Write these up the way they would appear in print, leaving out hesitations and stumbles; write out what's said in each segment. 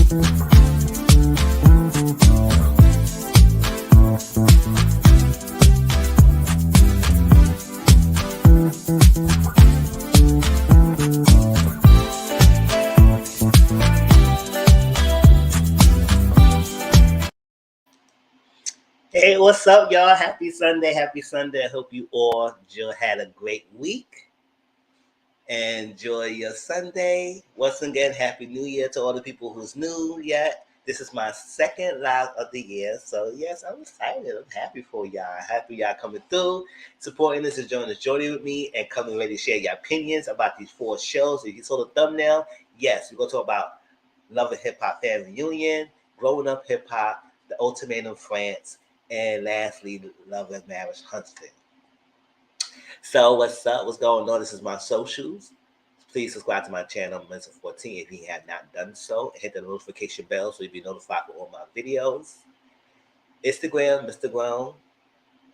Hey, what's up, y'all? Happy Sunday. Happy Sunday. I hope you all had a great week. Enjoy your Sunday. Once again, Happy New Year to all the people who's new yet. This is my second live of the year. So, yes, I'm excited. I'm happy for y'all. Happy y'all coming through, supporting this, enjoying this journey with me, and coming ready to share your opinions about these 4 shows. If you saw the thumbnail, yes, we're going to talk about Love and Hip Hop Fam Reunion, Growing Up Hip Hop, The Ultimatum France, and lastly, Love and Marriage Huntsville. So what's up? What's going on? This is my socials. Please subscribe to my channel, Mr. 14, if you have not done so. Hit the notification bell so you'll be notified for all my videos. Instagram, Mr. Grown.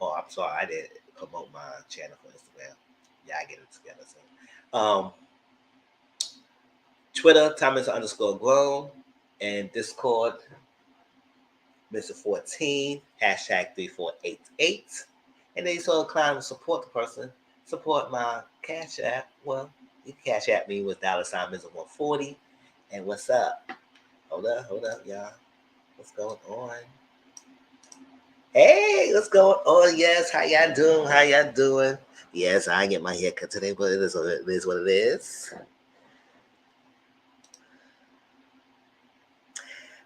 Oh, I'm sorry, I didn't promote my channel for Instagram. Yeah, I get it together. So, Twitter, Thomas_Grown, and Discord, Mr. 14, hashtag 3488. And then you saw a client to support the person, support my Cash App. Well, you can Cash App me with $ Mr. 140. And what's up? Hold up, y'all. What's going on? Hey, what's going on? Yes, how y'all doing? Yes, I get my haircut today, but it is what it is.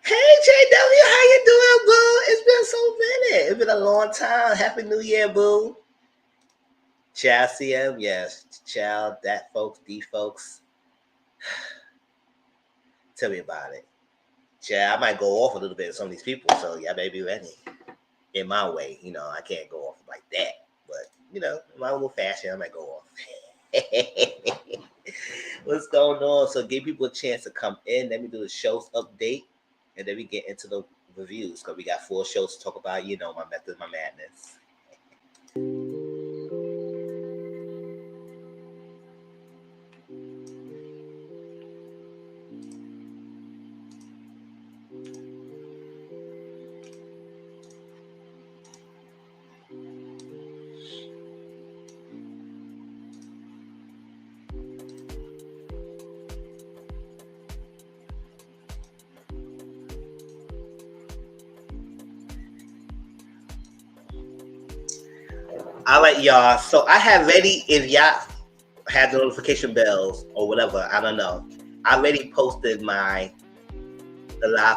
Hey, JW, how you doing, boo? It's been so minute. It's been a long time. Happy New Year, boo. Child CM, yes. Child, that folks, these folks. Tell me about it. Child, I might go off a little bit of some of these people, so y'all better be ready. In my way, I can't go off like that. But, in my little fashion, I might go off. What's going on? So give people a chance to come in. Let me do the show's update. And then we get into the reviews because we got 4 shows to talk about. My method, my madness. All right, y'all. So I have ready, if y'all have the notification bells or whatever, I don't know. I already posted the live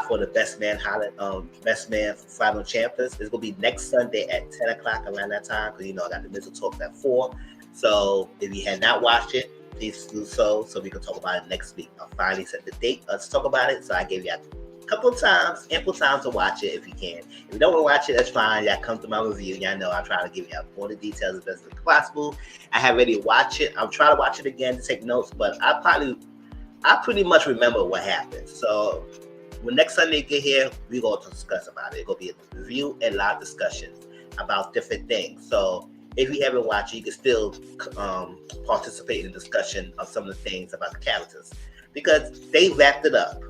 for the Best Man Final Chapters. It's gonna be next Sunday at 10 o'clock around that time because I got the mental talks at 4. So if you had not watched it, please do so we can talk about it next week. I finally set the date. Let's talk about it. So I gave you a couple of times, ample time to watch it if you can. If you don't want to watch it, that's fine. Y'all come to my review. Y'all know I'm trying to give you all the details as best as possible. I have already watched it. I'm trying to watch it again to take notes, but I pretty much remember what happened. So when next Sunday you get here, we're going to discuss about it. It's going to be a review and live discussion about different things. So if you haven't watched it, you can still participate in the discussion of some of the things about the characters because they wrapped it up.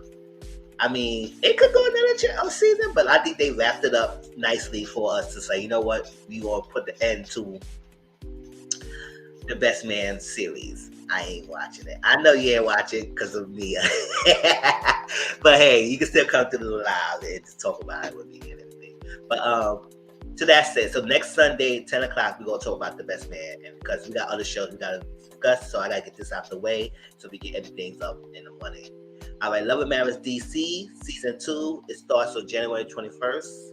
I mean, it could go another season, but I think they wrapped it up nicely for us to say, you know what, we want to put the end to the Best Man series. I ain't watching it. I know you ain't watching because of me. But hey, you can still come to the live and talk about it with me and everything. But to that said, so next Sunday, 10 o'clock, we're going to talk about the Best Man. And because we got other shows we got to discuss, so I got to get this out the way so we get everything up in the morning. All right, Love and Marriage DC, Season 2. It starts on January 21st.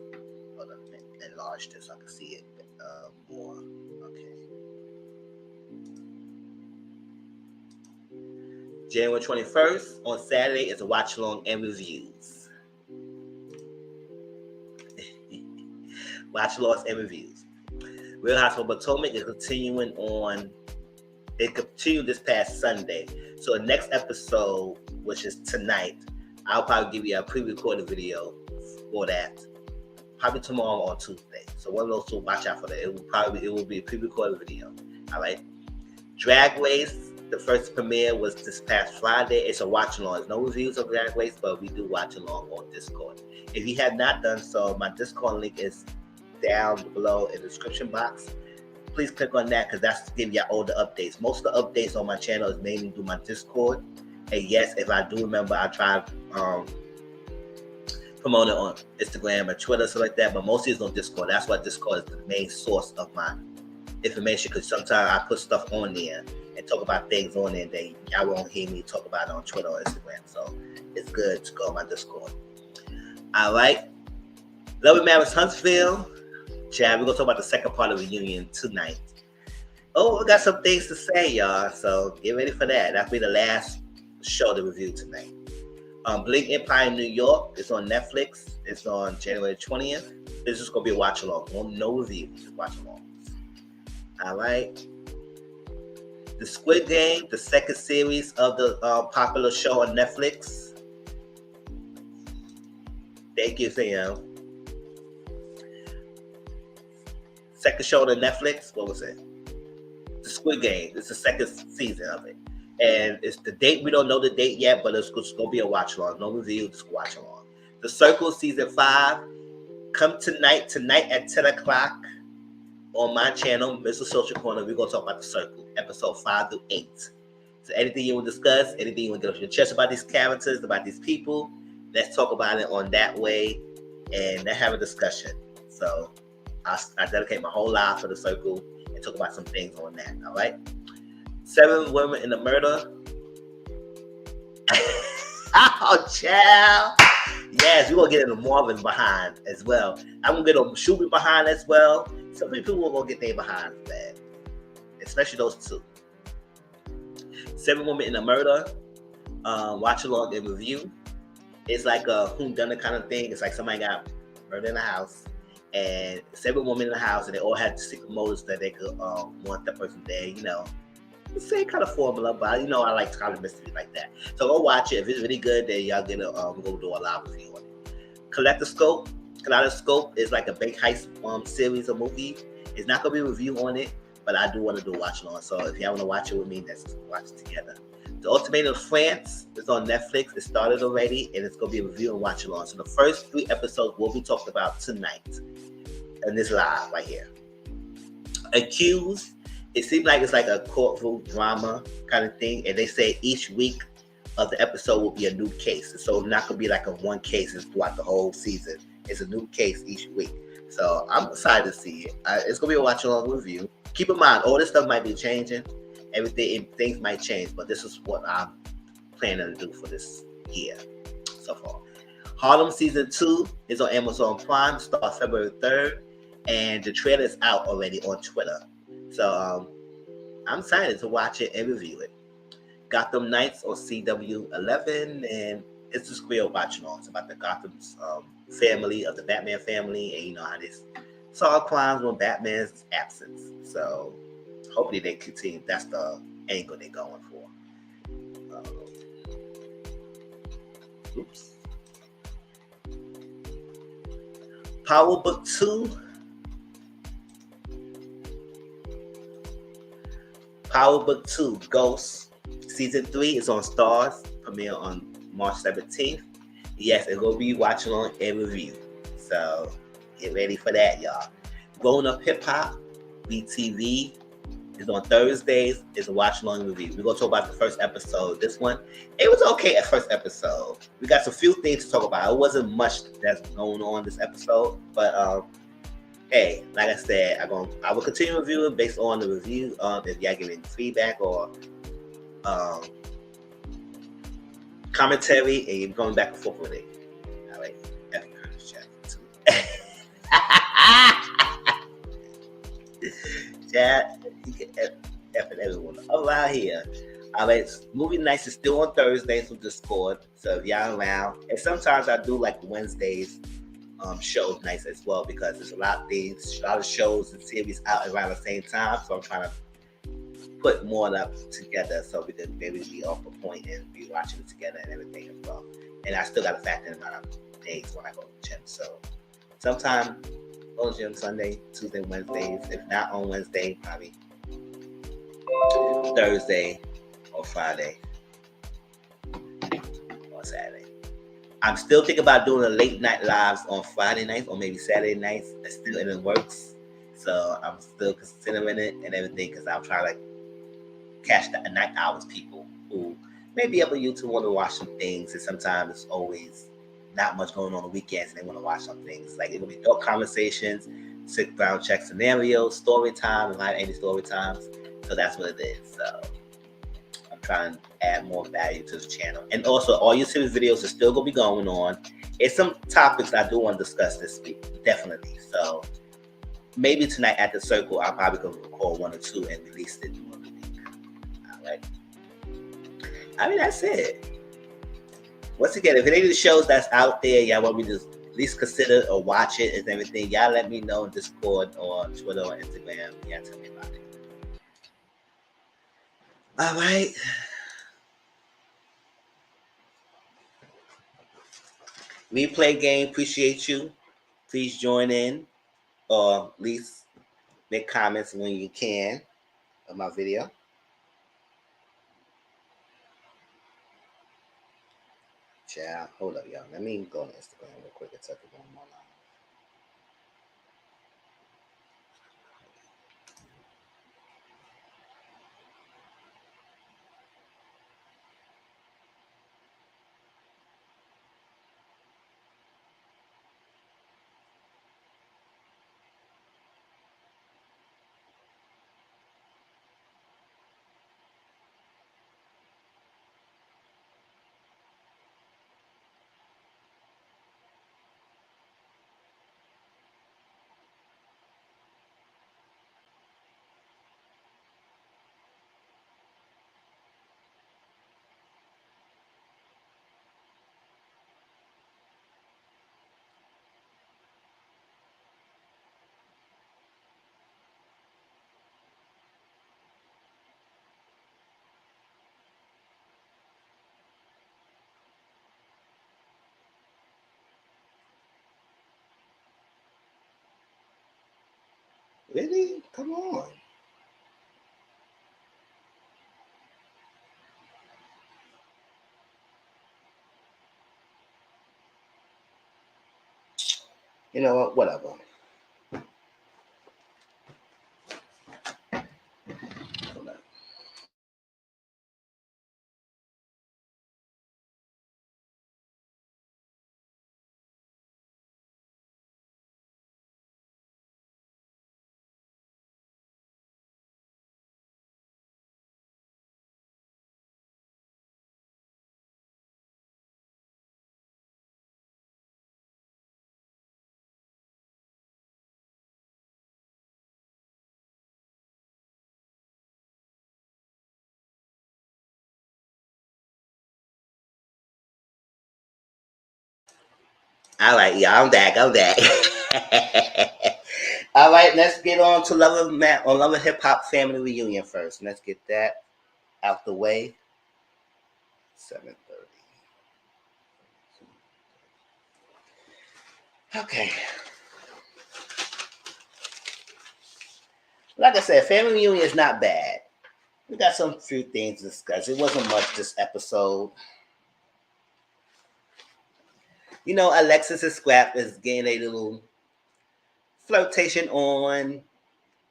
Hold on, enlarge this so I can see it more. Okay. January 21st. On Saturday, it's a watch-along and reviews. Watch-alongs and reviews. Real Housewives of Potomac is continuing on. It continued this past Sunday. So the next episode, which is tonight, I'll probably give you a pre-recorded video for that. Probably tomorrow or Tuesday. So one of those two, watch out for that. It will be a pre-recorded video. All right. Drag Race The first premiere was this past Friday. It's a watch along. There's no reviews of Drag Race, but we do watch along on Discord. If you have not done so, my Discord link is down below in the description box. Please click on that because that's to give you all the updates. Most of the updates on my channel is mainly through my Discord. And yes, if I do remember, I try promote it on Instagram or Twitter, stuff like that. But mostly it's on Discord. That's why Discord is the main source of my information, because sometimes I put stuff on there and talk about things on there that y'all won't hear me talk about it on Twitter or Instagram. So it's good to go on my Discord. All right. Love and Marriage Huntsville. Chad, we're going to talk about the second part of the reunion tonight. Oh, we got some things to say, y'all. So get ready for that. That'll be the last show to review tonight. Bling Empire in New York is on Netflix. It's on January 20th. This is going to be a watch along. No review. Just watch along. All right. The Squid Game, the second series of the popular show on Netflix. Thank you, Sam. Second show on Netflix. What was it? The Squid Game. It's the second season of it. And it's the date. We don't know the date yet, but it's going to be a watch along. No review, just watch along. The Circle season 5. Come tonight at 10 o'clock on my channel, Mr. Social Corner. We're going to talk about The Circle, episode 5 through 8. So anything you want to discuss, anything you want to get off your chest about these characters, about these people, let's talk about it on that way and let's have a discussion. So I dedicate my whole life for The Circle and talk about some things on that, all right? 7 Women in the Murder. Oh, child. Yes, we're going to get into Marvin behind as well. I'm going to get a Shuby behind as well. Some people are going to get their behind, man. Especially those two. 7 Women in the Murder. Watch along and review. It's like a whodunit kind of thing. It's like somebody got murdered in the house. And 7 women in the house, and they all had secret motives that they could want that person there, you know. The same kind of formula, but you know I like kind of mystery like that. So go watch it. If it's really good, then y'all get a we're gonna do a live review on it. Kaleidoscope is like a big heist series or movie. It's not gonna be a review on it, but I do want to do a watch along. So if y'all want to watch it with me, let's watch it together. The Ultimatum of France is on Netflix. It started already, and it's gonna be a review and watch along. So the first 3 episodes will be talked about tonight, and this live right here. Accused. It seems like it's like a courtroom drama kind of thing, and they say each week of the episode will be a new case. So it's not gonna be like a one case throughout the whole season. It's a new case each week. So I'm excited to see it. It's gonna be a watch along review. Keep in mind, all this stuff might be changing. Things might change, but this is what I'm planning to do for this year so far. Harlem season 2 is on Amazon Prime. Starts February 3rd, and the trailer is out already on Twitter. So I'm excited to watch it and review it. Gotham Knights on CW11, and it's just real watching on. It's about the Gotham's family of the Batman family, and you know how they solve crimes when Batman's absence. So hopefully they continue. That's the angle they're going for. Oops. Power Book 2. Power Book 2, Ghost. Season 3 is on Stars. Premiere on March 17th. Yes, it will be watching on and review. So get ready for that, y'all. Grown Up Hip Hop, BTV, is on Thursdays. It's a watch along review. We're going to talk about the first episode. This one, it was okay at first episode. We got some few things to talk about. It wasn't much that's going on this episode, but hey, like I said, I will continue reviewing based on the review. If y'all give any feedback or commentary, and you're going back and forth with it. All right, chat, you can F and everyone around here. All right, movie nights is still on Thursdays with Discord. So if y'all around, and sometimes I do like Wednesdays. Shows nights as well, because there's a lot of shows and series out around the same time, so I'm trying to put more up together so we can maybe be off a point and be watching it together and everything as well. And I still got to factor in the amount of days when I go to the gym. So sometime go to the gym Sunday, Tuesday, Wednesdays. If not on Wednesday, probably Thursday or Friday or Saturday. I'm still thinking about doing a late night lives on Friday nights or maybe Saturday nights. It's still in the works. So I'm still considering it and everything because I'm trying to catch the night hours people who may be able to want to watch some things, and sometimes it's always not much going on the weekends and they want to watch some things. Like it'll be adult conversations, sit down, check scenarios, story time, and not any story times. So that's what it is. So I'm trying to add more value to the channel. And also all your series videos are still gonna be going on. It's some topics I do want to discuss this week, definitely. So maybe tonight at the circle, I'll probably go record 1 or 2 and release it during the week. All right. I mean, that's it. Once again, if any of the shows that's out there, y'all want me to at least consider or watch it and everything, y'all let me know in Discord or Twitter or Instagram. Y'all tell me about it. All right. Replay game, appreciate you. Please join in or at least make comments when you can of my video. Child, hold up, y'all. Let me go on Instagram real quick and check it one more line. Really? Come on. You know what? Whatever. Hold on. All right, yeah, I'm back. All right, let's get on to Love and Hip Hop Family Reunion first. Let's get that out the way. 7:30. Okay. Like I said, Family Reunion is not bad. We got some few things to discuss. It wasn't much this episode. You know, Alexis and Scrap is getting a little flirtation on,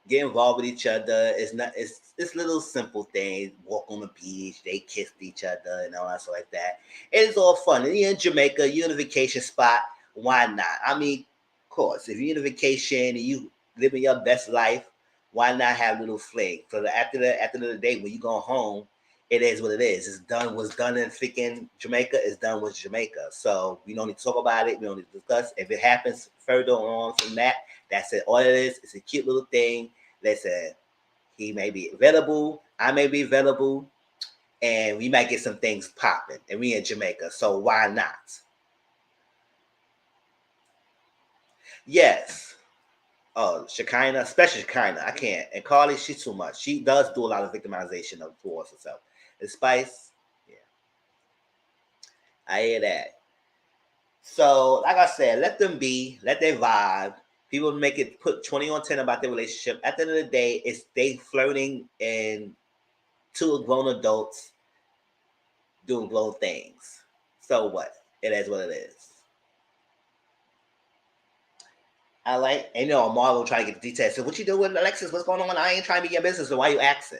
get involved with each other. It's little simple things. Walk on the beach, they kissed each other and all that stuff like that. It's all fun. And you're in Jamaica, you're in a vacation spot. Why not? I mean, of course, if you're in a vacation and you living your best life, why not have a little fling? So after the day when you go home, it is what it is. It's done. What's done in freaking Jamaica is done with Jamaica. So we don't need to talk about it. We don't need to discuss. If it happens further on from that, that's it. All it is, it's a cute little thing. Listen, he may be available, I may be available, and we might get some things popping. And we in Jamaica, so why not? Yes. Oh, Shekinah, especially Shekinah, I can't. And Carly, she's too much. She does do a lot of victimization of towards herself. And Spice, yeah, I hear that. So, like I said, let them be, let them vibe. People make it put 20 on 10 about their relationship. At the end of the day, it's they flirting and two grown adults doing blown things. So what? It is what it is. I like, and Marlo trying to get the details. So what you doing, Alexis? What's going on? I ain't trying to be your business. So why you asking?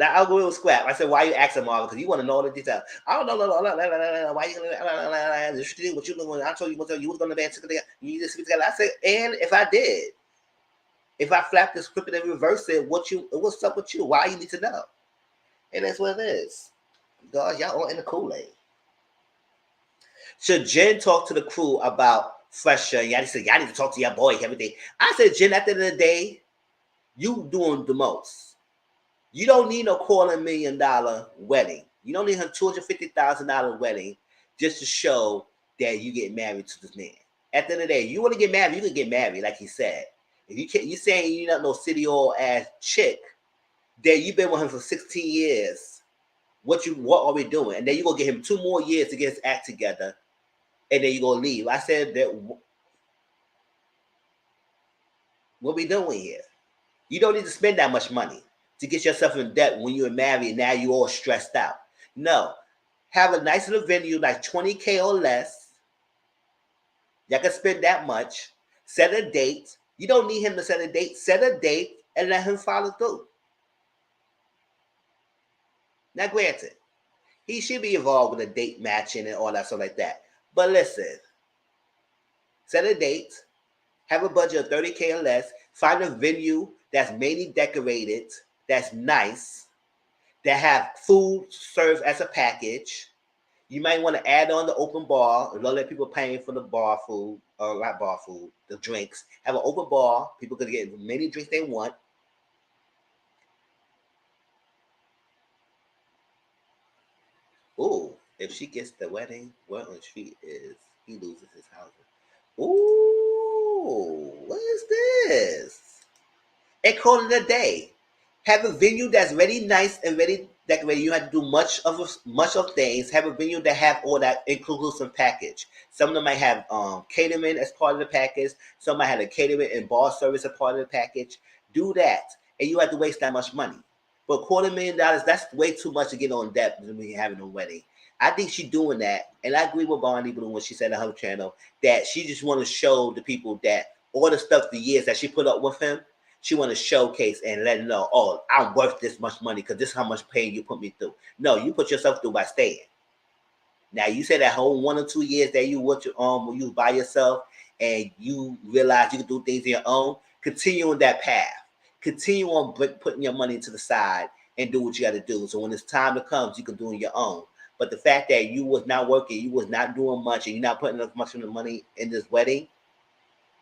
I'll go with scrap. I said, why you asking, Marlo? Because you want to know all the details. I don't know. Why you going to what you doing? I told you you was going to be you just together. I said, and if I did, if I flapped the script and reverse it, what's up with you? Why you need to know? And that's what it is. God, y'all all in the Kool-Aid. Should Jen talk to the crew about Fresher? Y'all said, y'all need to talk to your boy, everything. I said, Jen, at the end of the day, you doing the most. You don't need no $250,000 wedding. You don't need a $250,000 wedding just to show that you get married to this man. At the end of the day, you want to get married, you can get married, like he said. If you can't, you saying you're not no city old ass chick, that you've been with him for 16 years. What are we doing? And then you gonna get him 2 more years to get his act together, and then you gonna leave. I said that. What we doing here? You don't need to spend that much money to get yourself in debt when you're married. Now you all stressed out. No, have a nice little venue like $20,000 or less. Y'all can spend that much. Set a date. You don't need him to set a date. Set a date and let him follow through. Now, granted, he should be involved with a date matching and all that stuff like that. But listen, set a date. Have a budget of $30,000 or less. Find a venue that's mainly decorated, that's nice, that have food served as a package. You might want to add on the open bar. Don't let people paying for the bar food, or not bar food, the drinks. Have an open bar. People can get as many drinks they want. Ooh, if she gets the wedding, word on the street is he loses his house. Ooh, what is this? And call it a day. Have a venue that's very nice and very decorated. You have to do much of things. Have a venue that have all that inclusive package. Some of them might have catering as part of the package. Some might have a catering and bar service as part of the package. Do that, and you have to waste that much money. But $250,000, that's way too much to get on debt when you're having a wedding. I think she's doing that, and I agree with Bonnie Blue when she said on her channel that she just want to show the people that all the stuff, the years that she put up with him, she want to showcase and let them know, oh, I'm worth this much money because this is how much pain you put me through. No, you put yourself through by staying. Now, you say that whole 1 or 2 years that you when you by yourself and you realize you can do things on your own, continue on that path. Continue on putting your money to the side and do what you got to do. So when it's time to come, you can do it your own. But the fact that you was not working, you was not doing much, and you're not putting as much of the money in this wedding,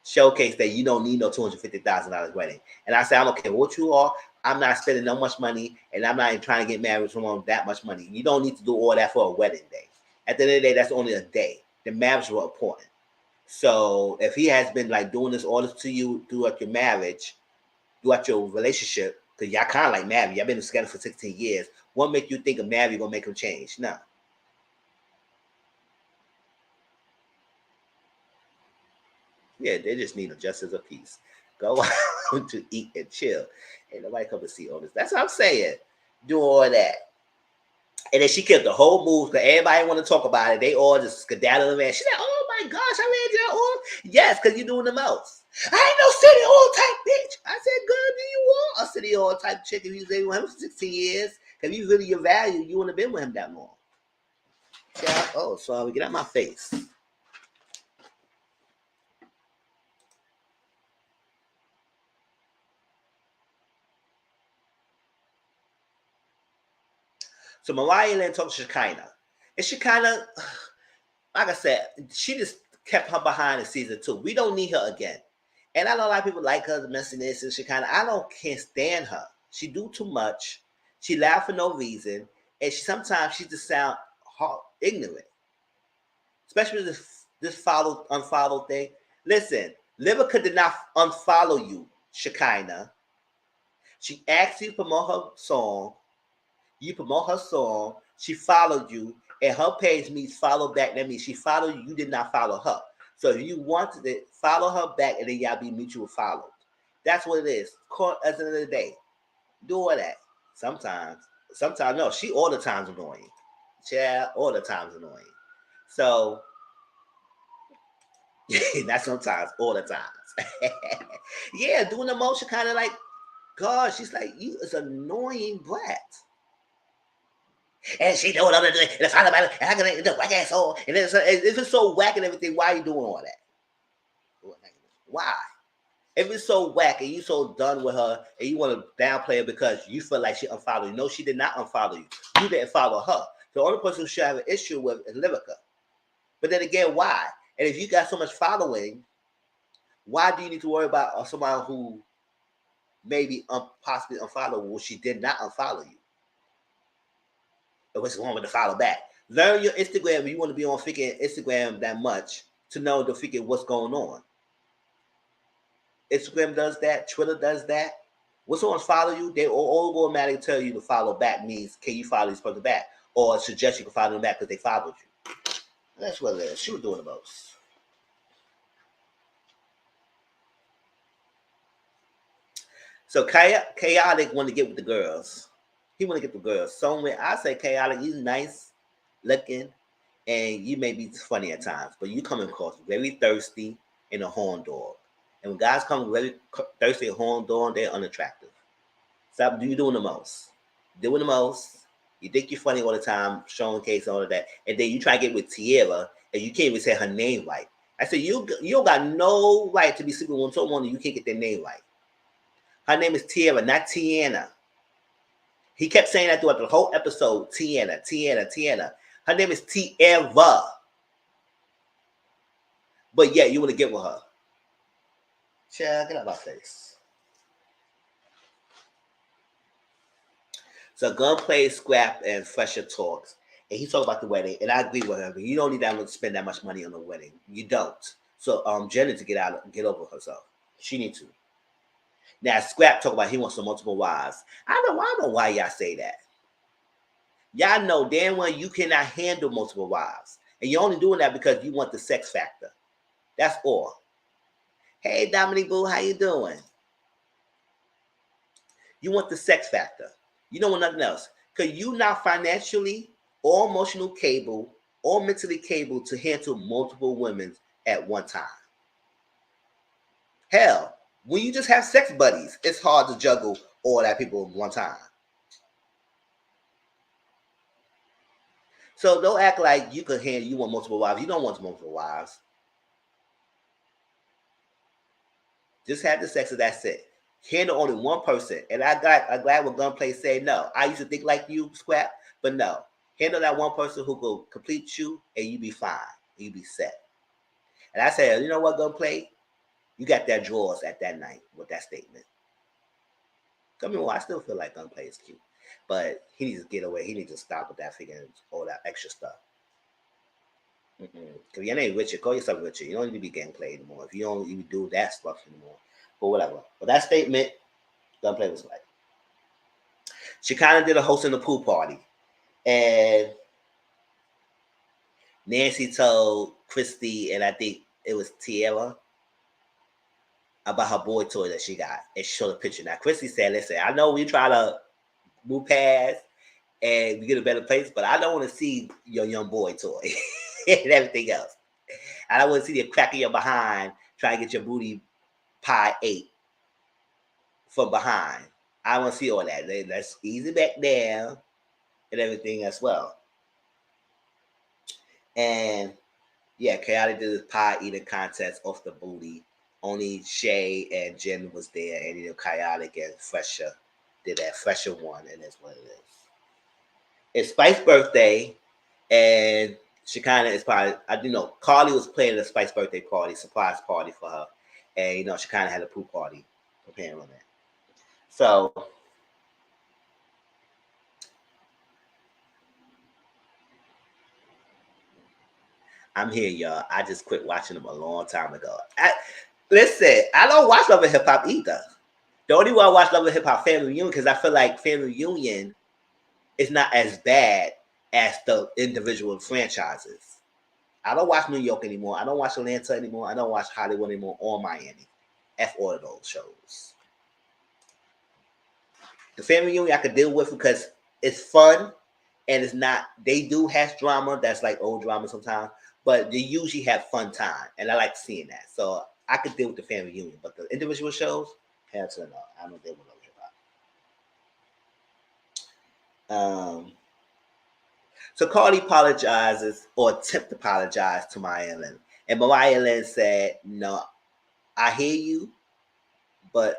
showcase that you don't need no $250,000 wedding. And I say, I'm okay with what you are. I'm not spending no much money, and I'm not even trying to get married with someone that much money. You don't need to do all that for a wedding day. At the end of the day, that's only a day. The marriage was important. So if he has been like doing all this to you throughout your marriage, throughout your relationship, because y'all kind of like married, y'all been together for 16 years, what make you think a marriage gonna make him change? No. Yeah, they just need a justice of peace. Go out to eat and chill. Ain't nobody come to see all this. That's what I'm saying. Do all that. And then she kept the whole move because everybody want to talk about it. They all just skedaddle man. She said, oh my gosh, I read your oil. Yes, because you're doing the most. I ain't no city oil type bitch. I said, good, do you want a city oil type chick if you was with him for 16 years? If you really your value, you wouldn't have been with him that long. Yeah, oh, so get out my face. So Mariah Lynn talked to Shekinah. And Shekinah, like I said, she just kept her behind in season 2. We don't need her again. And I know a lot of people like her, the messiness, and I can't stand her. She do too much. She laugh for no reason. And sometimes she just sound ignorant. Especially this unfollow thing. Listen, Lyrica did not unfollow you, Shekinah. She asked you to promote her song. You promote her song, she followed you, and her page means follow back. That means she followed you, you did not follow her. So if you wanted to follow her back, and then y'all be mutual followed. That's what it is. At the end of the day, do all that. Sometimes Sometimes no, she all the time's annoying. Yeah, all the time's annoying. So not sometimes, all the times. Yeah, doing the motion kind of like, God, she's like, you is annoying brat. And she know what I'm doing, and it's all about it, and I'm gonna the whack ass hole. And then if it's so whack and everything, why are you doing all that? Why? If it's so whack and you so done with her and you want to downplay her because you feel like she unfollowed you. No, she did not unfollow you. You didn't follow her. The only person who should have an issue with is Lyrica. But then again, why? And if you got so much following, why do you need to worry about someone who maybe possibly unfollow? Well, she did not unfollow you. It was one with to follow back. Learn your Instagram if you want to be on freaking Instagram that much to know the freaking what's going on. Instagram does that. Twitter does that. When someone follow you, they all automatically tell you to follow back means can you follow this person back, or suggest you can follow them back because they followed you. That's what it is. She was doing the most. So Chaotic want to get with the girls. He want to get the girls. Somewhere I say Chaotic, he's nice looking, and you may be funny at times, but you come across very thirsty and a horn dog. And when guys come very thirsty and horn dog, they're unattractive. Stop. You doing the most. Doing the most. You think you're funny all the time, showing case all of that, and then you try to get with Tierra, and you can't even say her name right. I said you don't got no right to be sleeping with someone and you can't get their name right. Her name is Tierra, not Tiana. He kept saying that throughout the whole episode. Tiana. Her name is Tierra. But yeah, you want to get with her. Child, get out of my face. So Gunplay, Scrap, and Fresher talks. And he talked about the wedding. And I agree with him. You don't need to spend that much money on the wedding. You don't. So Jen needs to get over herself. She needs to. Now Scrap talk about he wants some multiple wives. I don't know why y'all say that. Y'all know damn well you cannot handle multiple wives. And you're only doing that because you want the sex factor. That's all. Hey Dominique Boo, how you doing? You want the sex factor. You don't want nothing else. Because you're not financially or emotional capable or mentally capable to handle multiple women at one time. Hell, when you just have sex buddies, it's hard to juggle all that people at one time. So don't act like you could handle, you want multiple wives. You don't want multiple wives. Just have the sex and that's it. Handle only one person. And I'm glad what Gunplay said no. I used to think like you, Scrap, but no. Handle that one person who will complete you and you be fine. You be set. And I said, you know what, Gunplay? You got that drawers at that night with that statement. I mean, well, I still feel like Gunplay is cute. But he needs to get away. He needs to stop with that figure and all that extra stuff. Because your name Richard, call yourself Richard. You don't need to be getting played anymore. If you don't even do that stuff anymore. But whatever. But that statement, Gunplay was like. She kind of did a host in the pool party. And Nancy told Christy, and I think it was Tierra, about her boy toy that she got. And she showed a picture. Now, Christy said, listen, I know we try to move past and we get a better place, but I don't want to see your young boy toy and everything else. I don't want to see you cracking your behind trying to get your booty pie ate from behind. I want to see all that. Let's ease it back down and everything as well. And yeah, Chaotic did this pie eating contest off the booty. Only Shay and Jen was there, and Chaotic and Fresher did that. Fresher won, and that's what it is. It's Spice's birthday, and she kind of is probably, Carly was planning a Spice birthday party, surprise party for her. And, she kind of had a pool party preparing on that. So, I'm here, y'all. I just quit watching them a long time ago. Listen, I don't watch Love and Hip Hop either. The only way I watch Love and Hip Hop Fam Reunion because I feel like Fam Reunion is not as bad as the individual franchises. I don't watch New York anymore. I don't watch Atlanta anymore. I don't watch Hollywood anymore or Miami. F all of those shows. The Fam Reunion I could deal with because it's fun, and it's not. They do have drama that's like old drama sometimes, but they usually have fun time, and I like seeing that. So I could deal with the family reunion, but the individual shows, hell to no, I don't deal with those about. So Cardi apologizes or attempt to apologize to Mariah Lynn, and Mariah Lynn said, "No, I hear you, but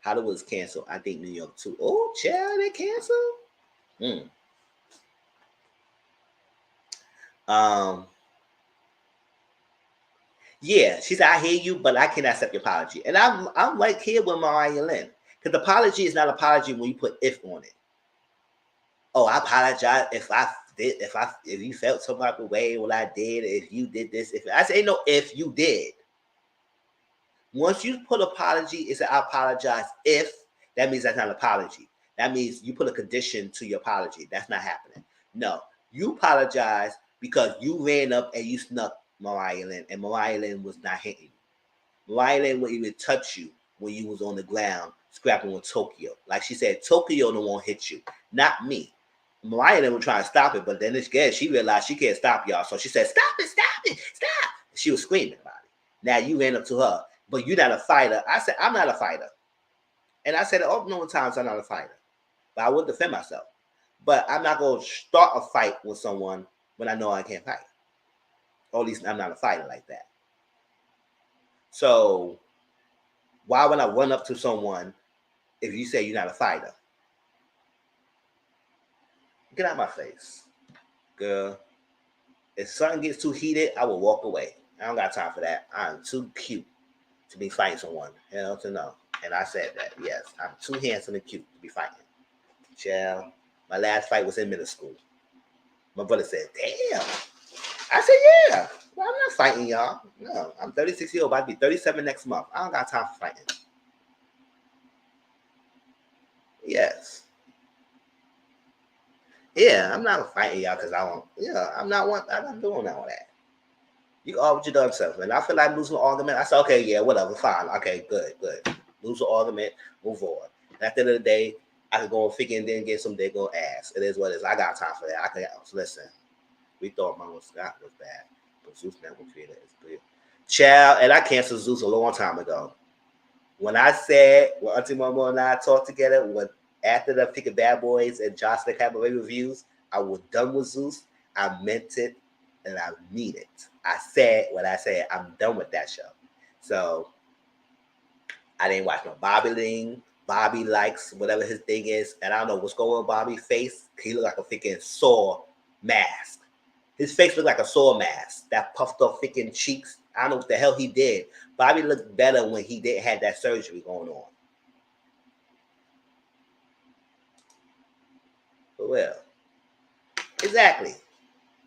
Hollywood's canceled. I think New York too. Oh, child, they canceled. Mm. Yeah, she said, I hear you, but I cannot accept your apology. And I'm right here with Mariah Lynn. Because the apology is not apology when you put if on it. Oh, I apologize if you felt some type of way, what I did, if you did this, if I say no, if you did. Once you put apology, it's I apologize if, that means that's not an apology. That means you put a condition to your apology. That's not happening. No, you apologize because you ran up and you snuck Mariah Lynn, and Mariah Lynn was not hitting you. Mariah Lynn wouldn't even touch you when you was on the ground scrapping with Tokyo. Like she said, Tokyo don't want to hit you, not me. Mariah Lynn was trying to stop it, but then she realized she can't stop y'all. So she said, stop it, stop. She was screaming about it. Now you ran up to her, but you're not a fighter. I said, I'm not a fighter. And I said, oh, no times I'm not a fighter. But I would defend myself. But I'm not going to start a fight with someone when I know I can't fight. Or at least I'm not a fighter like that. So why would I run up to someone if you say you're not a fighter? Get out of my face. Girl, if something gets too heated, I will walk away. I don't got time for that. I'm too cute to be fighting someone. Hell to no. And I said that. Yes, I'm too handsome and cute to be fighting. Child, my last fight was in middle school. My brother said, damn. I said, yeah. Well, I'm not fighting y'all. No, I'm 36 years old. About to be 37 next month. I don't got time for fighting. Yes. Yeah, I'm not fighting y'all because I want, I'm not doing all that. You all with your dumb self. And I feel like losing an argument. I said, okay, yeah, whatever, fine. Okay, good. Lose an argument, move on. And at the end of the day, I could go and figure and then get some dick on ass. It is what it is. I got time for that. I can listen. We thought Mama Scott was bad, but Zeus never created it. Good. Child, and I canceled Zeus a long time ago. When I said, when Auntie Mama and I talked together, after the Pick of Bad Boys and Jocelyn Cabaret reviews, I was done with Zeus. I meant it, and I mean it. I said what I said. I'm done with that show. So I didn't watch no Bobby Ling. Bobby likes whatever his thing is, and I don't know what's going on with Bobby's face. He looked like a freaking sore mask. His face looked like a sore mask. That puffed up freaking cheeks. I don't know what the hell he did. Bobby looked better when he didn't have that surgery going on. But well, exactly.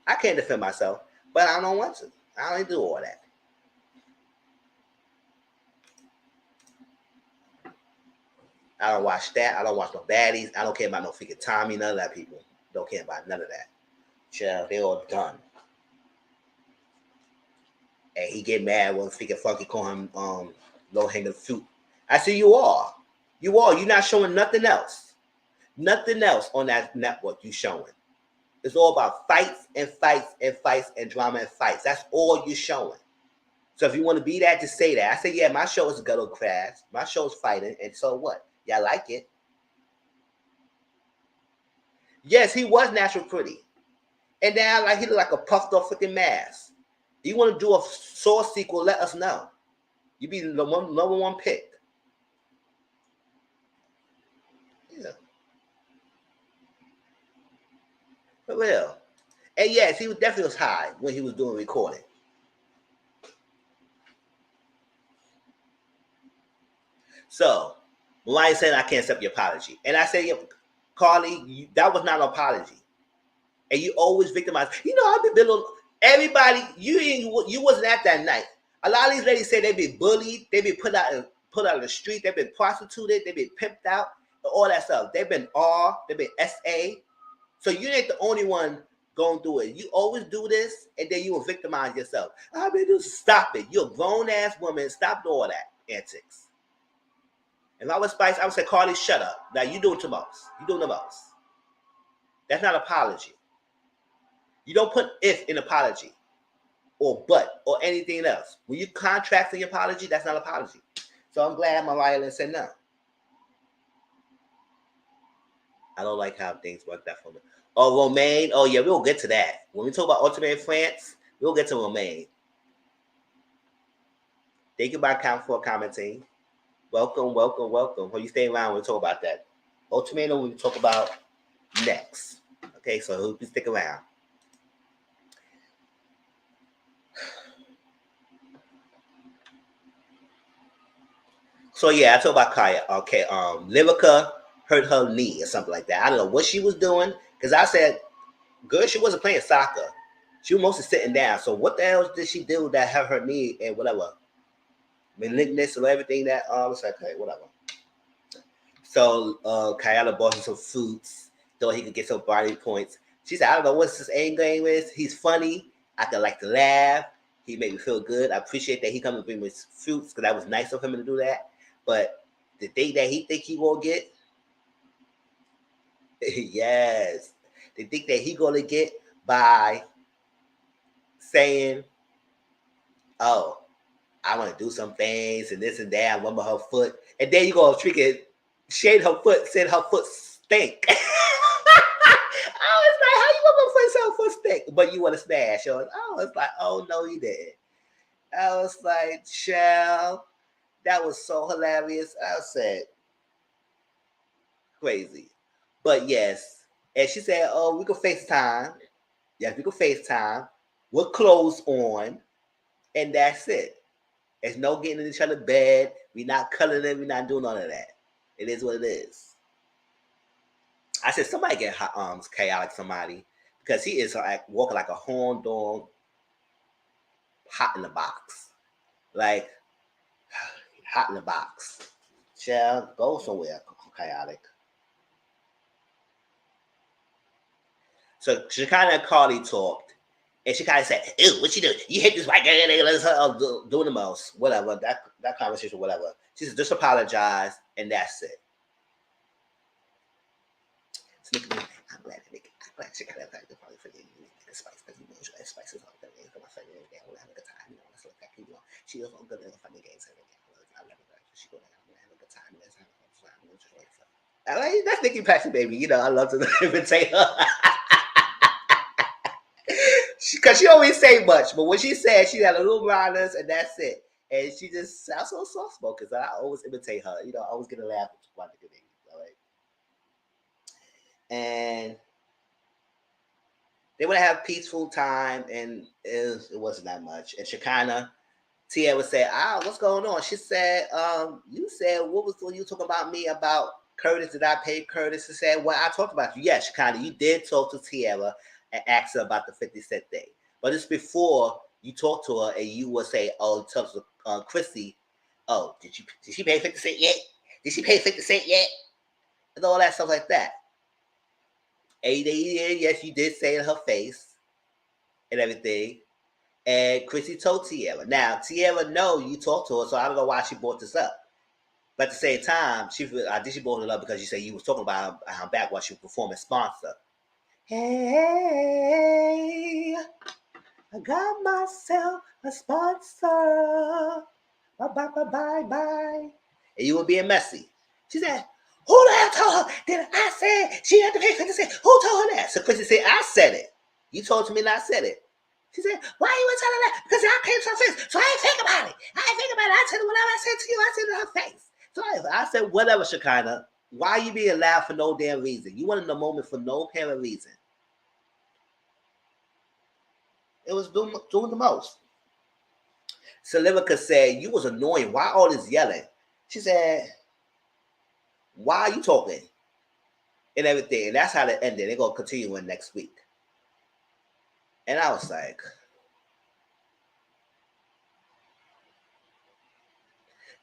I can't defend myself, but I don't want to. I don't do all that. I don't watch that. I don't watch no baddies. I don't care about no freaking Tommy. None of that people. Don't care about none of that. Child, they all done. And he get mad when freaking Funky call him low hanging fruit. I say you are. You're not showing nothing else. Nothing else on that network you showing. It's all about fights and drama and fights. That's all you're showing. So if you want to be that, just say that. I say, yeah, my show is ghetto crash. My show is fighting, and so what? Y'all like it? Yes, he was natural pretty. And now he look like a puffed up freaking mask. You want to do a Saw sequel, let us know. You be the number one pick. Yeah. For real. And yes, he was definitely high when he was doing recording. So, Mariah said, I can't accept your apology. And I said, Carly, that was not an apology. And you always victimize. You know, I've been everybody, you wasn't at that night. A lot of these ladies say they be bullied, they be put out of the street, they've been prostituted, they've been pimped out, all that stuff. They've been R, they've been SA. So you ain't the only one going through it. You always do this, and then you will victimize yourself. I mean, just stop it. You're a grown-ass woman. Stop doing all that antics. If I was Spice, I would say, Carly, shut up. Now you doing too much. You doing the most. That's not apology. You don't put if in apology or but or anything else. When you contract the apology, that's not apology. So I'm glad Mariah said no. I don't like how things worked out for me. Oh, Romaine. Oh, yeah, we'll get to that. When we talk about Ultimate France, we'll get to Romaine. Thank you for commenting. Welcome. Well, you stay around, we'll talk about that. Ultimatum, we'll talk about next. Okay, so hope you stick around. So yeah, I talk about Kaya. Okay, Lyrica hurt her knee or something like that. I don't know what she was doing, because I said, girl, she wasn't playing soccer. She was mostly sitting down. So what the hell did she do that hurt her knee and whatever? Malignancy or everything that it's like, okay, whatever. So Kayala bought him some fruits, thought he could get some brownie points. She said, I don't know what's his end game is. He's funny. I could like to laugh. He made me feel good. I appreciate that he come and bring me fruits, because that was nice of him to do that. But the thing that he think he gonna get, yes, the thing that he gonna get by saying, oh, I want to do some things and this and that. I remember her foot. And then you go freaking shade her foot, said her foot stink. I was like, how you want my foot so foot stink? But you want to smash. I was like, oh, no, you didn't. I was like, child, that was so hilarious. I said, crazy. But yes. And she said, oh, we can FaceTime. Yes, we can FaceTime. We're clothes on. And that's it. There's no getting in each other's bed. We're not cuddling. We're not doing none of that. It is what it is. I said, somebody get chaotic somebody, because he is like walking like a horn dog, hot in the box. Like, hot in the box. Child, go somewhere, chaotic. So she kind of Carly talked. And she kind of said, ew, what you do? You hit this white girl, doing the most. Whatever, that conversation, whatever. She said, just apologize, and that's it. So, I'm glad she kind of the party for the Spice, because you know, Spice is all good. I'm having a good time. You know, let's look back. You know, she was all good in the funny games. I love her. She going to have a good time. That's Nikki Patrick, baby. You know, I love to imitate her. Because she always say much, but when she said, she had a little roundness, and that's it. And she just sounds so soft spoken, because I always imitate her. You know, I always get a laugh about the good thing. All right. And they would have peaceful time, and it wasn't that much. And Shekinah, Tia would say, what's going on? She said, you said, what was when you talking about me about Curtis? Did I pay Curtis? She said, well, I talked about you. Yes, Shekinah, you did talk to Tierra and ask her about the 50-cent thing. But it's before you talk to her and you will say, oh, tell Chrissy, oh, did she pay 50 cents yet? Did she pay 50 cents yet? And all that stuff like that. And yes, you did say in her face and everything. And Chrissy told Tierra. Now, Tierra know you talked to her, so I don't know why she brought this up. But at the same time, I think she brought it up because you said you was talking about her back while she was performing sponsor. Hey, I got myself a sponsor. Bye. And you were being messy. She said, who the hell told her that I said she had to pay 50 cents? Who told her that? So Chrissy said, I said it. You told me and I said it. She said, why you were telling that? Because I came to her face. So I ain't think about it. I said whatever I said to you, I said to her face. So I said, whatever, Shekinah. Why you being loud for no damn reason? You wanted the moment for no apparent reason. It was doing the most. Lyrica said, you was annoying. Why all this yelling? She said, why are you talking? And everything. And that's how it ended. They're going to continue in next week. And I was like,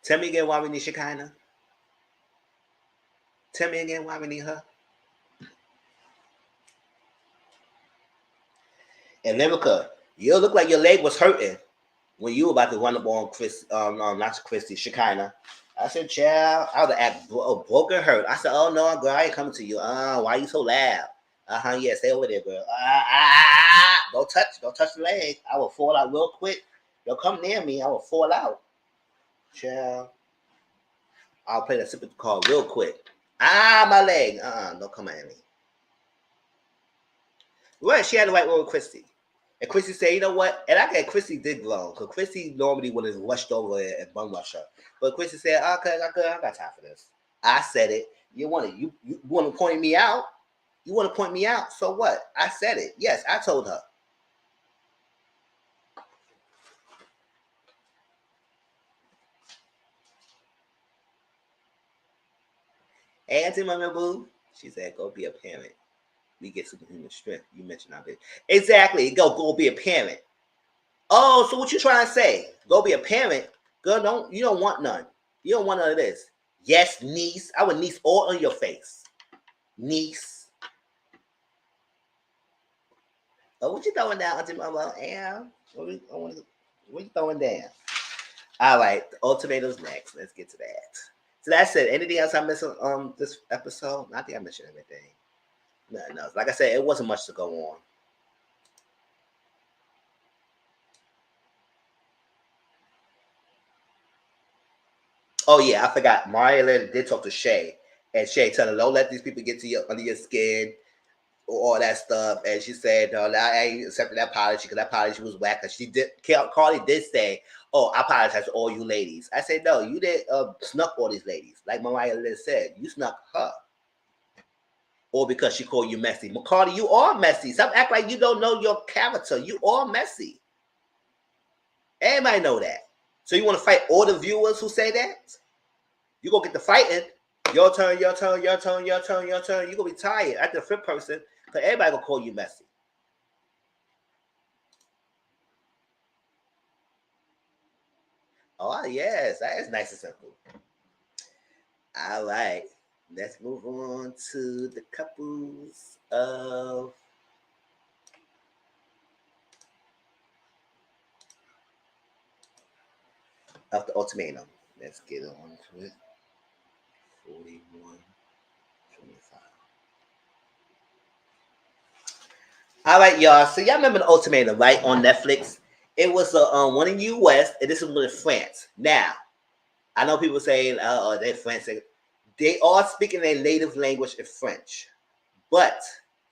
tell me again why we need Shekinah. Tell me again why we need her. And Lyrica, you look like your leg was hurting when you were about to run up on not Christy, Shekinah. I said, child, I would act broken hurt. I said, oh no, girl, I ain't coming to you. Why you so loud? Yeah, stay over there, girl. Don't touch the leg. I will fall out real quick. Don't come near me. I will fall out. Child, I'll play the sympathy card real quick. My leg. Don't come at me. Right, she had the right word with Christy. And Christy said, you know what? And I got Christy did wrong. Because Christy normally would have rushed over and bum rush her. But Christy said, okay, I got time for this. I said it. You want to point me out? You want to point me out? So what? I said it. Yes, I told her. Hey, Auntie Mama Boo. She said, go be a parent. We get superhuman strength. You mentioned our bitch. Exactly. Go be a parent. Oh, so what you trying to say? Go be a parent? Girl, you don't want none. You don't want none of this. Yes, niece. I would niece all on your face. Niece. Oh, what you throwing down, Auntie Mama? Yeah. What you throwing down? All right, the ultimatum's next. Let's get to that. So that's it. Anything else I missed on this episode? I think I mentioned everything. Nothing else. Like I said, it wasn't much to go on. Oh yeah, I forgot. Maria did talk to Shay, and Shay told her, "Don't let these people get to under your skin, or all that stuff." And she said, "No, I ain't accepting that apology because that apology was whack." Cause she did. Carly did say, "Oh, I apologize to all you ladies." I said, "No, you did snuck all these ladies, like Mariah Liz said. You snuck her." Or because she called you messy. McCarty, you are messy. Stop acting like you don't know your character. You are messy. Everybody know that. So you want to fight all the viewers who say that? You gonna get the fighting. Your turn, your turn, your turn, your turn, your turn. You gonna be tired after the fifth person because everybody gonna call you messy. Oh yes, that is nice and simple. All right. Let's move on to the couples of the ultimatum. Let's get on to it. 41, 25. All right, y'all. So y'all remember the ultimatum, right? On Netflix. It was one in US, and this is one in France. Now, I know people saying, "Oh, they're French." They are speaking their native language in French, but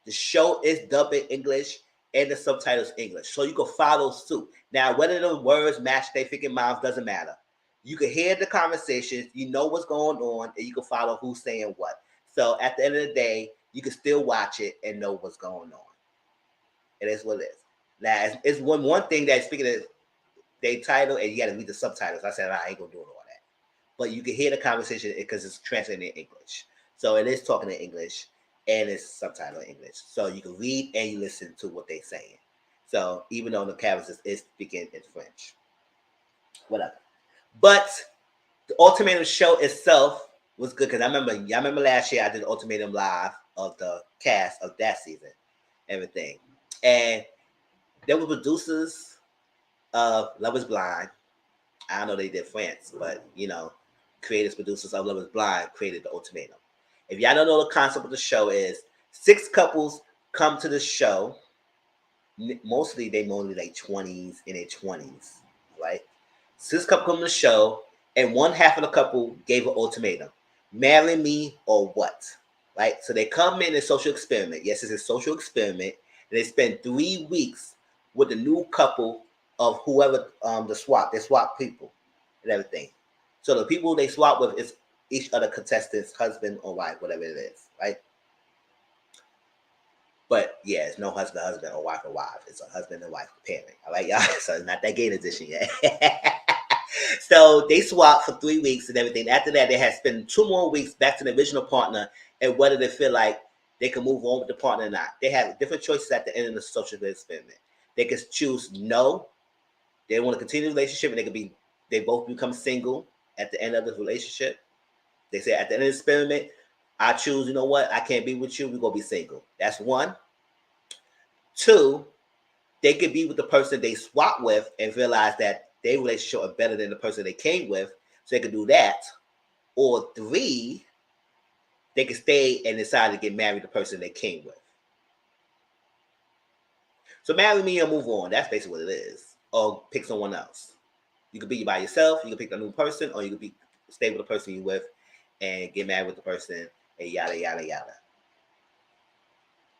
the show is dubbed in English and the subtitles English, so you can follow suit. Now, whether the words match their freaking mouths doesn't matter. You can hear the conversations, you know what's going on, and you can follow who's saying what. So at the end of the day, you can still watch it and know what's going on. It is what it is. Now, it's one thing that speaking of they title and you got to read the subtitles. I said I ain't gonna do all that, but you can hear the conversation because it's translated in English. So it is talking in English and it's subtitled in English. So you can read and you listen to what they're saying. So even though the characters is speaking in French, whatever. But the Ultimatum show itself was good because I remember last year I did Ultimatum live of the cast of that season, everything, and there were producers of Love Is Blind. I know they did France, but creators, producers of Love Is Blind created the Ultimatum. If y'all don't know the concept of the show is 6 couples come to the show. Mostly they only like 20s in their 20s, right? 6 couples come to the show, and one half of the couple gave an ultimatum: marry me or what? Right? So they come in a social experiment. Yes, it's a social experiment, and they spend 3 weeks with the new couple of whoever they swap people and everything. So the people they swap with is each other contestants, husband or wife, whatever it is, right? But yeah, it's no husband, or wife, or wife. It's a husband and wife pairing. All right, y'all. So it's not that gay edition yet. So they swap for 3 weeks and everything. After that, they had spent 2 more weeks back to the original partner and whether they feel like they can move on with the partner or not. They have different choices at the end of the social experiment. They can choose no, they want to continue the relationship, and they both become single at the end of the relationship. They say at the end of the experiment, I choose, you know what, I can't be with you, we're gonna be single. That's 1. 2, they could be with the person they swap with and realize that their relationship are better than the person they came with, so they can do that. or 3, they can stay and decide to get married to the person they came with. So marry me or move on. That's basically what it is. Or pick someone else. You could be by yourself. You could pick a new person, or you could stay with the person you're with and get married with the person, and yada, yada, yada.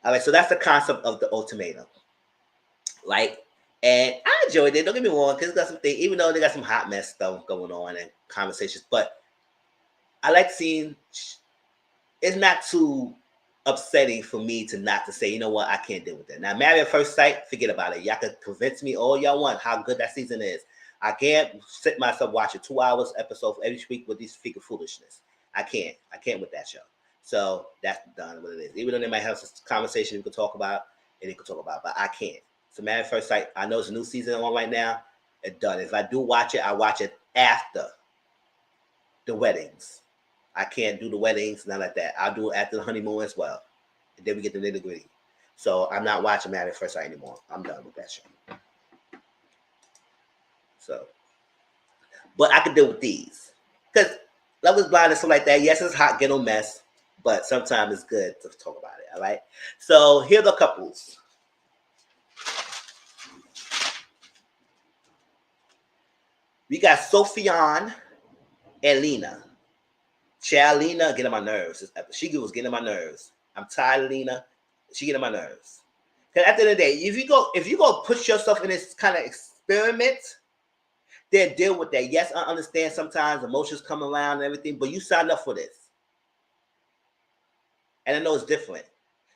All right, so that's the concept of the ultimatum. Right? And I enjoyed it. Don't get me wrong, because it's got some things, even though they got some hot mess stuff going on and conversations, but I like seeing it's not too upsetting for me to say, you know what, I can't deal with that. Now, Married at First Sight, forget about it. Y'all can convince me all y'all want how good that season is. I can't sit myself watching 2 hours episode every week with these freaking foolishness. I can't with that show. So that's done what it is. Even though they might have some conversation we could talk about, and they could talk about, but I can't. So Married at First Sight, I know it's a new season on right now. It's done. If I do watch it, I watch it after the weddings. I can't do the weddings, not like that. I'll do it after the honeymoon as well. And then we get the nitty gritty. So I'm not watching Married at First Sight anymore. I'm done with that show. So, but I can deal with these. Because Love is Blind and stuff like that. Yes, it's hot, ghetto mess. But sometimes it's good to talk about it. All right. So here are the couples. We got Sophian and Lena. Child, Lena getting on my nerves. She was getting on my nerves. I'm tired of Lena. She getting on my nerves. Because at the end of the day, if you go push yourself in this kind of experiment, then deal with that. Yes, I understand sometimes emotions come around and everything, but you signed up for this. And I know it's different.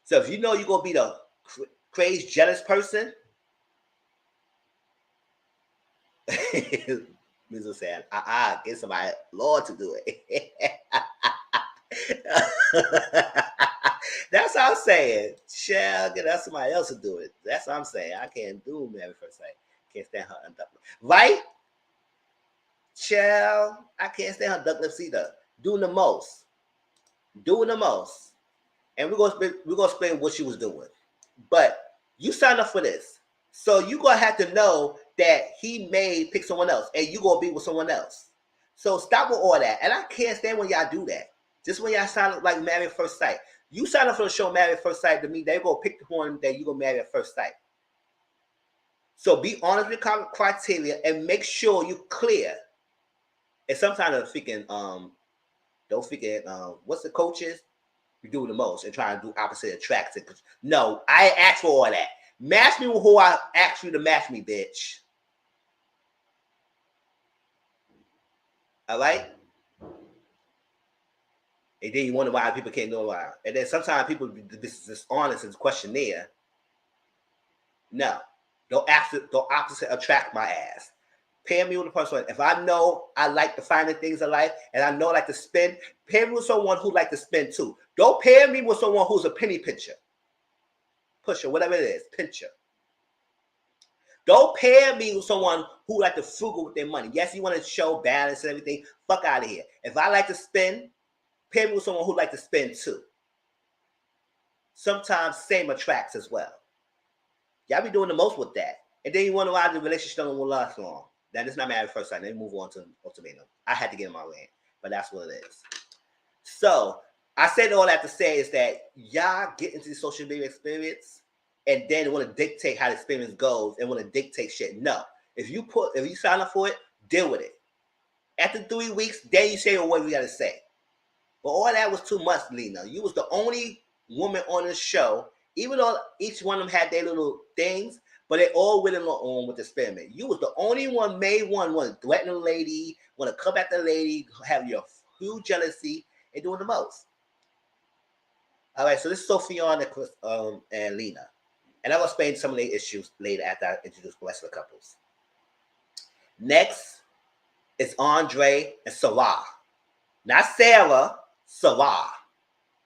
So if you know you're going to be the crazy, jealous person, Mizu said, get somebody, Lord, to do it. That's what I'm saying. Shall get somebody else to do it. That's what I'm saying. I can't do Married at First Sight. Can't stand her unducked lips. Right? Shall I can't stand her duck lips either. Doing the most. And we're gonna explain what she was doing. But you signed up for this. So you're gonna have to know that he may pick someone else and you're gonna be with someone else. So stop with all that. And I can't stand when y'all do that. Just when y'all sign up like Married at First Sight. You sign up for the show Married at First Sight, to me, they're gonna pick the one that you're gonna marry at first sight. So be honest with criteria and make sure you're clear. And sometimes don't forget, what's the coaches? You do the most and try to do opposite attracts. No, I asked for all that. Match me with who I asked you to match me, bitch. All right? And then you wonder why people can't know why. And then sometimes people be dishonest in the questionnaire. No. Don't opposite attract my ass. Pair me with a person. If I know I like to find the things in life and I know I like to spend, pair me with someone who like to spend too. Don't pair me with someone who's a penny pincher. Pusher, whatever it is, pincher. Don't pair me with someone who like to frugal with their money. Yes, you want to show balance and everything. Fuck out of here. If I like to spend, pair me with someone who like to spend too. Sometimes same attracts as well. Y'all be doing the most with that. And then you wonder why the relationship don't last long. That is not Married at First Sight. Then move on to Ultimatum. I had to get in my way, but that's what it is. So I said all that to say is that y'all get into the social media experience and then want to dictate how the experience goes and want to dictate shit. No. If you sign up for it, deal with it. After 3 weeks, then you say what we gotta say. But all that was too much, Lena. You was the only woman on the show, even though each one of them had their little things, but they all went on with the experiment. You was the only one made one want to threaten a lady, want to come at the lady, have your huge jealousy, and doing the most. All right, so this is Sophia and Lena. And I'll explain some of the issues later after I introduce the rest of the couples. Next is Andre and Sarah. Not Sarah, Sarah.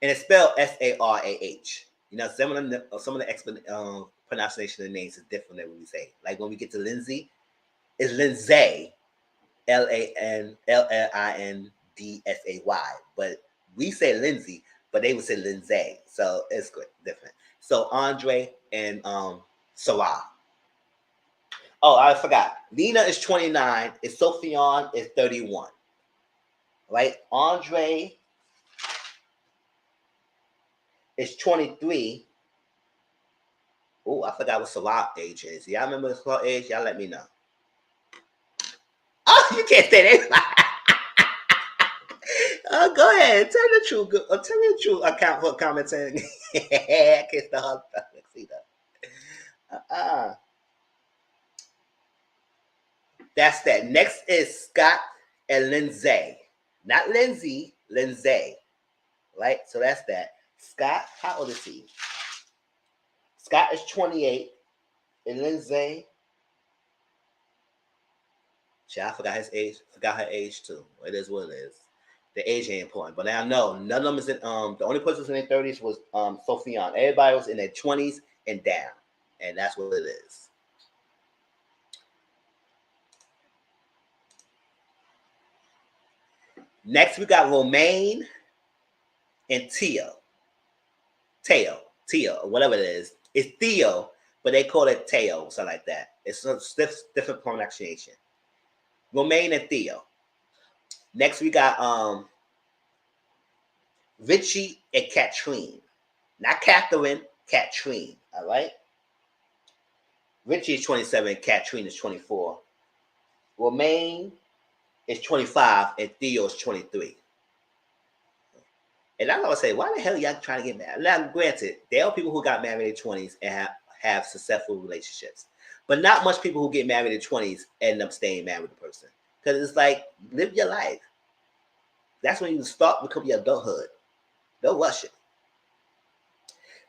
And it's spelled S-A-R-A-H. You know, some of the pronunciation of the names is different than what we say. Like when we get to Lindsay, it's Lindsay, L-A-N-D-S-A-Y. But we say Lindsay, but they would say Lindsay. So it's good, different. So Andre and Sarah. Oh, I forgot. Lena is 29, and Sophian is 31. right? Andre is 23. Oh, I forgot what Salah age is. Y'all remember the Salah age? Y'all let me know. Oh, you can't say that. Go ahead. Tell the truth. Tell me the truth. Account for commenting. I can't stop. Let's see that. That's that. Next is Scott and Lindsay. Not Lindsay, Lindsay. Right? So that's that. Scott, how old is he? Scott is 28. And Lindsay, I forgot his age. Forgot her age too. It is what it is. The age ain't important. But now I know none of them is in the only person in their 30s was Sophion. Everybody was in their 20s and down. And that's what it is. Next we got Romaine and Teo, whatever it is. It's Theo, but they call it Teo, something like that. It's a different pronunciation. Romaine and Theo. Next we got Richie and Katrine. Not Catherine, Katrine. All right. Richie is 27, Katrine is 24. Romaine is 25, and Theo is 23. And I always say, why the hell y'all trying to get married? Now, granted, there are people who got married in their 20s and have successful relationships. But not much people who get married in their 20s end up staying married with the person. Because it's like, live your life. That's when you start becoming your adulthood. Don't rush it.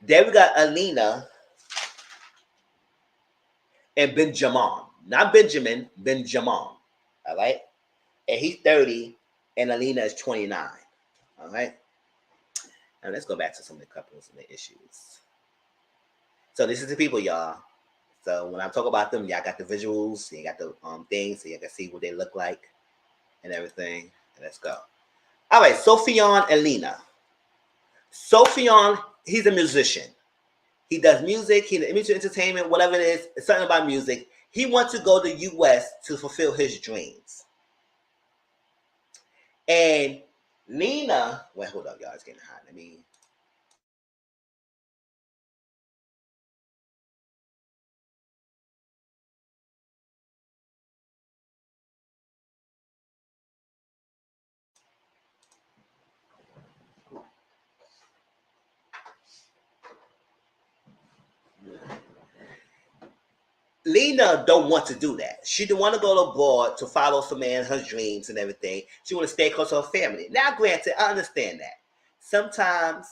Then we got Alina and Benjamin. Not Benjamin, Benjamin. All right? And he's 30, and Alina is 29. All right? Now let's go back to some of the couples and the issues. So this is the people, y'all. So when I talk about them, y'all got the visuals, you got the things, so you can see what they look like and everything. And let's go. All right, Sophion and Lena. Sophion, he's a musician. He does music, he's into entertainment, whatever it is. It's something about music. He wants to go to the U.S. to fulfill his dreams. And Lena, wait, hold up, y'all. It's getting hot. Lena don't want to do that. She don't want to go abroad to follow some man, her dreams and everything. She want to stay close to her family. Now, granted, I understand that. Sometimes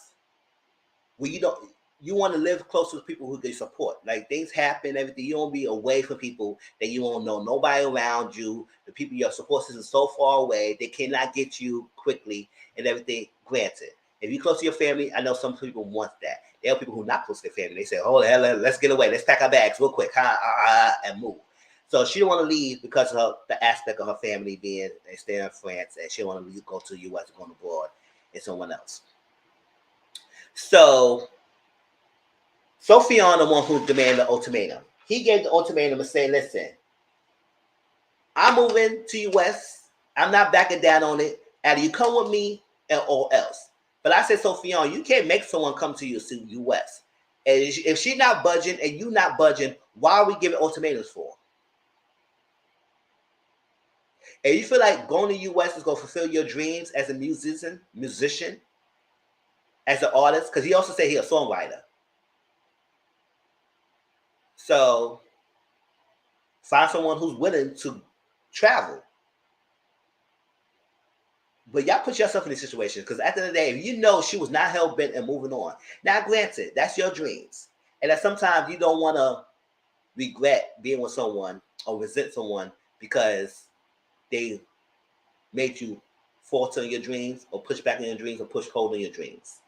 when you want to live close to people who can support. Like things happen, everything. You don't be away from people that you don't know. Nobody around you. The people your support system is so far away, they cannot get you quickly and everything. Granted, if you're close to your family, I know some people want that. There are people who are not close to their family. They say, "Oh, hell, let's get away. Let's pack our bags real quick, and move." So she don't want to leave because of the aspect of her family being they stay in France, and she don't want to go to the U.S. and go abroad and someone else. So Sophion, the one who demanded the ultimatum. He gave the ultimatum and said, listen, I'm moving to U.S. I'm not backing down on it. Either you come with me or else. But I said, Sophion, you can't make someone come to you to U.S. And if she's not budging and you not budging, why are we giving ultimatums for? And you feel like going to U.S. is going to fulfill your dreams as a musician, as an artist? Because he also said he's a songwriter. So find someone who's willing to travel. But y'all put yourself in this situation because at the end of the day, if you know she was not hell bent and moving on. Now, granted, that's your dreams. And that sometimes you don't want to regret being with someone or resent someone because they made you falter in your dreams or push back in your dreams or push hold in your dreams.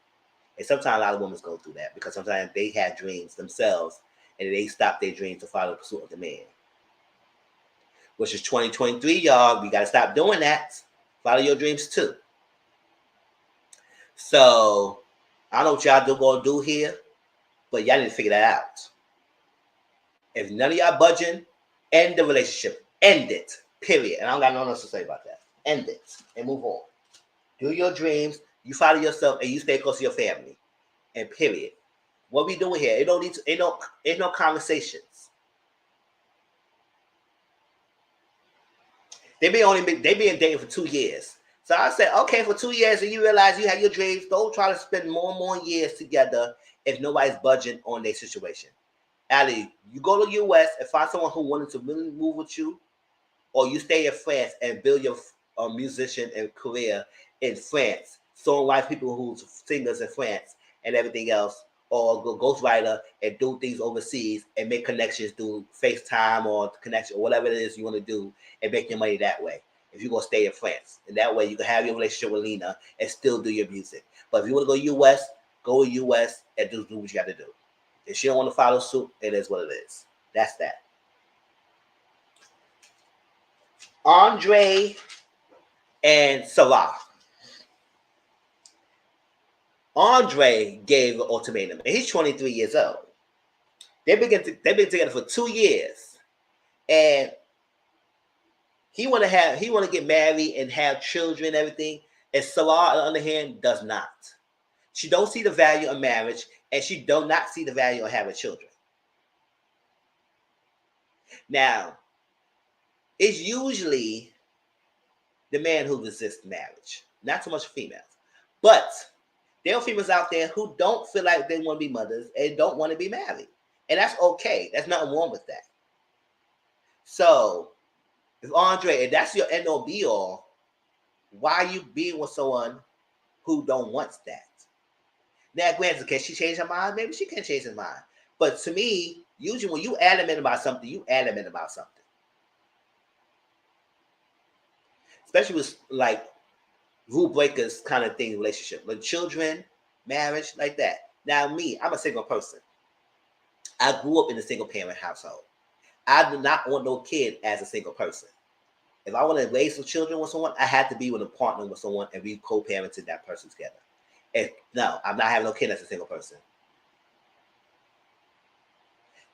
And sometimes a lot of women go through that because sometimes they had dreams themselves and they stop their dreams to follow the pursuit of the man. Which is 2023, y'all. We got to stop doing that. Follow your dreams too. So, I don't know what y'all going to do here, but y'all need to figure that out. If none of y'all budging, end the relationship. End it. Period. And I don't got nothing else to say about that. End it and move on. Do your dreams. You follow yourself, and you stay close to your family. And period. What we doing here? It don't need to. Ain't no conversations. They been dating for 2 years. So I said, okay, for 2 years, and you realize you have your dreams. Don't try to spend more and more years together if nobody's budging on their situation. Ali, you go to the U.S. and find someone who wanted to really move with you, or you stay in France and build your musician and career in France. Songwrite people who's singers in France and everything else, or go ghostwriter and do things overseas and make connections, do FaceTime or connection or whatever it is you want to do and make your money that way. If you're going to stay in France. And that way you can have your relationship with Lena and still do your music. But if you want to go US, go to US and do what you got to do. If she don't want to follow suit, it is what it is. That's that. Andre and Salah. Andre gave an ultimatum, and he's 23 years old. They've been together for 2 years, and he want to get married and have children and everything. And Salah, on the other hand, does not. She don't see the value of marriage, and she do not see the value of having children. Now, it's usually the man who resists marriage, not so much females, but there are females out there who don't feel like they want to be mothers and don't want to be married. And that's okay. There's nothing wrong with that. So, if Andre, if that's your end all be all, why are you being with someone who don't want that? Now, granted, can she change her mind? Maybe she can change her mind. But to me, usually when you adamant about something, you adamant about something. Especially with like rule breakers kind of thing, relationship, like children, marriage, like that. Now, me, I'm a single person. I grew up in a single parent household. I do not want no kid as a single person. If I want to raise some children with someone, I have to be with a partner with someone and we co-parented that person together. And no, I'm not having no kid as a single person.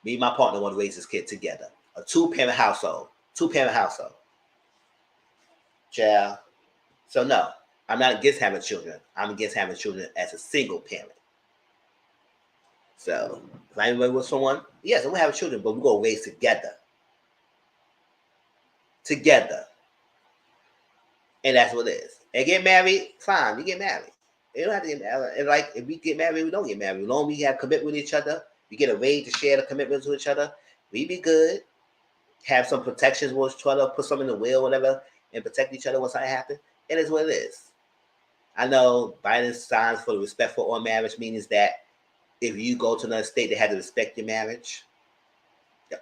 Me and my partner want to raise this kid together. A two-parent household. Yeah. So no, I'm not against having children. I'm against having children as a single parent. So if I'm with someone, yes, I'm gonna have children, but we're gonna raise together. And that's what it is. And get married, fine, you get married. You don't have to get married. And like if we get married, we don't get married. As long as we have commitment with each other, we get a way to share the commitments with each other, we be good. Have some protections with each other, put something in the will, whatever, and protect each other when something happens. It is what it is. I know Biden's signs for the respect for all marriage means that if you go to another state, they have to respect your marriage,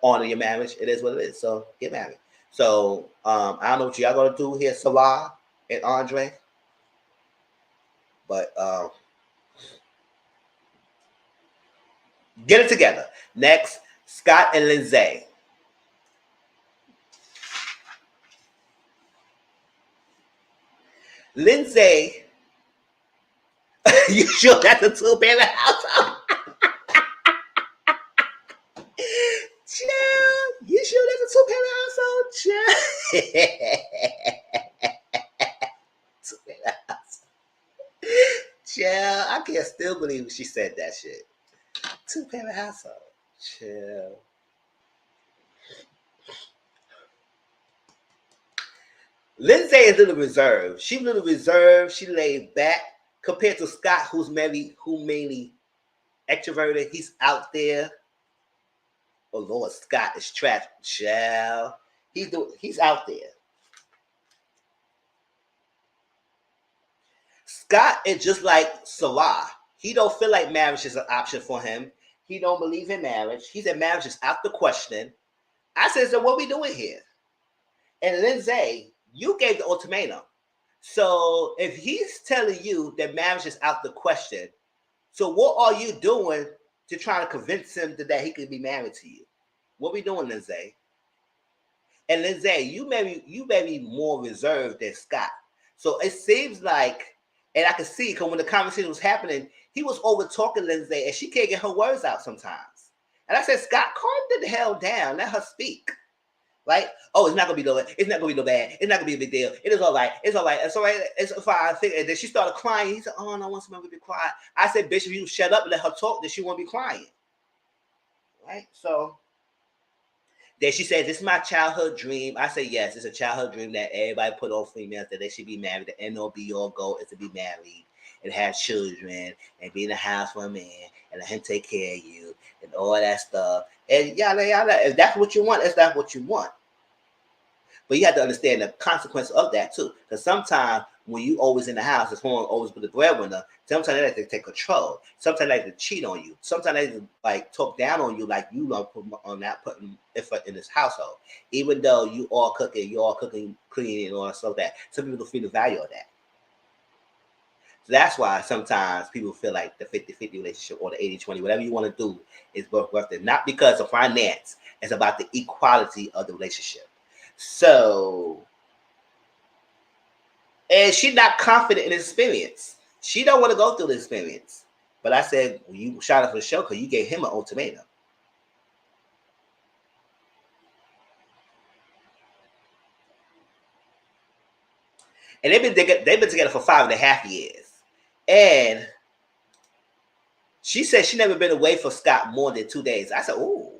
honor your marriage. It is what it is. So get married. So I don't know what y'all gonna do here, Salah and Andre, but get it together. Next, Scott and Lindsay. Lindsay, you sure that's a two-parent household? Chill, you sure that's a two-parent household? Chill. Two-parent household. Chill, I can't still believe she said that shit. Two-parent household. Chill. Lindsay is a little reserved. She's a little reserved. She laid back compared to Scott, who's married, who mainly extroverted. He's out there. Oh Lord, Scott is trash. Child. He's out there. Scott is just like Salah. He don't feel like marriage is an option for him. He don't believe in marriage. He said marriage is out the question. I said, so what we doing here? And Lindsay, you gave the ultimatum. So if he's telling you that marriage is out the question, so what are you doing to try to convince him that he could be married to you? What we doing, Lindsay? And Lindsay, you may be more reserved than Scott. So it seems like, and I can see because when the conversation was happening, he was over talking Lindsay, and she can't get her words out sometimes. And I said, Scott, calm the hell down. Let her speak. Right? Oh, it's not gonna be no. It's not gonna be no bad. It's not gonna be a big deal. It is all right. It's all right. It's all right. It's fine. And then she started crying. He said, "Oh, no, I want somebody to be quiet." I said, "Bishop, you shut up and let her talk. That she won't be crying." Right? So then she said, "This is my childhood dream." I said, "Yes, it's a childhood dream that everybody put on females that they should be married. The end all be all goal is to be married and have children and be in the house for a man and let him take care of you and all that stuff." And yada yada. If that's what you want, if that's what you want. But you have to understand the consequence of that too. Because sometimes when you always in the house, it's always with the breadwinner. Sometimes they like to take control. Sometimes they like to cheat on you. Sometimes they like talk down on you, like you don't put on that putting effort in this household. Even though you all cooking, cleaning, and all that stuff. That some people don't feel the value of that. So that's why sometimes people feel like the 50-50 relationship or the 80-20, whatever you want to do, is worth it. Not because of finance. It's about the equality of the relationship. So, and she's not confident in the experience. She don't want to go through the experience. But I said, well, you shot up for the show because you gave him an ultimatum. And they've been together for 5.5 years. And she said she never been away from Scott more than 2 days. I said, "Ooh,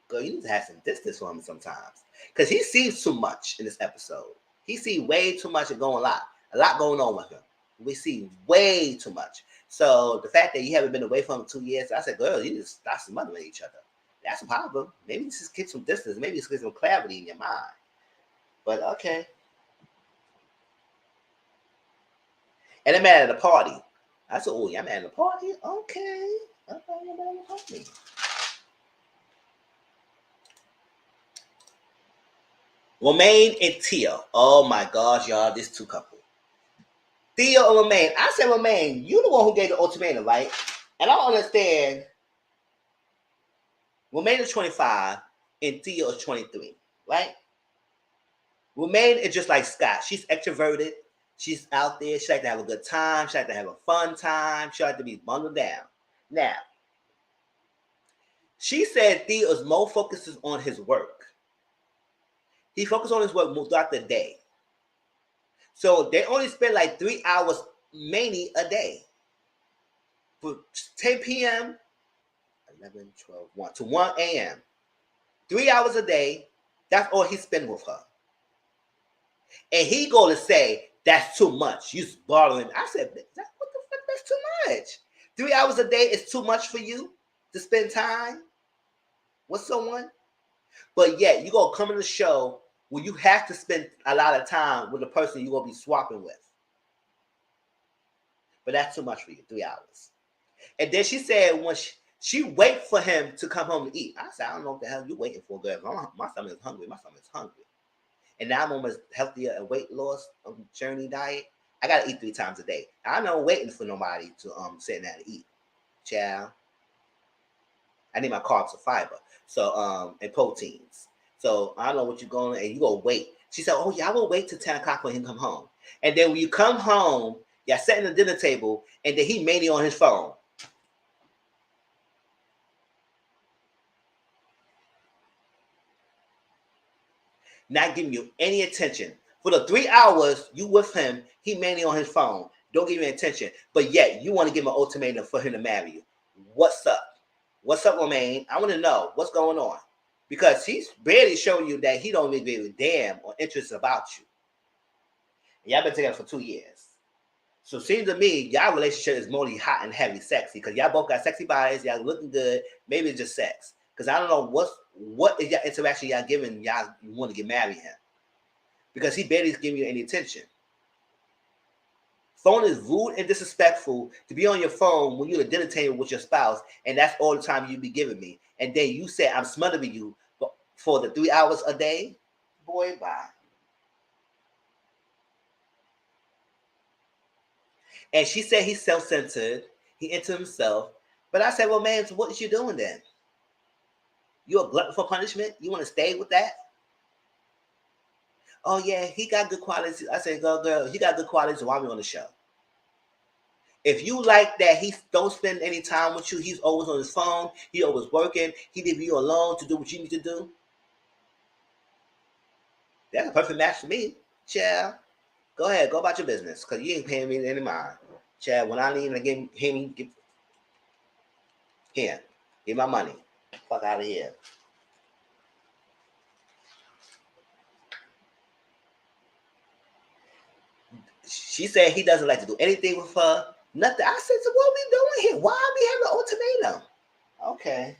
girl, you need to have some distance from him sometimes." Because he sees too much in this episode. He sees way too much and going a lot going on with him. We see way too much. So the fact that you haven't been away from him 2 years, I said, "Girl, you just stop smothering each other. That's a problem. Maybe just get some distance. Maybe just get some clarity in your mind." But okay. And I'm at a party. I said, "Oh, y'all at a party? Okay. I thought you were at a party." Romaine and Tia. Oh my gosh, y'all, this two couple. Tia or Romaine? I said, "Romaine, you the one who gave the ultimatum, right?" And I don't understand. Romaine is 25 and Tia is 23, right? Romaine is just like Scott. She's extroverted. She's out there. She like to have a good time. She like to have a fun time. She like to be bundled down. Now, she said Tia is more focuses on his work. He focuses on his work throughout the day. So they only spend like 3 hours mainly a day. From 10 p.m., 11, 12, 1 to 1 a.m. 3 hours a day. That's all he spend with her. And he gonna say, "That's too much. You bothering." I said, "What the fuck? That's too much. 3 hours a day is too much for you to spend time with someone." But yet you gonna come in the show where you have to spend a lot of time with the person you're gonna be swapping with. But that's too much for you, 3 hours. And then she said when she wait for him to come home to eat. I said, "I don't know what the hell you waiting for, girl. My stomach is hungry. My stomach is hungry. And now I'm on a healthier and weight loss journey diet. I gotta eat 3 times a day. I'm not waiting for nobody to sit down and eat. Child. I need my carbs and fiber. So and proteins. So I don't know what you're going and you go wait." She said, "Oh yeah, I will wait till 10 o'clock when he come home." And then when you come home, y'all sitting at the dinner table, and then he mainly on his phone. Not giving you any attention. For the 3 hours you with him, he mainly on his phone. Don't give you attention. But yet you want to give him an ultimatum for him to marry you. What's up? What's up, Romaine? I want to know what's going on. Because he's barely showing you that he don't really give a damn or interest about you. And y'all been together for 2 years. So it seems to me, y'all relationship is mostly hot and heavy, sexy. Because y'all both got sexy bodies, y'all looking good. Maybe it's just sex. Because I don't know what is y'all interaction y'all giving y'all you want to get married him. Because he barely giving you any attention. Phone is rude and disrespectful to be on your phone when you're at the dinner table with your spouse, and that's all the time you be giving me. And then you say I'm smothering you for the 3 hours a day. Boy, bye. And she said he's self-centered. He into himself. But I said, "Well, man, so what is you doing then? You a glutton for punishment? You want to stay with that?" "Oh yeah, he got good qualities." I said, girl, he got good qualities. So why are we on the show? If you like that he don't spend any time with you, he's always on his phone, he always working, he leave you alone to do what you need to do. That's a perfect match for me. Child, go ahead, go about your business, because you ain't paying me any mind. Child, when I need to give him, here, give my money. Fuck out of here. She said he doesn't like to do anything with her. Nothing. I said, so what are we doing here? Why are we having an ultimatum? Okay.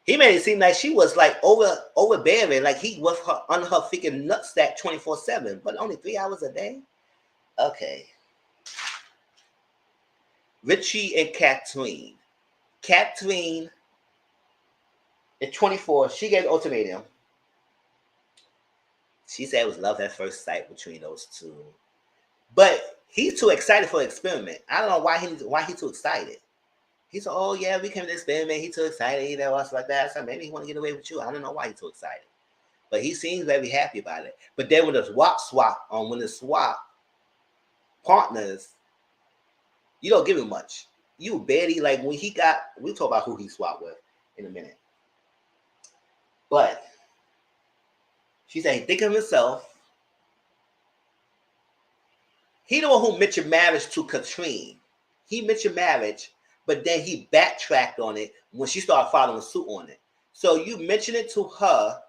He made it seem like she was like overbearing, like he was on her freaking nutsack 24/7, but only 3 hours a day. Okay. Richie and Catherine. Catherine at 24, she gave an ultimatum. She said it was love at first sight between those two. But he's too excited for an experiment. I don't know why he's too excited. He said, oh yeah, we came to experiment. He's too excited, you know, us like that. So maybe he want to get away with you. I don't know why he's too excited. But he seems very happy about it. But then when the when the swap partners, you don't give him much. You barely, like when he got, we'll talk about who he swapped with in a minute. But she said he think of himself. He the one who mentioned marriage to Katrine. He mentioned marriage, but then he backtracked on it when she started following suit on it. So you mentioned it to her,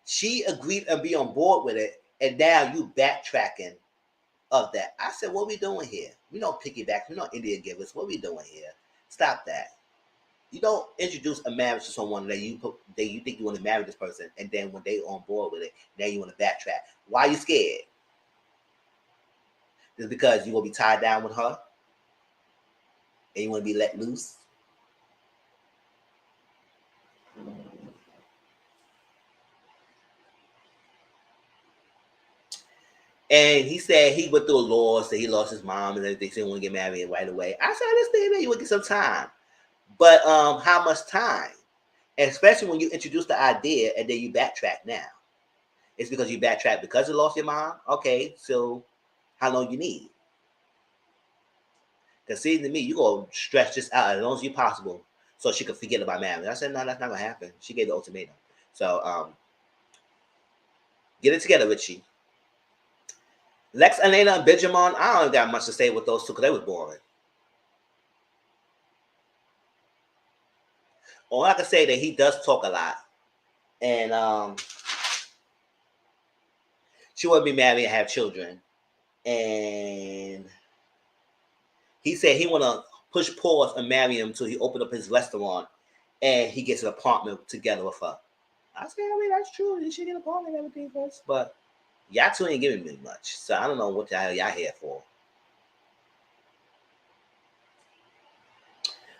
she agreed and be on board with it, and now you backtracking of that. I said, what we doing here? We don't piggyback. We don't Indian givers. What we doing here? Stop that. You don't introduce a marriage to someone that you think you want to marry this person, and then when they on board with it, now you want to backtrack. Why are you scared? Just because you will be tied down with her and you want to be let loose? And he said he went through a loss, that he lost his mom and everything, so he didn't want to get married right away. I said, I understand that you would get some time. But how much time? And especially when you introduce the idea and then you backtrack now. It's because you backtrack because you lost your mom? Okay, so how long you need? Because see, to me, you go stretch this out as long as you possible so she could forget about marriage. I said, no, that's not going to happen. She gave the ultimatum. So get it together, Richie. Lex, Elena, and Benjamin, I don't got much to say with those two because they was boring. All I can say that he does talk a lot. And she want to be married and have children. And he said he want to push pause and marry him until he opened up his restaurant and he gets an apartment together with her. I said, I mean, that's true. You should get an apartment and everything first. But y'all two ain't giving me much. So I don't know what the hell y'all here for.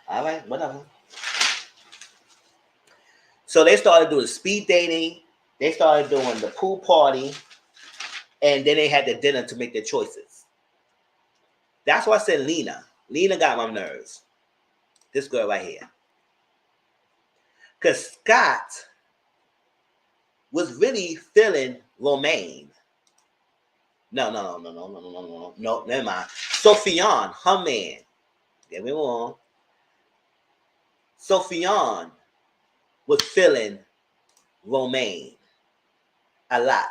All right, whatever. So they started doing speed dating. They started doing the pool party. And then they had the dinner to make their choices. That's why I said Lena. Lena got my nerves. This girl right here. Because Scott was really feeling Romaine. No, never mind. Sophiane, her man. Get me wrong. Sophiane was feeling Romaine a lot.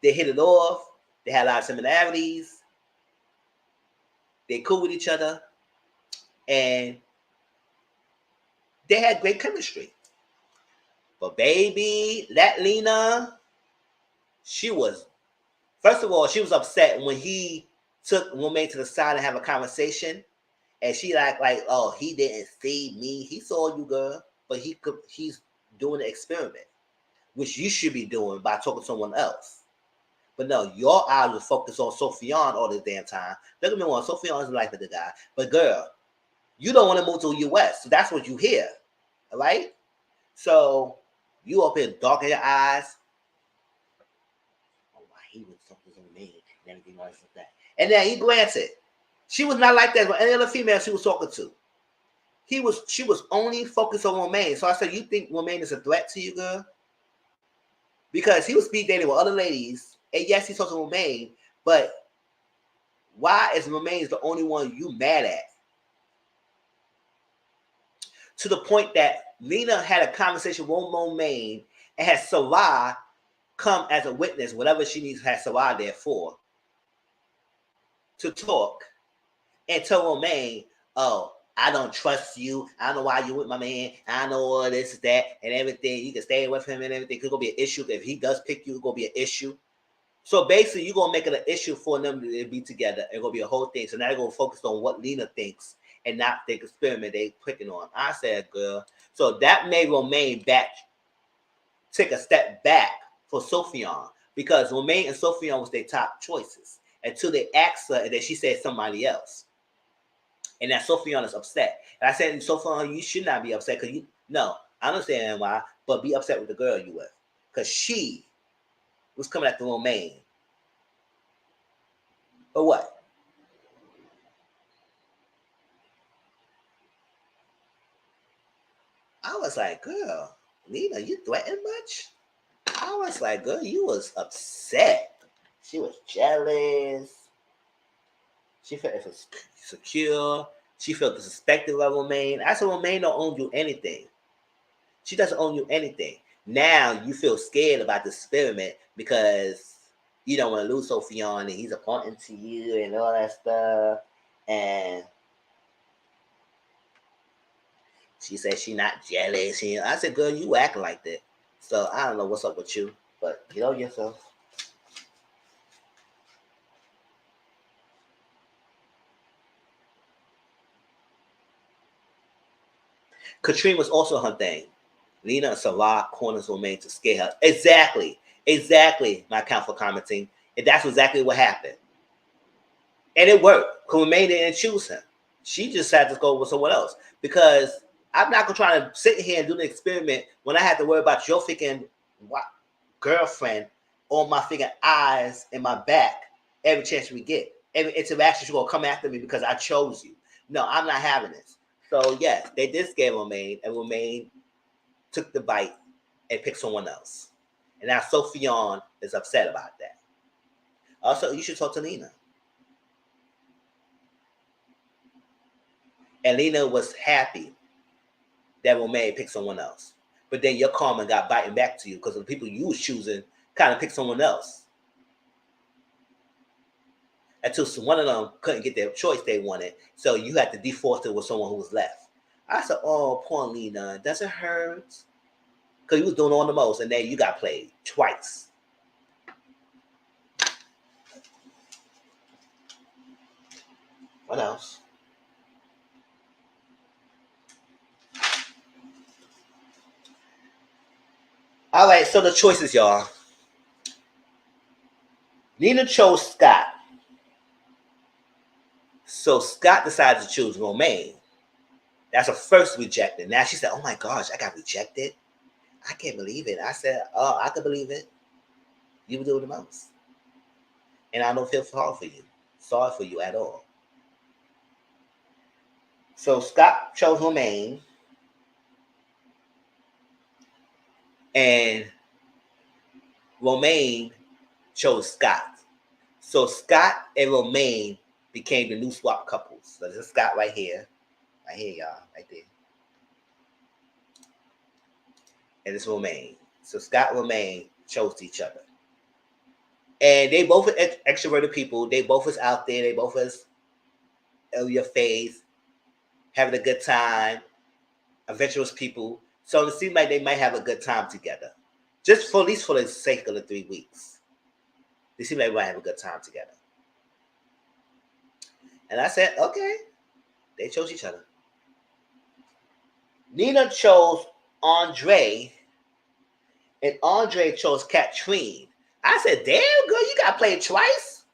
They hit it off. They had a lot of similarities. They cool with each other. And they had great chemistry. But baby, that Lena, she was, first of all, she was upset when he took Romaine to the side and have a conversation. And she like, oh, he didn't see me. He saw you, girl. But he's doing an experiment, which you should be doing by talking to someone else. But no, your eyes will focus on Sophiane all this damn time. Don't get me wrong, Sophiane is like the guy. But girl, you don't want to move to the US. So that's what you hear. All right? So you up here dark in your eyes. Oh, he was something on me and everything like that. And then he granted, she was not like that with any other female she was talking to. She was only focused on Romaine. So I said, you think Romaine is a threat to you, girl? Because he was speed dating with other ladies. And yes, he talked to Romaine, but why is Romaine the only one you mad at? To the point that Lena had a conversation with Romaine and had Sarah come as a witness, whatever she needs to have Sarah there for, to talk and tell Romaine, oh, I don't trust you. I don't know why you with my man. I know all this, that, and everything. You can stay with him and everything. It's going to be an issue. If he does pick you, it's going to be an issue. So basically, you're going to make it an issue for them to be together. It's going to be a whole thing. So now they're going to focus on what Lena thinks and not the experiment they picking on. I said, girl. So that made Romaine take a step back for Sophion, because Romaine and Sophion was their top choices until they asked her and then she said somebody else. And that Sophion is upset. And I said, Sophion, you should not be upset, because I understand why, but be upset with the girl you with. Because she was coming after Romaine. Or what? I was like, girl, Lena, you threatened much? I was like, girl, you was upset. She was jealous. She felt insecure. She felt disrespected by Romaine. I said, Romaine don't own you anything. She doesn't own you anything. Now you feel scared about the experiment because you don't want to lose Sophion and he's appointing to you and all that stuff. And she said she not jealous. I said, girl, you acting like that. So I don't know what's up with you, but get over yourself. Katrine was also her thing. Lena and Sarah corners Romaine to scare her. Exactly, my count for commenting. And that's exactly what happened. And it worked. Romaine didn't choose him. She just had to go with someone else. Because I'm not going to try to sit here and do the experiment when I have to worry about your freaking girlfriend on my freaking eyes and my back every chance we get. Every interaction, she's going to come after me because I chose you. No, I'm not having this. So, yes, they did scare Romaine, and Romaine took the bite and picked someone else. And now Sophion is upset about that. Also, you should talk to Lena. And Lena was happy that Romaine picked someone else. But then your karma got biting back to you because the people you was choosing kind of picked someone else. Until one of them couldn't get their choice they wanted. So you had to default it with someone who was left. I said, oh, poor Lena. Does it hurt? Because you was doing all the most, and then you got played twice. What else? All right, so the choices, y'all. Lena chose Scott. So Scott decided to choose Romaine. That's her first rejected. Now she said, oh my gosh, I got rejected. I can't believe it. I said, oh, I can believe it. You were doing the most. And I don't feel sorry for you at all. So Scott chose Romaine. And Romaine chose Scott. So Scott and Romaine became the new swap couples. So this is Scott right here. Right here, y'all. Right there. And it's Romaine. So Scott and Romaine chose each other. And they both are extroverted people. They both is out there. They both is in your face, having a good time, adventurous people. So it seems like they might have a good time together. Just for at least for the sake of the 3 weeks. They seem like they might have a good time together. And I said, okay. They chose each other. Nina chose Andre, and Andre chose Katrine. I said, damn, girl, you got played twice.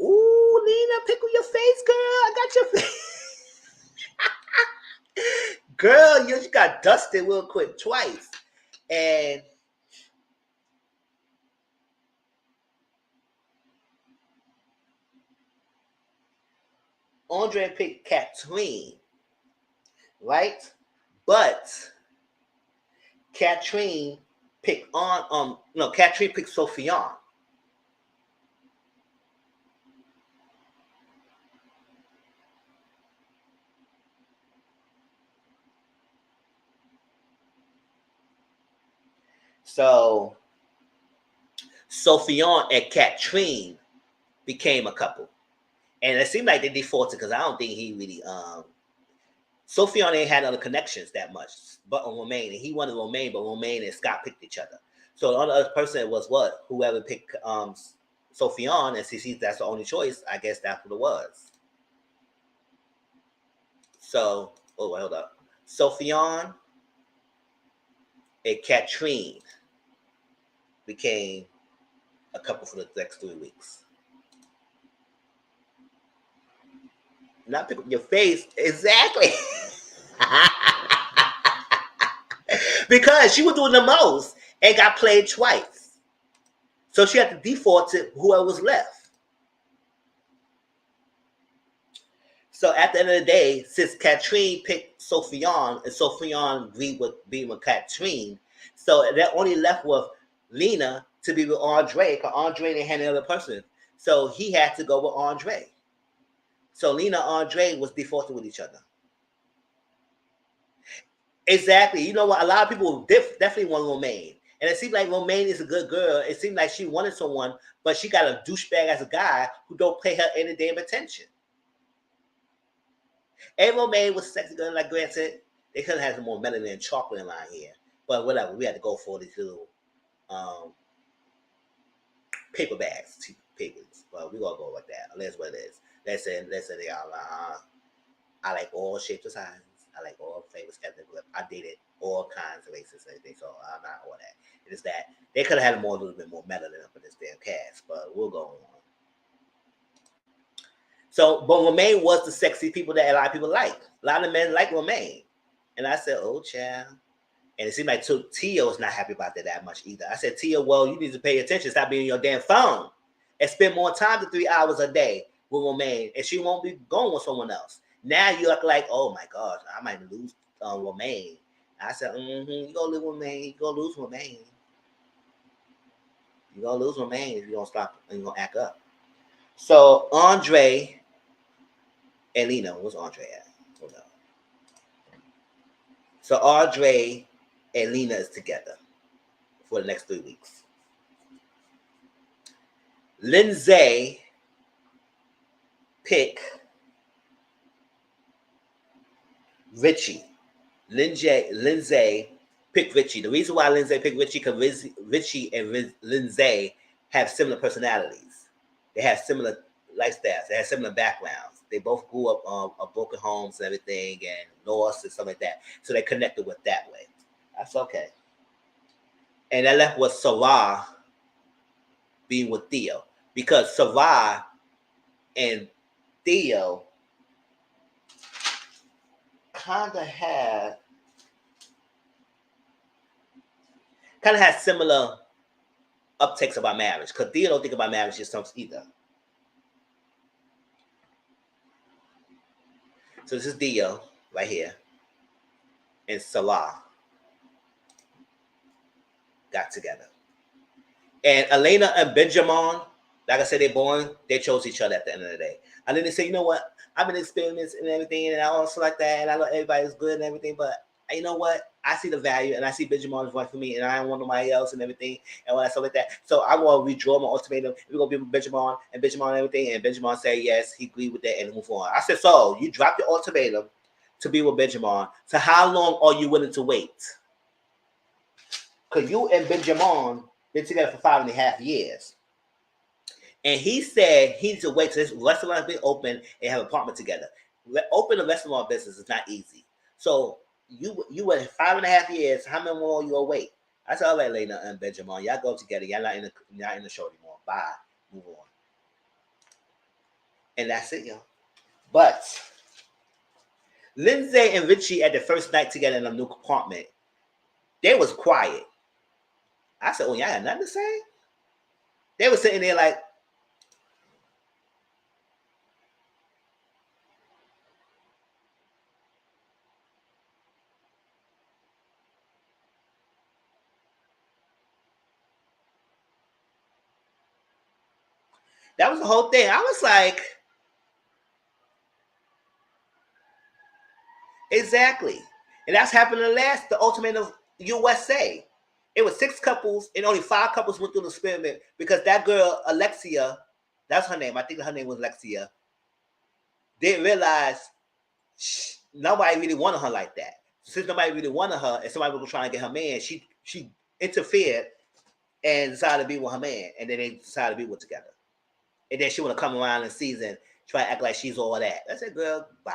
Ooh, Nina, pickle your face, girl. I got your face. Girl, you got dusted real quick twice. And Andre picked Katrine, right? But Katrine picked Katrine picked Sophion. So Sophion and Katrine became a couple. And it seemed like they defaulted because I don't think he really Sophion ain't had other connections that much, but on Romaine, and he wanted Romaine, but Romaine and Scott picked each other. So the other person was what? Whoever picked Sophion, and since that's the only choice, I guess that's what it was. So, oh, hold up. Sophion and Katrine became a couple for the next 3 weeks. Not pick up your face. Exactly. Because she was doing the most and got played twice. So she had to default to whoever was left. So at the end of the day, since Katrine picked Sophion and Sophion agreed with being with Katrine, so that only left with Lena to be with Andre, because Andre didn't have another person. So he had to go with Andre. So Lena and Andre was defaulted with each other. Exactly. You know what? A lot of people definitely want Romaine. And it seems like Romaine is a good girl. It seemed like she wanted someone, but she got a douchebag as a guy who don't pay her any damn attention. And Romaine was a sexy girl, like Grant said. They could have had some more melanin and chocolate in line here. But whatever. We had to go for these little paper bags, papers. But we're going to go with that. That's what it is. Let's say they are, I like all shapes and sizes. I like all flavors, ethnic group. I dated all kinds of races and everything, so I'm not all that. It is that they could have had a little bit more melanin up in this damn cast, but we'll go on. So, but Romaine was the sexy people that a lot of people like. A lot of men like Romaine. And I said, oh, child. And it seemed like Tio's not happy about that much either. I said, Tio, well, you need to pay attention. Stop being on your damn phone. And spend more time than 3 hours a day with Romaine. And she won't be going with someone else. Now you look like, oh my gosh, I might lose Romaine. I said, you gonna lose Romaine. You gonna lose Romaine. You gonna lose Romaine if you don't stop and you gonna act up. So Andre and Lena, where's Andre at? Hold on. So Andre and Lena is together for the next 3 weeks. Lindsay pick Richie. Lindsay picked Richie. The reason why Lindsay picked Richie because Richie and Lindsay have similar personalities. They have similar lifestyles. They have similar backgrounds. They both grew up on broken homes and everything and lost and stuff like that. So they connected with that way. That's okay. And that left with Sarah being with Theo. Because Sarah and Theo kind of had similar uptakes about marriage. Because Theo don't think about marriage just either. So this is Theo right here. And Salah got together. And Elena and Benjamin, like I said, they chose each other at the end of the day. And then they say, you know what? I've been experiencing and everything, and I also like that, and I know everybody's good and everything, but you know what? I see the value, and I see Benjamin's right for me, and I don't want nobody else and everything, and all that stuff like that. So I'm going to withdraw my ultimatum. We're going to be with Benjamin and everything, and Benjamin say yes, he agreed with that, and move on. I said, so you dropped your ultimatum to be with Benjamin. So how long are you willing to wait? Because you and Benjamin been together for 5.5 years. And he said he needs to wait till this restaurant be open and have an apartment together. Open a restaurant business is not easy. So you went 5.5 years. How many more you gonna wait? I said, all right, Lena and Benjamin, y'all go together. Y'all not in the show anymore. Bye. Move on. And that's it, y'all. But Lindsay and Richie at the first night together in a new apartment, they was quiet. I said, oh, y'all got nothing to say? They were sitting there like, that was the whole thing. I was like, exactly. And that's happened the Ultimatum USA. It was 6 couples, and only 5 couples went through the experiment because that girl, Alexia, that's her name. I think her name was Alexia. Didn't realize nobody really wanted her like that. Since nobody really wanted her, and somebody was trying to get her man, she interfered and decided to be with her man, and then they decided to be with together. And then she want to come around in season, try to act like she's all that. I said, girl, bye.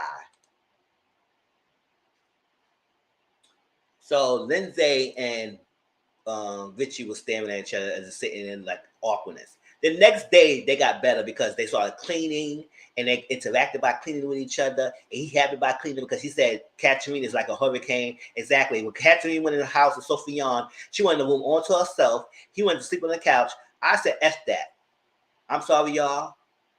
So Lindsay and Richie was staring at each other as sitting in like awkwardness. The next day they got better because they started cleaning and they interacted by cleaning with each other. And he happy by cleaning because he said Katrine is like a hurricane. Exactly. When Katrine went in the house with Sophion, she went in the room all to herself. He went to sleep on the couch. I said, F that. I'm sorry, y'all,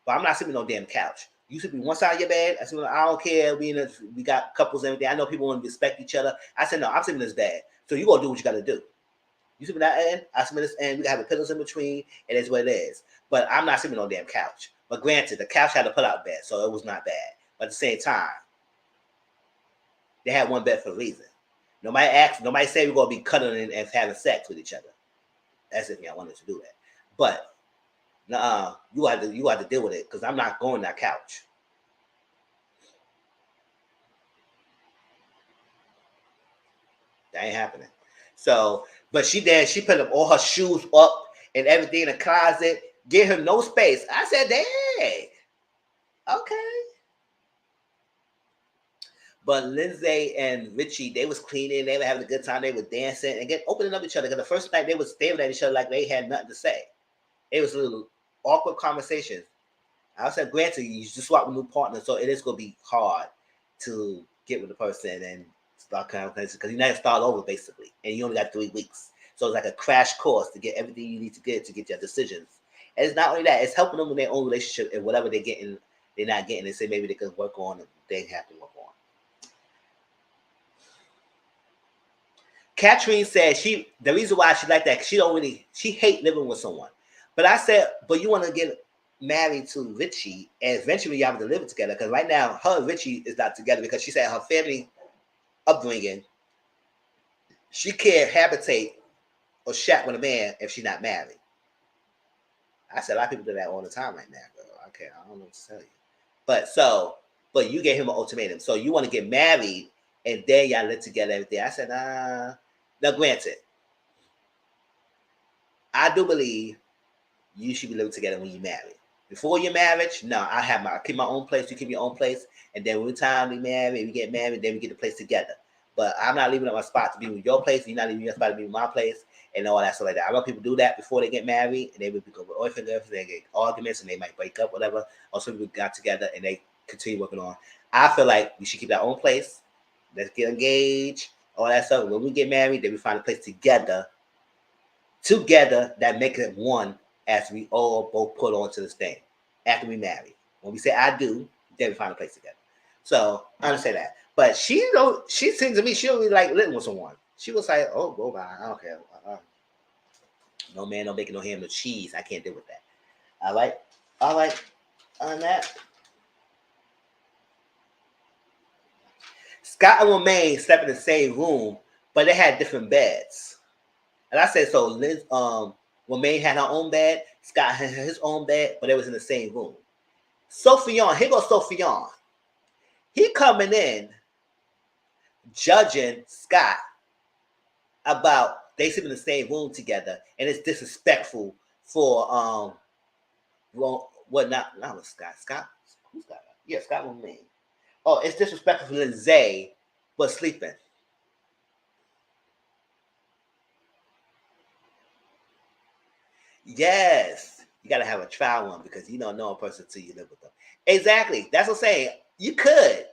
but I'm not sleeping on no damn couch. You sleep on one side of your bed. I said, I don't care. We got couples and everything. I know people want to respect each other. I said, no, I'm sleeping in this bed. So you gonna do what you gotta do. You sleep in that end, I sleep in this end. We gotta have the pillows in between, and it's what it is. But I'm not sleeping on no damn couch. But granted, the couch had a pull-out bed, so it was not bad. But at the same time, they had one bed for a reason. Nobody said we're gonna be cuddling and having sex with each other. That's if y'all wanted to do that. But you have to deal with it because I'm not going that couch. That ain't happening. So, but she put up all her shoes up and everything in the closet, give him no space. I said, dang, okay. But Lindsay and Richie, they was cleaning, they were having a good time, they were dancing and opening up each other. Because the first night they was staring at each other like they had nothing to say. It was a little awkward conversations. I said, granted, you just swap a new partner, so it is going to be hard to get with the person and start conversations because you need to start over basically, and you only got 3 weeks. So it's like a crash course to get everything you need to get your decisions. And it's not only that; it's helping them in their own relationship and whatever they're not getting. They say maybe they could work on, and they have to work on. Katrine said the reason why she like that, she hate living with someone. But I said, but you want to get married to Richie, and eventually you have to live together. Because right now, her and Richie is not together because she said her family upbringing, she can't habitate or shack with a man if she's not married. I said a lot of people do that all the time right now, girl. Okay, I don't know what to tell you. But you gave him an ultimatum. So you want to get married and then y'all live together everything. I said, Now granted, I do believe you should be living together when you're married. Before your marriage, no, I keep my own place, you keep your own place, and then when it's time we marry, we get married, then we get the place together. But I'm not leaving up my spot to be with your place, you're not leaving your spot to be with my place, and all that stuff like that. I know people do that before they get married, and they would become boyfriend, girlfriend, they get arguments, and they might break up, whatever. Or some people got together and they continue working on. I feel like we should keep our own place. Let's get engaged, all that stuff. When we get married, then we find a place together that make it one as we all both put on to this thing after we marry. When we say I do, then we find a place together. So I understand that. But she seems to me, she don't really like living with someone. She was like, oh, go by. I don't care. No man, no bacon, no ham, no cheese. I can't deal with that. All right. On that. Scott and Romaine slept in the same room, but they had different beds. And I said, so Romaine had her own bed, Scott had his own bed, but they was in the same room. Sophion, here goes Sophion. He coming in, judging Scott about they sleep in the same room together, and it's disrespectful for not Scott. Scott, who's Scott? Yeah, Scott Romaine. Oh, it's disrespectful for Lindsay, but sleeping. Yes, you gotta have a trial one because you don't know a person until you live with them. Exactly. That's what I'm saying. You could,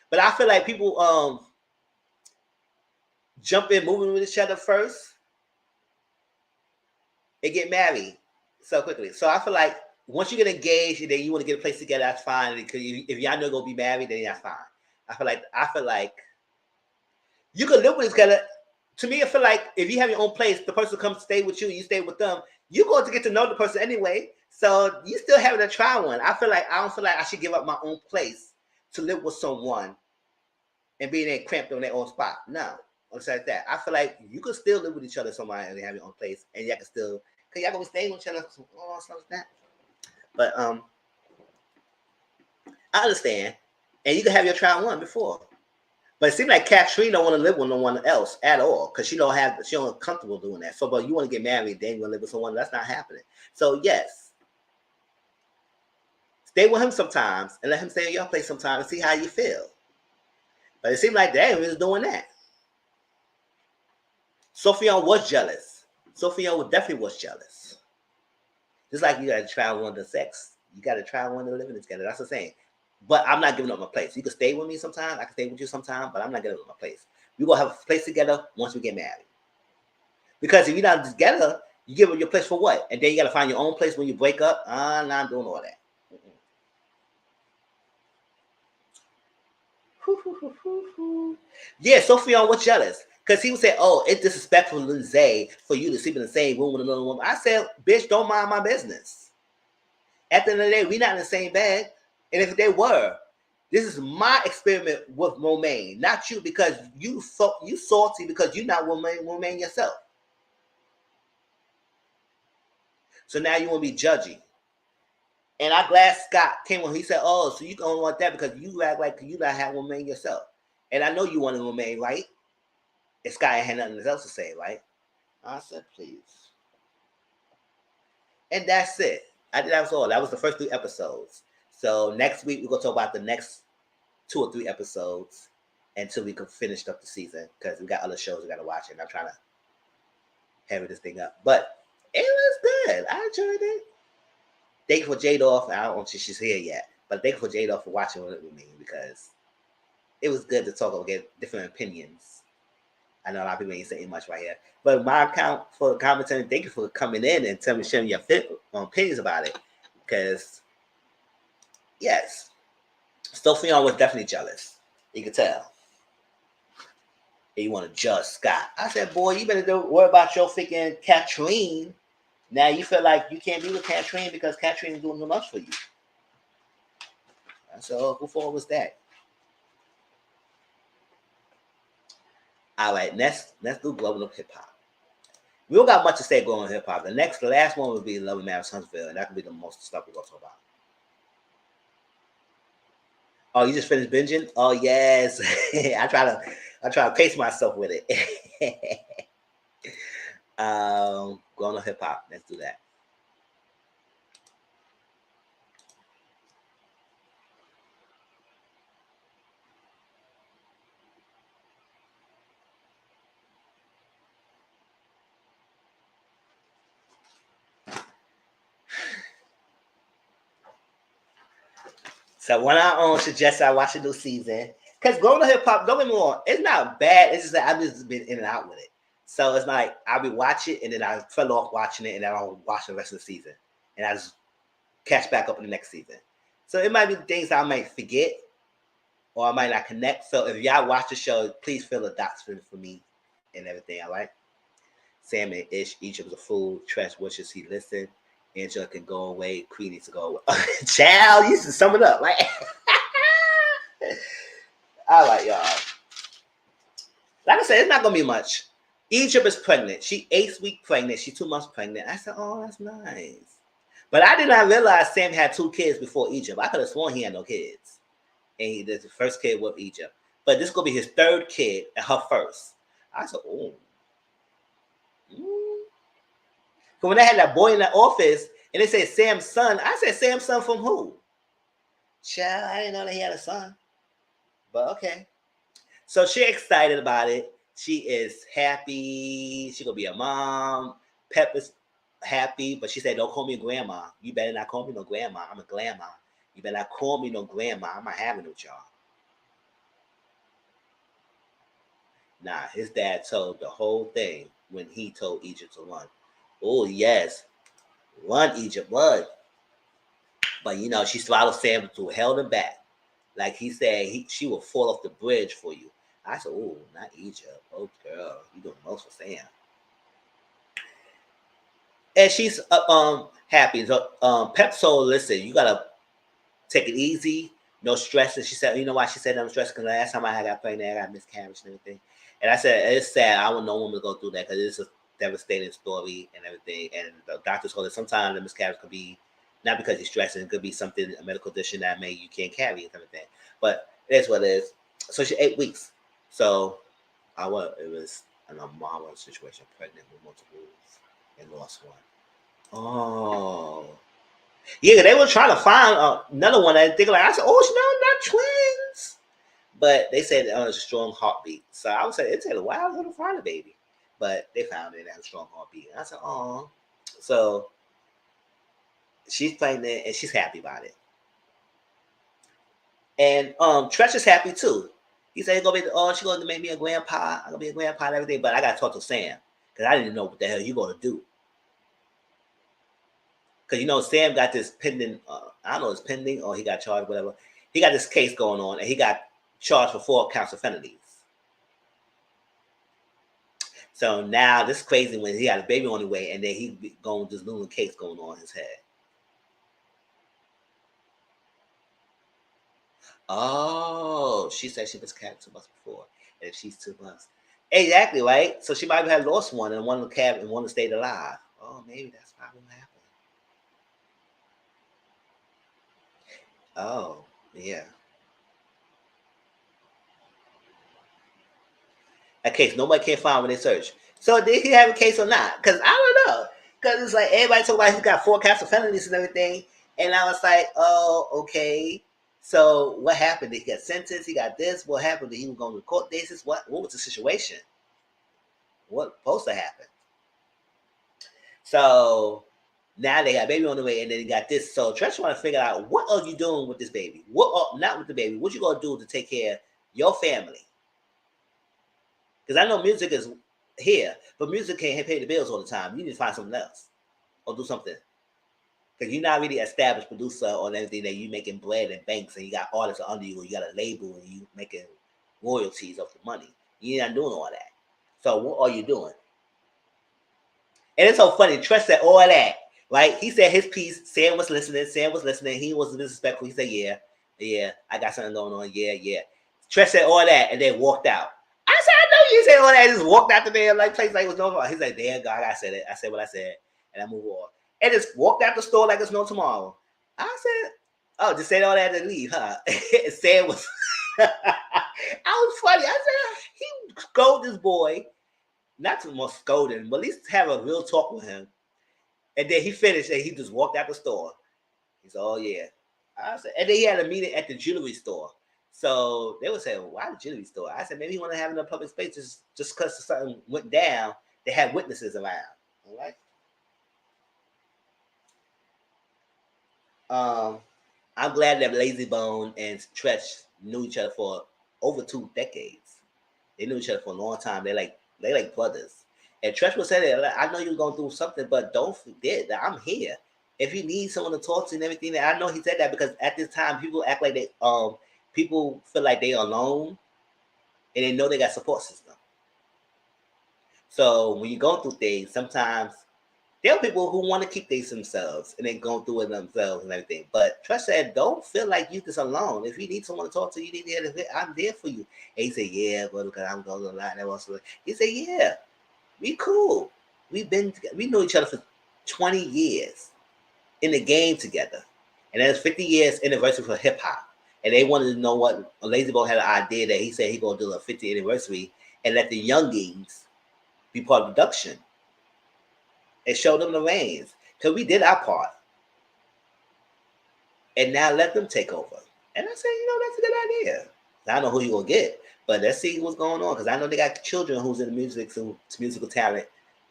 but I feel like people jump in, moving with each other first, and get married so quickly. So I feel like once you get engaged and then you want to get a place together, that's fine. Because if y'all know gonna be married, then that's fine. I feel like you can live with each other. To me, I feel like if you have your own place, the person comes to stay with you, you stay with them, you're going to get to know the person anyway. So you still having a try one. I don't feel like I should give up my own place to live with someone and being there cramped on their own spot. No. or something like that. I feel like you could still live with each other somewhere and have your own place, and y'all can still, cause y'all gonna be staying with each other, all stuff like that. But I understand, and you can have your child one before. But it seems like Katrina don't want to live with no one else at all because she don't comfortable doing that. So, but you want to get married, then you want to live with someone that's not happening. So yes, stay with him sometimes and let him stay in your place sometimes and see how you feel. But it seemed like they was doing that. Sophion was jealous. Sophion definitely was jealous. Just like you got to try one to sex, you got to try one to living together. That's the same. But I'm not giving up my place. You can stay with me sometime. I can stay with you sometime, but I'm not giving up my place. We're going to have a place together once we get married. Because if you're not together, you give up your place for what? And then you got to find your own place when you break up. I'm not doing all that. Yeah, Sophion was jealous. Because he would say, oh, it's disrespectful, Lindsay, for you to sleep in the same room with another woman. I said, bitch, don't mind my business. At the end of the day, we're not in the same bed. And if they were, this is my experiment with Romaine, not you, because you salty because you're not Romaine yourself. So now you want to be judgy. And I'm glad Scott came when he said, oh, so you don't want that because you act like you not have Romaine yourself. And I know you wanted Romaine, right? And Scott had nothing else to say, right? I said, please. And that's it. I think that was all. That was the first 3 episodes. So next week, we're going to talk about the next 2 or 3 episodes until we can finish up the season because we got other shows we got to watch and I'm trying to hurry this thing up. But it was good. I enjoyed it. Thank you for Jade Off. I don't know if she's here yet, but thank you for Jade Off for watching it with me because it was good to talk and get different opinions. I know a lot of people ain't saying much right here, but my account for commentary, thank you for coming in and sharing your opinions about it because, yes, Sophion was definitely jealous. You could tell. And you want to judge Scott. I said, boy, you better worry about your freaking Katrine. Now you feel like you can't be with Katrine because Katrine is doing so much for you. I said, oh, who fault was that? All right, let's do Global Hip Hop. We don't got much to say going on hip hop. The last one would be Love and Marriage Huntsville, and that could be the most stuff we're gonna talk about. Oh, you just finished binging? Oh yes. I try to pace myself with it. Going on hip hop. Let's do that. So when I suggest I watch a new season, because going to hip hop, don't get me wrong, it's not bad. It's just that I've just been in and out with it. So it's like I'll be watching and then I fell off watching it and then I'll watch the rest of the season. And I just catch back up in the next season. So it might be things I might forget or I might not connect. So if y'all watch the show, please fill the dots for me and everything, all right? Sam and Ish, Egypt was a fool. Trash wishes he listened. Angela can go away. Queen needs to go away. Child, you should sum it up. Like, all right, y'all. Like I said, it's not going to be much. Egypt is pregnant. She 8 weeks pregnant. She's 2 months pregnant. I said, oh, that's nice. But I did not realize Sam had 2 kids before Egypt. I could have sworn he had no kids. And he did the first kid with Egypt. But this is going to be his 3rd kid and her first. I said, oh. So when they had that boy in the office and they said Sam's son, I said Sam's son from who? Child, I didn't know that he had a son. But okay. So she's excited about it. She is happy. She's going to be a mom. Pep is happy, but she said, don't call me grandma. You better not call me no grandma. I'm a grandma. You better not call me no grandma. I'm not having it with y'all. Nah, his dad told the whole thing when he told Egypt to run. Oh, yes. Run, Egypt, run. But, you know, she swallowed Sam to held him back. Like he said, she will fall off the bridge for you. I said, oh, not Egypt. Oh, girl, you doing most for Sam. And she's happy. So Pep told, listen, you got to take it easy. no stress. And she said, you know why she said I'm stressed? Because last time I got pregnant, I got miscarriage and everything. And I said, it's sad. I want no woman to go through that because it's a devastating story and everything. And the doctor told us sometimes the miscarriage could be not because you're stressing, it could be something, a medical condition that may you can't carry and everything. But that's what it is. So she 8 weeks. So it was an marvelous situation, pregnant with multiples and lost one. Oh. Yeah, they were trying to find another one. I think I said, oh, no, not twins. But they said it was a strong heartbeat. So I would say it took a while to find the baby. But they found it had a strong heartbeat. And I said, oh. So she's pregnant and she's happy about it. And Treasure's happy too. He said he's gonna be she's gonna make me a grandpa. I'm gonna be a grandpa and everything, but I gotta talk to Sam. Because I didn't know what the hell you gonna do. Because Sam got this pending, I don't know if it's pending or he got charged, whatever. He got this case going on and he got charged for 4 counts of felonies. So now this is crazy when he had a baby on the way and then he going this little case going on in his head. Oh, she said she was carried 2 months before, and if she's 2 months, exactly right. So she might have lost one, and one carried and one stayed alive. Oh, maybe that's probably what happened. Oh, yeah. A case nobody can find when they search. So did he have a case or not? Because I don't know. Because it's like everybody talking about he got 4 counts of felonies and everything, and I was like, oh, okay. So what happened? Did he get sentenced? He got this. What happened? Did he was going to court cases? What was the situation? What supposed to happen? So now they got baby on the way, and then they got this. So Tresh want to figure out what are you doing with this baby? Not with the baby? What you gonna do to take care of your family? Because I know music is here, but music can't pay the bills all the time. You need to find something else or do something. Because you're not really an established producer on anything that you making bread and banks, and you got artists under you, or you got a label, and you making royalties off the money. You're not doing all that. So what are you doing? And it's so funny. Trust said all that, right? He said his piece. Sam was listening. He wasn't disrespectful. He said, yeah, I got something going on. Yeah. Trust said all that and then walked out. I said, I know you said all that. Just walked out the damn place like it was no tomorrow. He's like, damn God, I said it. I said what I said, and I move on. And just walked out the store like it's no tomorrow. I said, oh, just said all that and leave, huh? And Sam was, I was funny. I said, he scolded this boy. Not too much scolding, but at least have a real talk with him. And then he finished and he just walked out the store. He said, oh, yeah. I said, and then he had a meeting at the jewelry store. So they would say, why the jewelry store? I said, maybe he want to have it in a public space just because something went down. They had witnesses around. All right. I'm glad that Lazy Bone and Stretch knew each other for over 2 decades. They knew each other for a long time. They like brothers. And Tresh was saying, I know you're going through something, but don't forget that I'm here. If you need someone to talk to and everything, I know he said that because at this time people act like people feel like they're alone and they know they got support system. So when you're going through things, sometimes there are people who want to keep things themselves and then go through it themselves and everything. But Trust said, don't feel like you're just alone. If you need someone to talk to, you need to, I'm there for you. And he said, yeah, but because I'm going a lot. He said, yeah, we cool. We know each other for 20 years in the game together. And then it's 50 years anniversary for hip hop. And they wanted to know what Lazy Bone had an idea that he said he going to do a 50th anniversary and let the youngins be part of production. And show them the reins. Because we did our part. And now let them take over. And I said, that's a good idea. I don't know who you will get. But let's see what's going on. Because I know they got children who's in the musical talent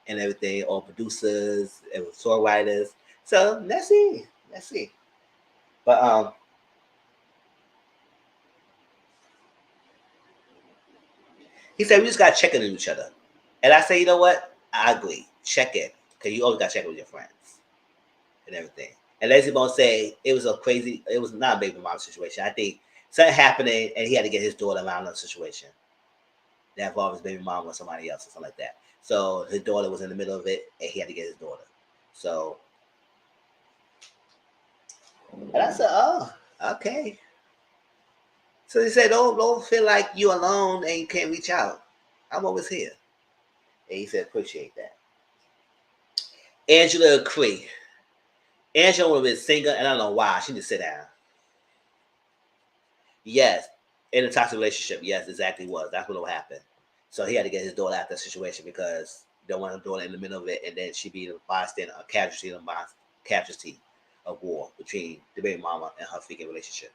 and everything. Or producers and songwriters. So let's see. But he said we just got to check in on each other. And I say, you know what? I agree. Check in. Because you always got to check in with your friends. And everything. And Lazy Bone said it was not a baby mom situation. I think something happening and he had to get his daughter around the situation. That involved his baby mom or somebody else or something like that. So his daughter was in the middle of it and he had to get his daughter. So, and I said, oh, okay. So he said, don't feel like you're alone and you can't reach out. I'm always here. And he said, appreciate that. Angela Cree. Angela would have been singer, and I don't know why. She just sit down. Yes, in a toxic relationship. Yes, exactly was. That's what will happen. So he had to get his daughter out of that situation because he don't want her daughter in the middle of it, and then she be a bystander, a casualty of war between the baby mama and her freaking relationship.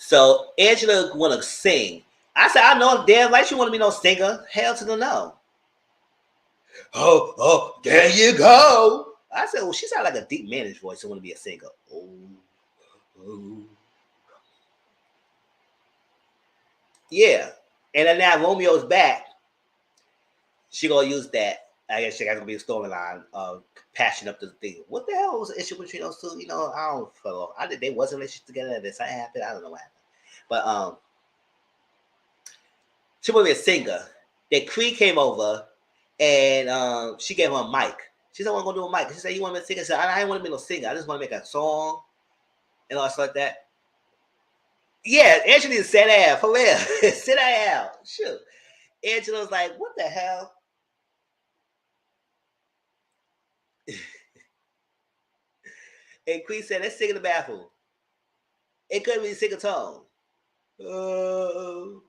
So Angela want to sing. I said, I know damn right she want to be no singer. Hell to the no. Oh, there you go. I said, well, she sound like a deep managed voice. So want to be a singer. Oh. Yeah. And then now Romeo's back. She gonna use that. I guess that's gonna be a storyline of patching up the thing. What the hell was the issue between those two? You know, I don't follow. I think they wasn't in a relationship together. This happened. I don't know what happened. But she was a singer. Then Cree came over and she gave her a mic. She said, I want to go do a mic. She said, you want me to sing? I said, I didn't want to be no singer. I just want to make a song and all stuff like that. Yeah, Angela said that for real. Sit down. Shoot. Angela was like, what the hell? And Cree said, let's sing in the bathroom. It couldn't really sing a tone. So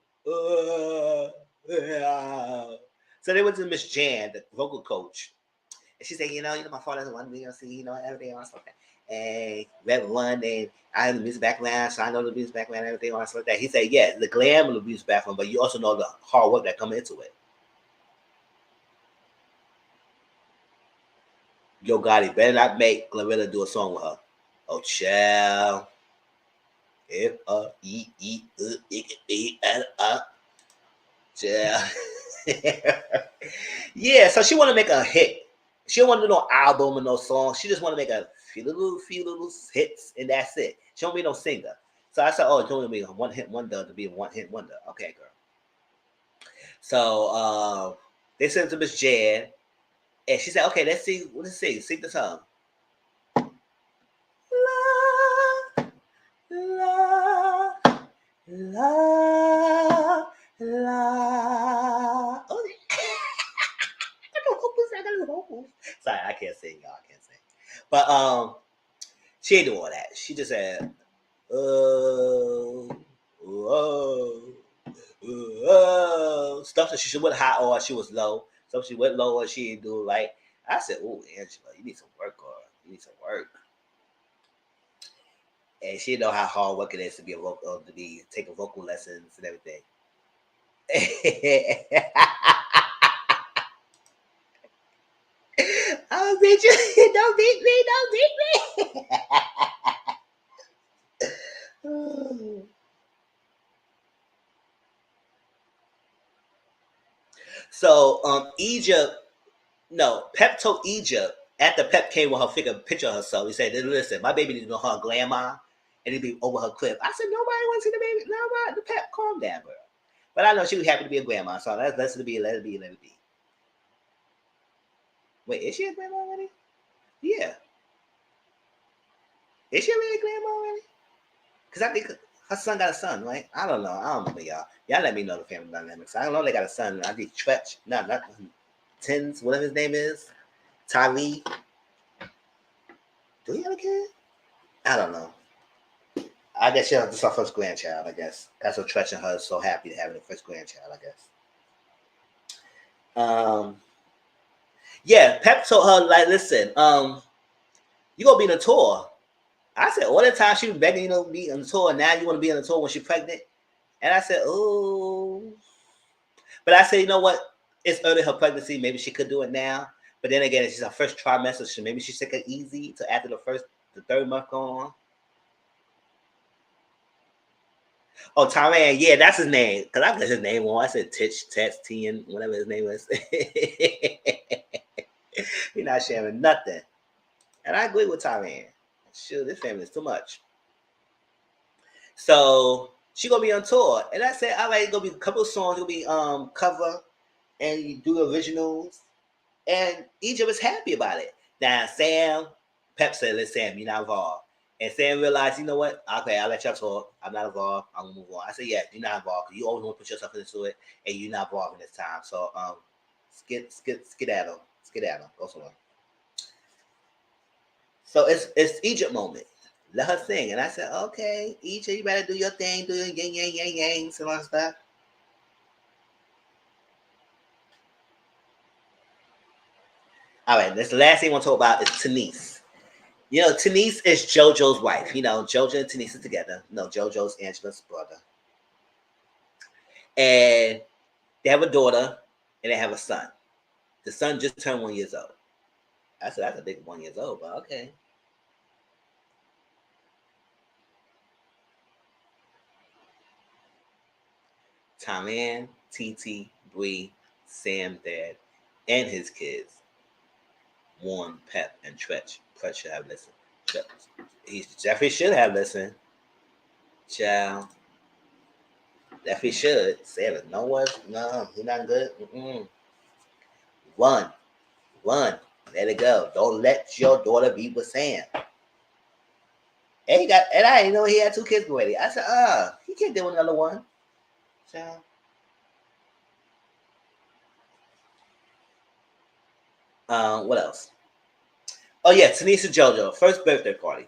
they went to Miss Jan, the vocal coach. And she said, you know, my father doesn't want me to see, everything else like that. And Red One, and I have the music background, so I know the music background and everything else like that. He said, yeah, the glam of the music background, but you also know the hard work that come into it. Yo Gotti better not make Glorilla do a song with her. Oh, child. Yeah, so she want to make a hit. She don't want to do no album or no song. She just want to make a few little hits, and that's it. She don't be no singer. So I said, oh, it's going to be a one-hit wonder to be a one-hit wonder. Okay, girl. So they sent it to Miss Jan, and she said, okay, let's see. Sing the song. La, la. Oh, sorry, I can't sing, y'all. I can't sing. But she ain't doing all that. She just said, stuff that she went high or she was low. Stuff she went low or she didn't do right. I said, oh, Angela, you need some work, or you need some work. And she know how hard work it is to be taking vocal lessons and everything. Oh, bitch, don't beat me. So, Pep told Egypt after Pep came with her picture of herself. He said, listen, my baby needs to know her grandma and it'd be over her crib. I said, nobody wants to see the baby. Nobody. The Pep, calm down, bro. But I know she was happy to be a grandma, so let it be. Wait, is she a grandma already? Yeah. Is she really a grandma already? Because I think her son got a son, right? I don't know. I don't know, y'all. Y'all let me know the family dynamics. I don't know they got a son. I think Tretch, not Tins, whatever his name is. Tyree. Do he have a kid? I don't know. I guess she has her first grandchild, I guess. That's what Tretch and her is so happy to have the first grandchild, I guess. Yeah, Pep told her, like, listen, you gonna be on a tour. I said, all the time she was begging, to be on the tour. Now you want to be on the tour when she's pregnant? And I said, oh. But I said, you know what? It's early her pregnancy. Maybe she could do it now. But then again, she's her first trimester. So maybe she took it easy to after the third month going on. Oh, Tyran, yeah, that's his name. Because I put his name on. I said Tian, whatever his name is. He's not sharing nothing. And I agree with Tyran. Shoot, this family is too much. So she gonna be on tour. And I said, all right, it's gonna be a couple of songs, it'll be cover and you do originals. And Egypt is happy about it. Now Pep said, listen, Sam, you're not involved. And Sam realized, you know what? Okay, I'll let y'all talk. I'm not involved. I'm gonna move on. I said, yeah, you're not involved because you always want to put yourself into it, and you're not involved in this time. So skedaddle. Go somewhere. So it's Egypt moment. Let her sing. And I said, okay, Egypt, you better do your thing, do your yang, yang, yang, yang, and all that stuff. All right, this last thing I want to talk about is Tanise. You know, Tanise is JoJo's wife. You know, JoJo and Tanise are together. No, JoJo's Angela's brother. And they have a daughter and they have a son. The son just turned 1 year old. I said, that's a big 1 year old, but okay. Tyman, TT, Bree, Sam, Dad, and his kids, Warren, Pep, and Tretch. Tretch should have listened. Jeffrey should have listened. Child. Jeffrey should. Sam, no one. No, he's not good. Run. Let it go. Don't let your daughter be with Sam. And I didn't know he had 2 kids already. I said, he can't do another one. Child. What else? Oh yeah, Tanisa JoJo, first birthday party.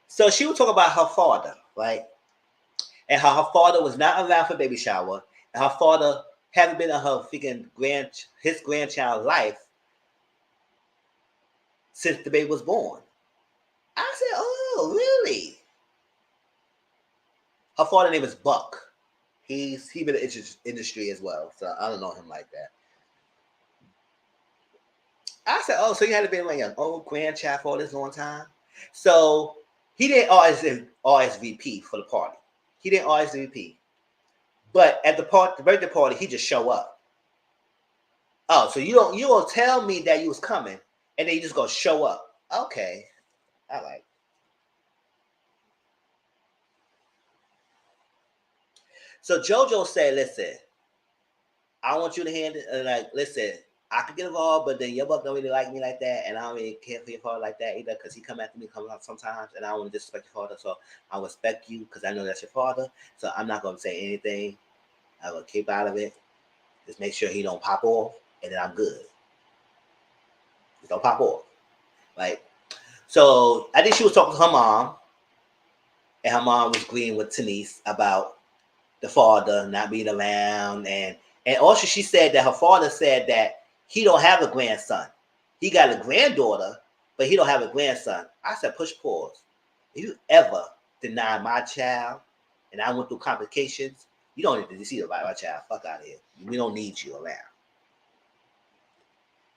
So she would talk about her father, right? And how her father was not around for baby shower, and her father haven't been in her his grandchild's life since the baby was born. I said, oh, really? Her father's name is Buck. He been in the industry as well, so I don't know him like that. I said, oh, so you had to be like an old grandchild for this long time? So he didn't RSVP for the party. He didn't RSVP. But at the birthday party, he just show up. Oh, so you don't tell me that you was coming, and then you just gonna show up. Okay. All right. So JoJo said, listen, I want you to handle it. Listen, I could get involved, but then your buck don't really like me like that, and I don't really care for your father like that either, because he come after me, come out sometimes, and I don't want to disrespect your father, so I respect you because I know that's your father, so I'm not going to say anything. I will keep out of it. Just make sure he don't pop off, and then I'm good. Just don't pop off. Like, so I think she was talking to her mom, and her mom was agreeing with Tanise about the father not being around, and also she said that her father said that he don't have a grandson. He got a granddaughter, but he don't have a grandson. I said, push pause. If you ever deny my child, and I went through complications, you don't need to see about my child. Fuck out of here. We don't need you around.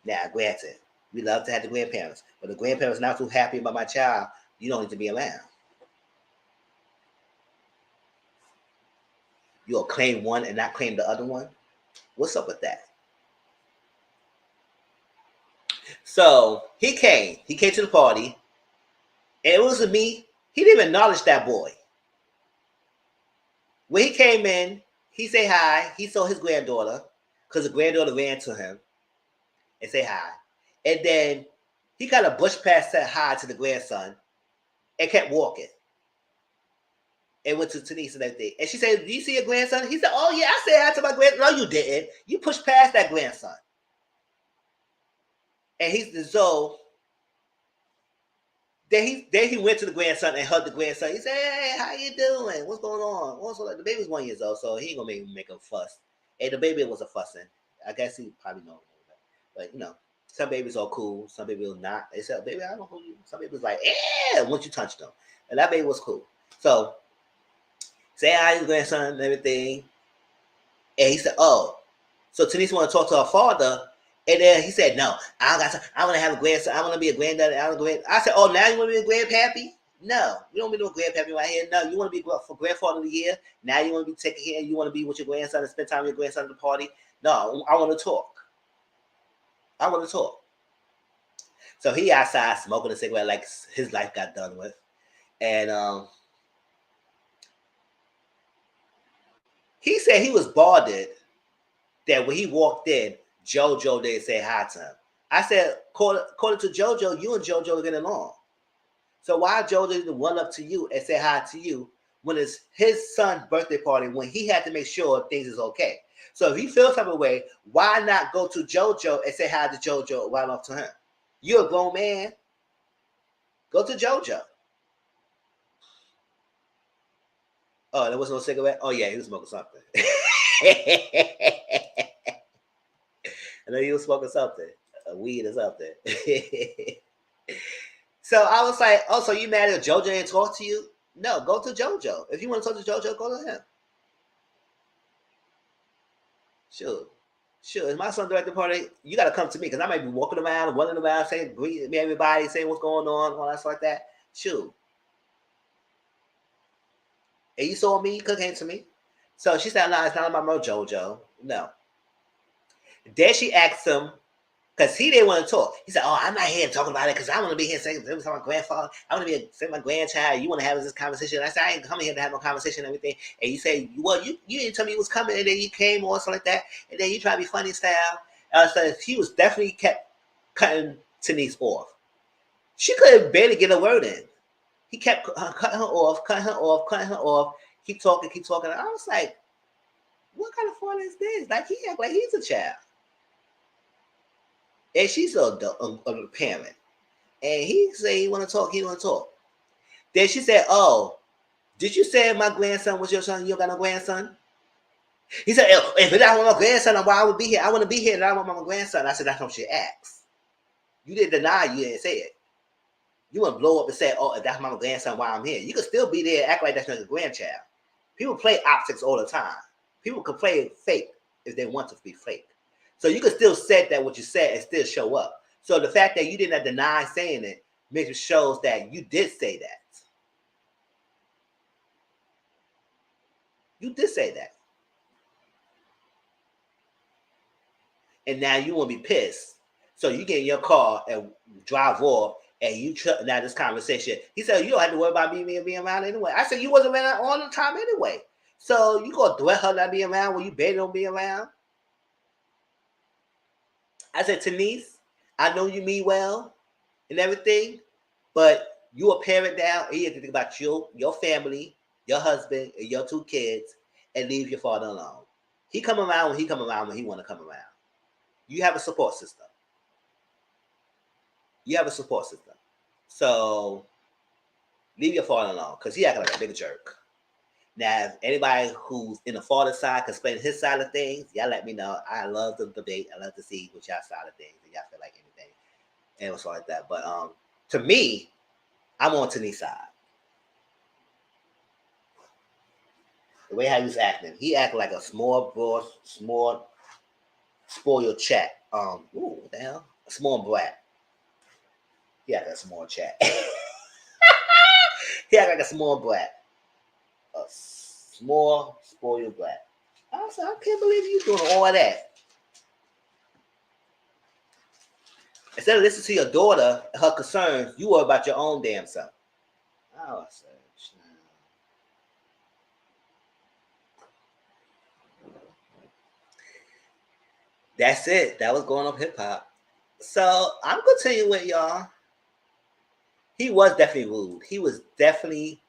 Now, granted, we love to have the grandparents, but the grandparents not too happy about my child, you don't need to be around. You'll claim one and not claim the other one? What's up with that? So he came to the party, and it wasn't me. He didn't even acknowledge that boy. When he came in, he said hi. He saw his granddaughter, because the granddaughter ran to him and say hi. And then he got a bush pass, said hi to the grandson, and kept walking. And went to Tanise and everything. And she said, do you see your grandson? He said, oh yeah, I said hi to my grandson. No, you didn't. You pushed past that grandson. And so then he went to the grandson and hugged the grandson. He said, hey, how you doing? What's going on? The baby's 1 year old, so he ain't gonna make a fuss. And the baby was a fussing. I guess he probably knows that. But you know, some babies are cool, some babies are not. They said, baby, I don't know who you. Some babies like, yeah, once you touch them. And that baby was cool. So say hi to his grandson and everything. And he said, oh. So Tanise wanted to talk to her father. And then he said, no, I want to have a grandson. I want to be a granddaddy. I said, oh, now you want to be a grandpappy? No, you don't want to be no grandpappy right here. No, you want to be for grandfather of the year. Now you want to be taking care. You want to be with your grandson and spend time with your grandson at the party. No, I want to talk. So he outside smoking a cigarette like his life got done with. And he said he was bothered that when he walked in, JoJo didn't say hi to him. I said, according to JoJo, you and JoJo are getting along. So why JoJo didn't run up to you and say hi to you when it's his son's birthday party, when he had to make sure things is okay? So if he feels some way, why not go to JoJo and say hi to JoJo right off to him? You're a grown man. Go to JoJo. Oh, there was no cigarette? Oh, yeah, he was smoking something. I know he was smoking something. Weed or something. So I was like, oh, so you mad at JoJo and talk to you? No, go to JoJo. If you want to talk to JoJo, go to him. Sure. Sure. If my son direct the party, you got to come to me because I might be walking around, running around, saying, greet everybody, saying what's going on, all that stuff like that. Sure. And you saw me, you could have came to me. So she said, no, it's not about my JoJo. No. Then she asked him, because he didn't want to talk. He said, oh, I'm not here talking about it because I want to be here saying to my grandfather. I want to be saying my grandchild. You want to have this conversation. I said, I ain't coming here to have no conversation and everything. And you say, well, you didn't tell me you was coming, and then you came or something like that. And then you try to be funny style. So he was definitely kept cutting Denise off. She couldn't barely get a word in. He kept cutting her off, cutting her off, cutting her off. Keep talking, keep talking. And I was like, what kind of fun is this? Like, he act like he's a child. And she's a parent. And he said he want to talk, he want to talk. Then she said, oh, did you say my grandson was your son? You got no grandson? He said, if I want my grandson, why I would be here? I want to be here and I want my grandson. I said, that's what she asked. You didn't deny, you didn't say it. You want to blow up and say, oh, if that's my grandson, why I'm here. You can still be there and act like that's not your grandchild. People play optics all the time. People can play fake if they want to be fake. So you can still say that what you said and still show up. So the fact that you didn't deny saying it maybe shows that you did say that. You did say that. And now you want to be pissed. So you get in your car and drive off and you now this conversation. He said, you don't have to worry about me being around anyway. I said, you wasn't around all the time anyway. So you gonna threat her not being around when you better don't be around? I said, Denise, I know you mean well and everything, but you a parent now, and you have to think about your family, your husband, and your 2 kids, and leave your father alone. He come around when he come around when he want to come around. You have a support system. You have a support system. So leave your father alone because he acting like a big jerk. Now, if anybody who's in the father side can explain his side of things, y'all let me know. I love the debate. I love to see what y'all side of things and y'all feel like anything and stuff like that. But to me, I'm on Tani's side. The way how he was acting, he acted like a small spoiled chat. Ooh, what the hell? A small brat. He acted like a small chat. He acted like a small brat. A small spoiled brat. I said, I can't believe you doing all of that. Instead of listening to your daughter and her concerns, you worry about your own damn self. Oh, I said, that's it. That was going up hip hop. So I'm gonna tell you what, y'all. He was definitely rude. He was definitely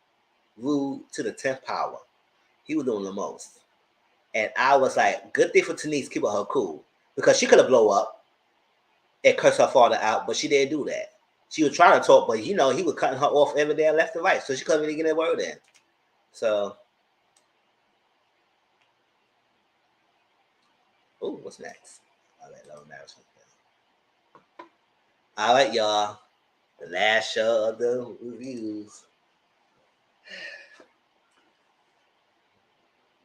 rude to the 10th power. He was doing the most. And I was like, good thing for Denise keeping her cool. Because she could have blown up and cursed her father out, but she didn't do that. She was trying to talk, but he was cutting her off every day left and right. So she couldn't really get a word in. So, oh, what's next? All right, y'all. The last show of the reviews.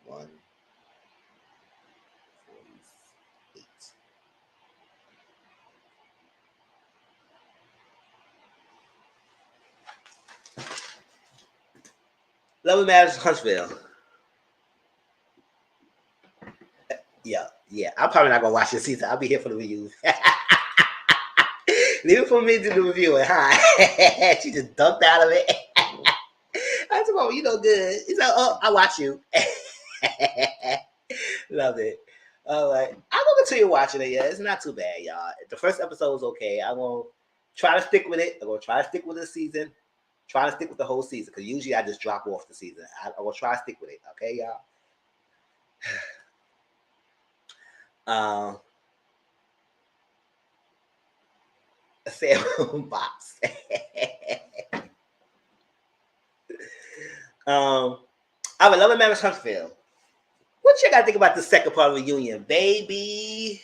148. Love and Marriage Huntsville. Yeah. I'm probably not gonna watch this season. I'll be here for the reviews. Leave it for me to do the review. Huh? She just dunked out of it. I said, "Oh, you know good." He's like, "Oh, I watch you." Love it. All right, I'm gonna continue watching it. Yeah, it's not too bad, y'all. The first episode was okay. I'm gonna try to stick with it. I'm gonna try to stick with this season. Try to stick with the whole season, because usually I just drop off the season. I will try to stick with it. Okay, y'all. A sample box. I would love a Mammoth Huntsville. What you gotta think about the second part of the reunion, baby?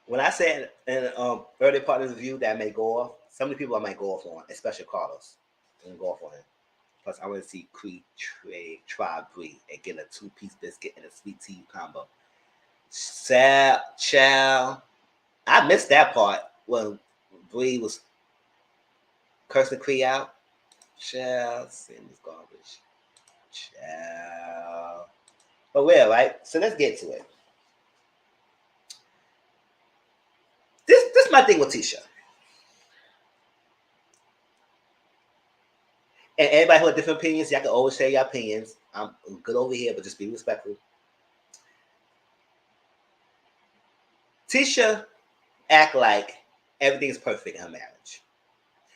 When I said in early part of the review that I may go off, some of the people I might go off on, especially Carlos, I'm gonna go off on him. Plus, I want to see Creed try Brie and get a 2-piece biscuit and a sweet tea combo. Child, I missed that part when Brie was cursing Creed out. Child, sin this garbage. Child. But well, right? So let's get to it. This is my thing with Tisha. And everybody who has different opinions, y'all can always share your opinions. I'm good over here, but just be respectful. Tisha act like everything's perfect in her marriage.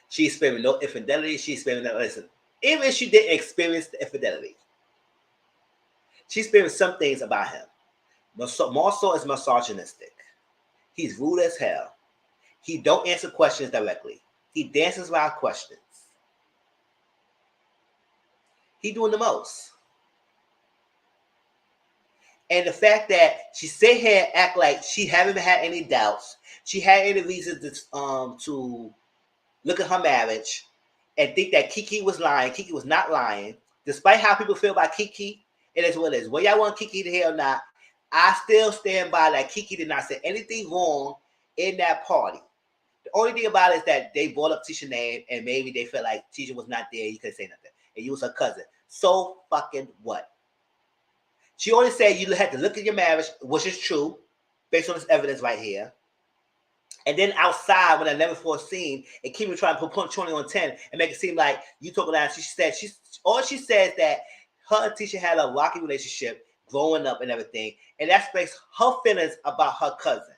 She experienced no infidelity. She experienced no, listen, even if she didn't experience the infidelity, she experienced some things about him. More so is misogynistic. He's rude as hell. He don't answer questions directly. He dances around questions. He doing the most. And the fact that she sit here and act like she haven't had any doubts, she had any reasons to look at her marriage and think that Kiki was lying. Kiki was not lying. Despite how people feel about Kiki, it is what it is. Whether y'all want Kiki to hear or not, I still stand by that Kiki did not say anything wrong in that party. The only thing about it is that they brought up Tisha's name and maybe they felt like Tisha was not there. You couldn't say nothing. And you was her cousin. So fucking what? She only said you had to look at your marriage, which is true, based on this evidence right here. And then outside, when I never foreseen, and keep trying to put 20 on 10 and make it seem like you talking about. She said she says that her and Tisha had a rocky relationship growing up and everything, and that makes her feelings about her cousin.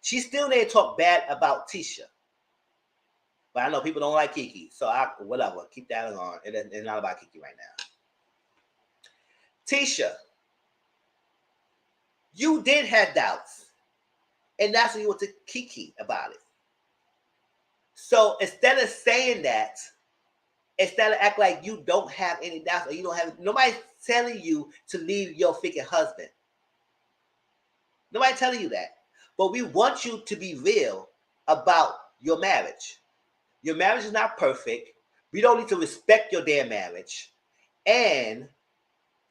She still didn't talk bad about Tisha, but I know people don't like Kiki, so whatever, keep that on. It's not about Kiki right now. Tisha, you did have doubts, and that's when you went to Kiki about it. So instead of saying that, instead of act like you don't have any doubts or you don't have, nobody's telling you to leave your freaking husband. Nobody telling you that. But we want you to be real about your marriage. Your marriage is not perfect. We don't need to respect your damn marriage. And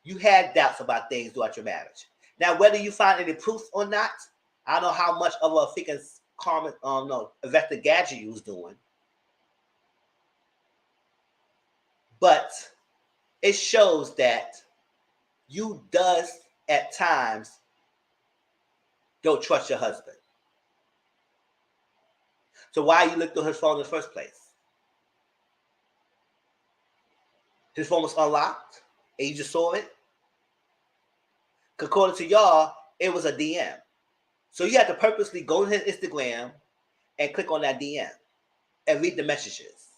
you had doubts about things throughout your marriage. Now, whether you find any proof or not, I don't know how much of a freaking investor gadget you was doing. But it shows that you does at times don't trust your husband. So why you looked through his phone in the first place? His phone was unlocked and you just saw it? According to y'all, it was a DM. So you had to purposely go to his Instagram and click on that DM and read the messages.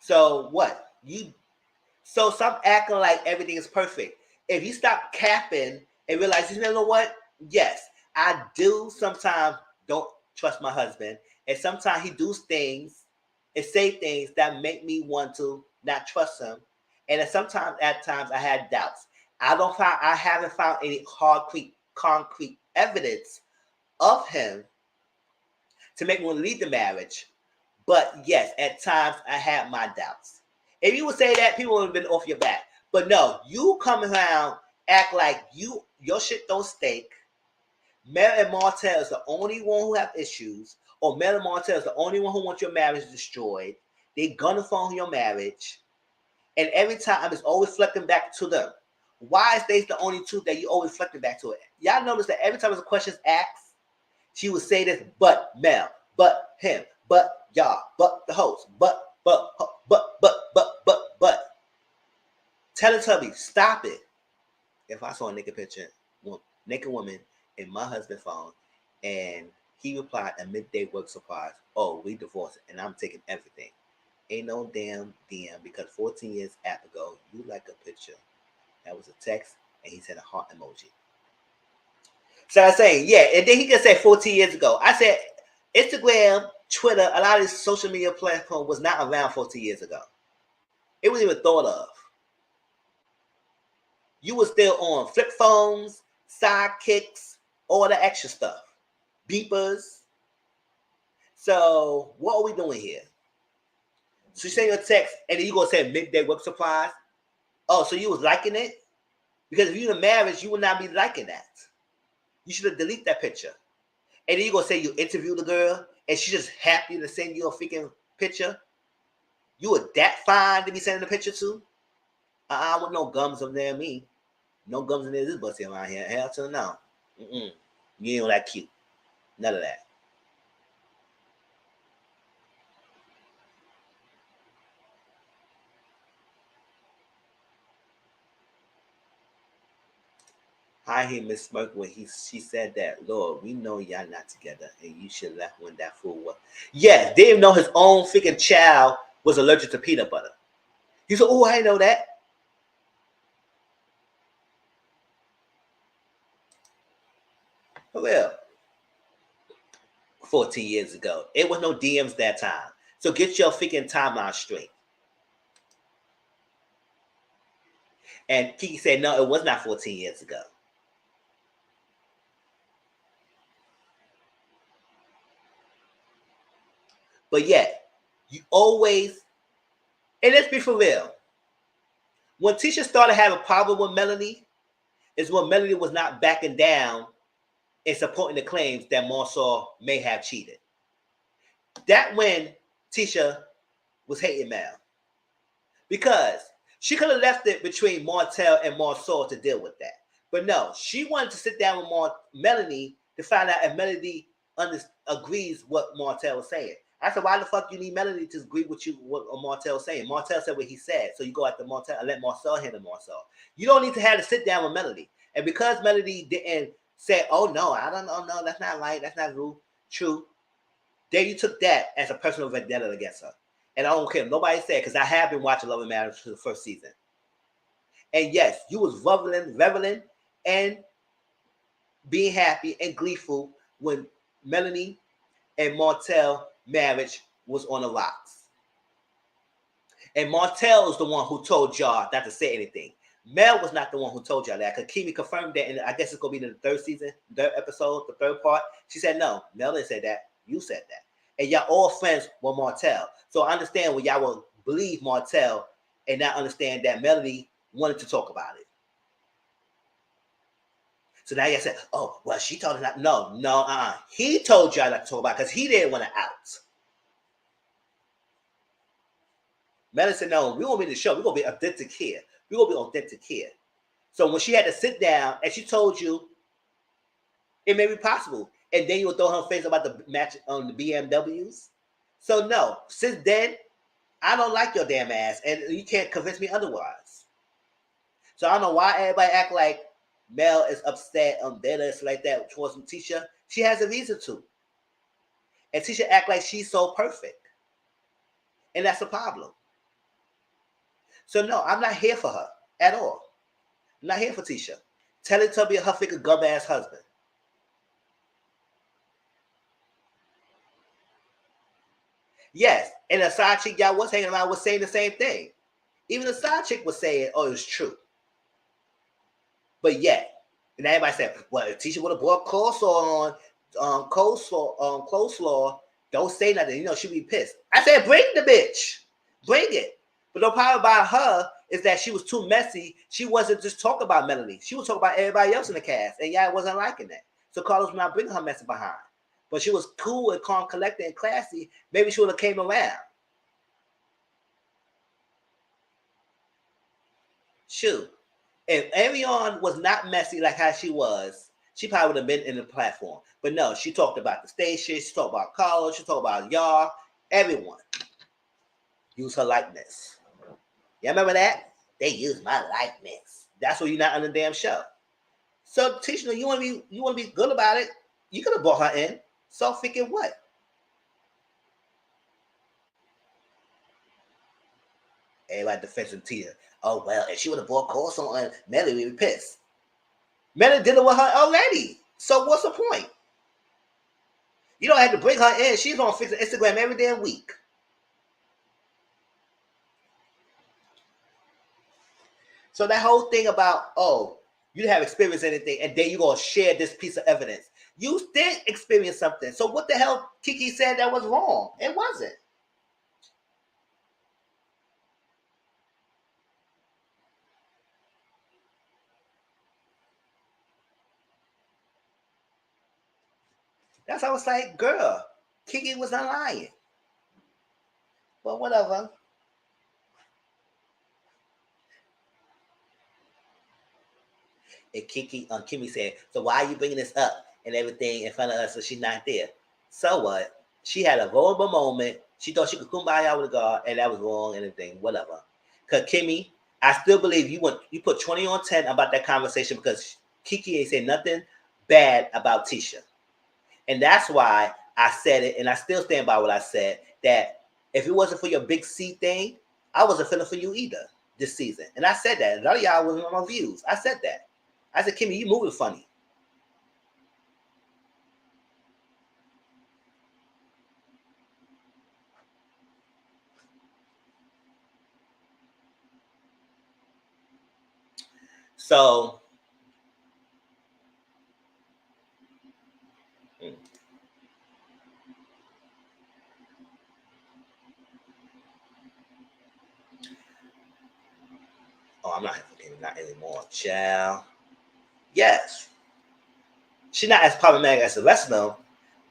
So what? So stop acting like everything is perfect. If you stop capping and realize, you know what? Yes, I do sometimes don't trust my husband. And sometimes he does things and say things that make me want to not trust him. And at times I had doubts. I haven't found any concrete evidence of him to make me want to leave the marriage. But yes, at times I had my doubts. If you would say that, people would have been off your back. But no, you come around, act like your shit don't stink. Mel and Martell is the only one who have issues, or Mel and Martell is the only one who wants your marriage destroyed. They're gonna phone your marriage. And every time it's always reflecting back to them. Why is they the only two that you always reflecting back to it? Y'all notice that every time there's a question asked, she would say this, but Mel, but him, but y'all, but the host, but. Tell me, stop it. If I saw a nigga picture, well, naked woman in my husband's phone, and he replied, "A midday work surprise. Oh, we divorced, and I'm taking everything. Ain't no damn DM because 14 years ago, you like a picture." That was a text, and he said a heart emoji. So I say, yeah, and then he can say 14 years ago. I said, Instagram, Twitter, a lot of these social media platforms was not around 14 years ago. It wasn't even thought of. You were still on flip phones, sidekicks, all the extra stuff, beepers. So what are we doing here? So you send your text, and then you gonna say midday work surprise. Oh, so you was liking it? Because if you're in a marriage, you would not be liking that. You should have deleted that picture. And then you gonna say you interviewed the girl, and she's just happy to send you a freaking picture. You were that fine to be sending a picture to? I want no gums up there, me. No gums in there, this busty around here. Hell to the no. You ain't that cute. None of that. I hear Miss Smirk when she said that, Lord, we know y'all not together, and you should left when that fool was. Yes, didn't know his own freaking child was allergic to peanut butter. He said, "Oh, I didn't know that." For real. 14 years ago. It was no DMs that time. So get your freaking timeline straight. And Kiki said, no, it was not 14 years ago. But yet, you always, and let's be for real. When Tisha started having a problem with Melanie, is when Melanie was not backing down and supporting the claims that Marcel may have cheated. That when Tisha was hating Mel. Because she could have left it between Martell and Marcel to deal with that. But no, she wanted to sit down with Melanie to find out if Melanie agrees what Martell was saying. I said, why the fuck you need Melanie to agree with you what Martell was saying? Martell said what he said. So you go after Martell and let Marcel handle Marcel. You don't need to have to sit down with Melanie. And because Melanie didn't say, oh no, I don't know, no, that's not right, that's not true. Then you took that as a personal vendetta against her. And I don't care. Nobody said, because I have been watching Love and Marriage for the first season. And yes, you was reveling, and being happy and gleeful when Melanie and Martell marriage was on the rocks. And Martell is the one who told y'all not to say anything. Mel was not the one who told y'all that. Because Kimi confirmed that, and I guess it's going to be the third season, third episode, the third part. She said, no, Mel didn't say that. You said that. And y'all all friends with Martell. So I understand when y'all will believe Martell and not understand that Melanie wanted to talk about it. So now y'all said, oh, well, she told us not. No, he told y'all not to talk about it because he didn't want to out. Melanie said, no, we won't be in the show. We're going to be authentic here. We're going to be authentic here. So when she had to sit down and she told you it may be possible, and then you will throw her face about the match on the BMWs. So no, since then, I don't like your damn ass, and you can't convince me otherwise. So I don't know why everybody act like Mel is upset on deadlifts like that towards Tisha. She has a reason to. And Tisha act like she's so perfect. And that's a problem. So no, I'm not here for her at all. I'm not here for Tisha. Tell it to be her freaking gum ass husband. Yes, and the side chick y'all was hanging around was saying the same thing. Even the side chick was saying, oh, it's true. But yet, and everybody said, well, if Tisha would have brought coleslaw on coleslaw, don't say nothing. You know, she'd be pissed. I said, bring the bitch. Bring it. But the problem about her is that she was too messy. She wasn't just talking about Melanie. She was talking about everybody else in the cast. And y'all wasn't liking that. So Carlos was not bringing her messy behind. But she was cool and calm, collected, and classy. Maybe she would have came around. Shoot. If Ariane was not messy like how she was, she probably would have been in the platform. But no, she talked about the station, she talked about Carlos, she talked about y'all, everyone. Use her likeness. You remember that? They use my likeness. That's why you're not on the damn show. So Tisha, you want to be good about it. You could have brought her in. So freaking what? Everybody defending Tia. Oh well, if she would have brought course on Melly, we'd be pissed. Melly did it with her already. So what's the point? You don't have to bring her in. She's on fixing Instagram every damn week. So that whole thing about, oh, you didn't have experienced anything, and then you're gonna share this piece of evidence. You did experience something. So what the hell Kiki said that was wrong? It wasn't. That's why I was like, girl, Kiki was not lying. But whatever. And Kimmy said, so why are you bringing this up and everything in front of us so she's not there? So what? She had a vulnerable moment. She thought she could kumbaya with God, and that was wrong and everything, whatever. Because Kimmy, I still believe you put 20 on 10 about that conversation because Kiki ain't said nothing bad about Tisha. And that's why I said it, and I still stand by what I said, that if it wasn't for your big C thing, I wasn't feeling for you either this season. And I said that. A lot of y'all wasn't on my views. I said that. I said, Kimmy, you moving funny. So, I'm not forgetting not anymore, child. Yes, she's not as problematic as the rest of them,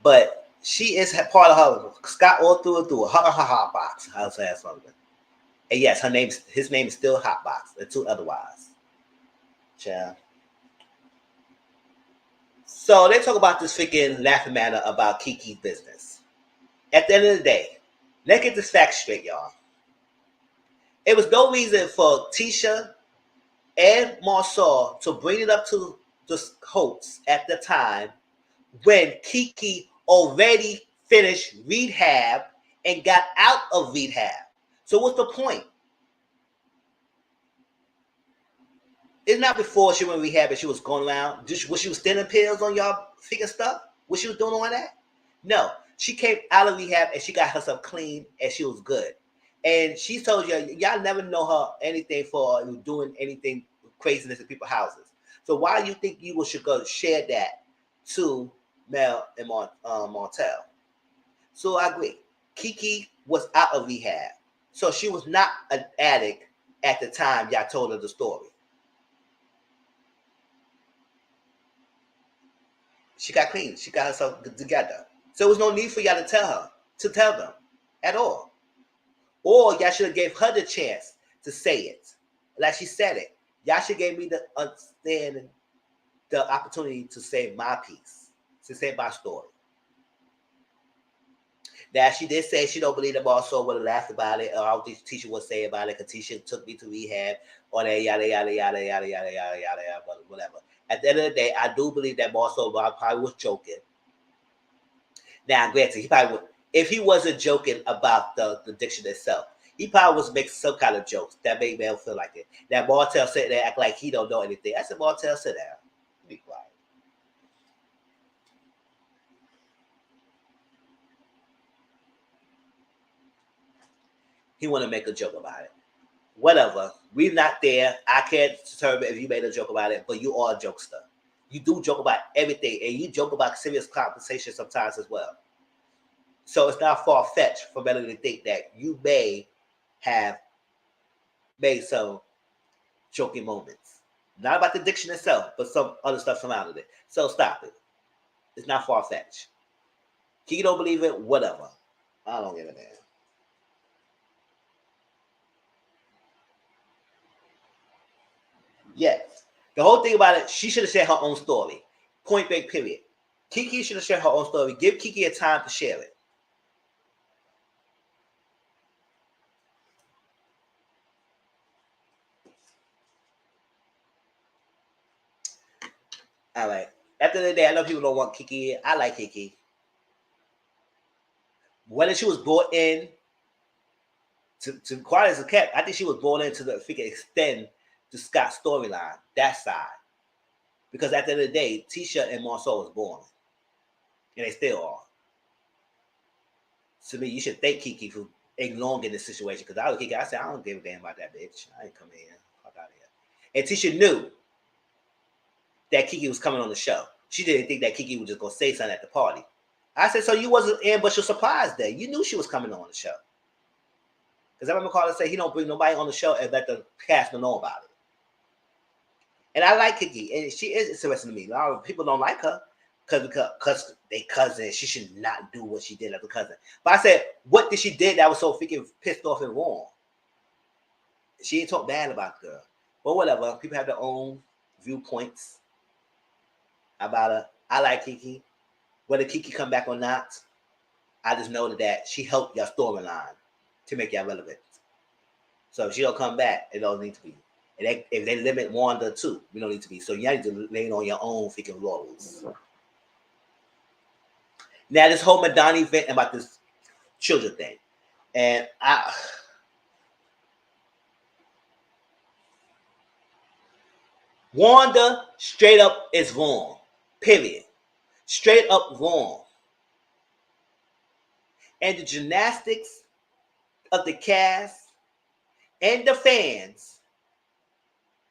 but she is part of her Scott all through and through. Her hot box. I'll say that's something. And yes, his name is still Hotbox, until otherwise. Child. So they talk about this freaking laughing matter about Kiki's business. At the end of the day, let's get this fact straight, y'all. It was no reason for Tisha and Marcel to bring it up to the hosts at the time when Kiki already finished rehab and got out of rehab. So what's the point? It's not before she went rehab and she was going around. Was she was stealing pills on y'all freaking stuff? Was she was doing all that? No. She came out of rehab and she got herself clean and she was good. And she told you, y'all never know her anything for doing anything craziness in people's houses. So why do you think you should go share that to Mel and Montel? So I agree. Kiki was out of rehab. So she was not an addict at the time y'all told her the story. She got clean. She got herself together. So there was no need for y'all to tell them at all. Or y'all should have gave her the chance to say it. Like she said it. Y'all should give me the understanding, the opportunity to say my piece, to say my story. Now she did say she don't believe them also would have laughed about it, or I don't think Tisha would say about it because Tisha took me to rehab, or that yada yada yada yada yada yada yada, but whatever. At the end of the day, I do believe that Marcel probably was joking. Now, granted, he probably would, if he wasn't joking about the addiction itself, he probably was making some kind of jokes that made me feel like it. Now, Martel said there act like he don't know anything. I said, Martel, sit down. Be quiet. He want to make a joke about it. Whatever. We're not there. I can't determine if you made a joke about it, but you are a jokester. You do joke about everything, and you joke about serious conversation sometimes as well. So it's not far-fetched for Melanie to think that you may have made some joking moments. Not about the addiction itself, but some other stuff surrounding it. So stop it. It's not far-fetched. Kiki don't believe it, whatever. I don't give a damn. Yes. The whole thing about it, she should have shared her own story. Point blank, period. Kiki should have shared her own story. Give Kiki a time to share it. All right. At the end of the day, I know people don't want Kiki. I like Kiki. Whether she was brought in to quite as a cat, I think she was brought in to the figure extend to Scott's storyline, that side. Because at the end of the day, Tisha and Marceau was born. And they still are. To me, you should thank Kiki for elongating the situation. Because I was Kiki, I said, I don't give a damn about that bitch. I ain't coming here. Fuck out of here. And Tisha knew that Kiki was coming on the show. She didn't think that Kiki was just going to say something at the party. I said, so you wasn't ambush or surprised there. You knew she was coming on the show. Because I remember Carter say he don't bring nobody on the show and let the cast know about it. And I like Kiki, and she is interesting to me. A lot of people don't like her because they cousins. She should not do what she did as a cousin. But I said, what did she did that was so freaking pissed off and wrong? She ain't talk bad about the girl. But whatever. People have their own viewpoints about her. I like Kiki. Whether Kiki come back or not, I just know that she helped your storyline to make y'all relevant. So if she don't come back, it don't need to be. And if they limit Wanda too, we don't need to be. So you need to lay on your own freaking laurels. Now this whole Madonna event about this children thing, and Wanda straight up is wrong. Period. Straight up wrong. And the gymnastics of the cast and the fans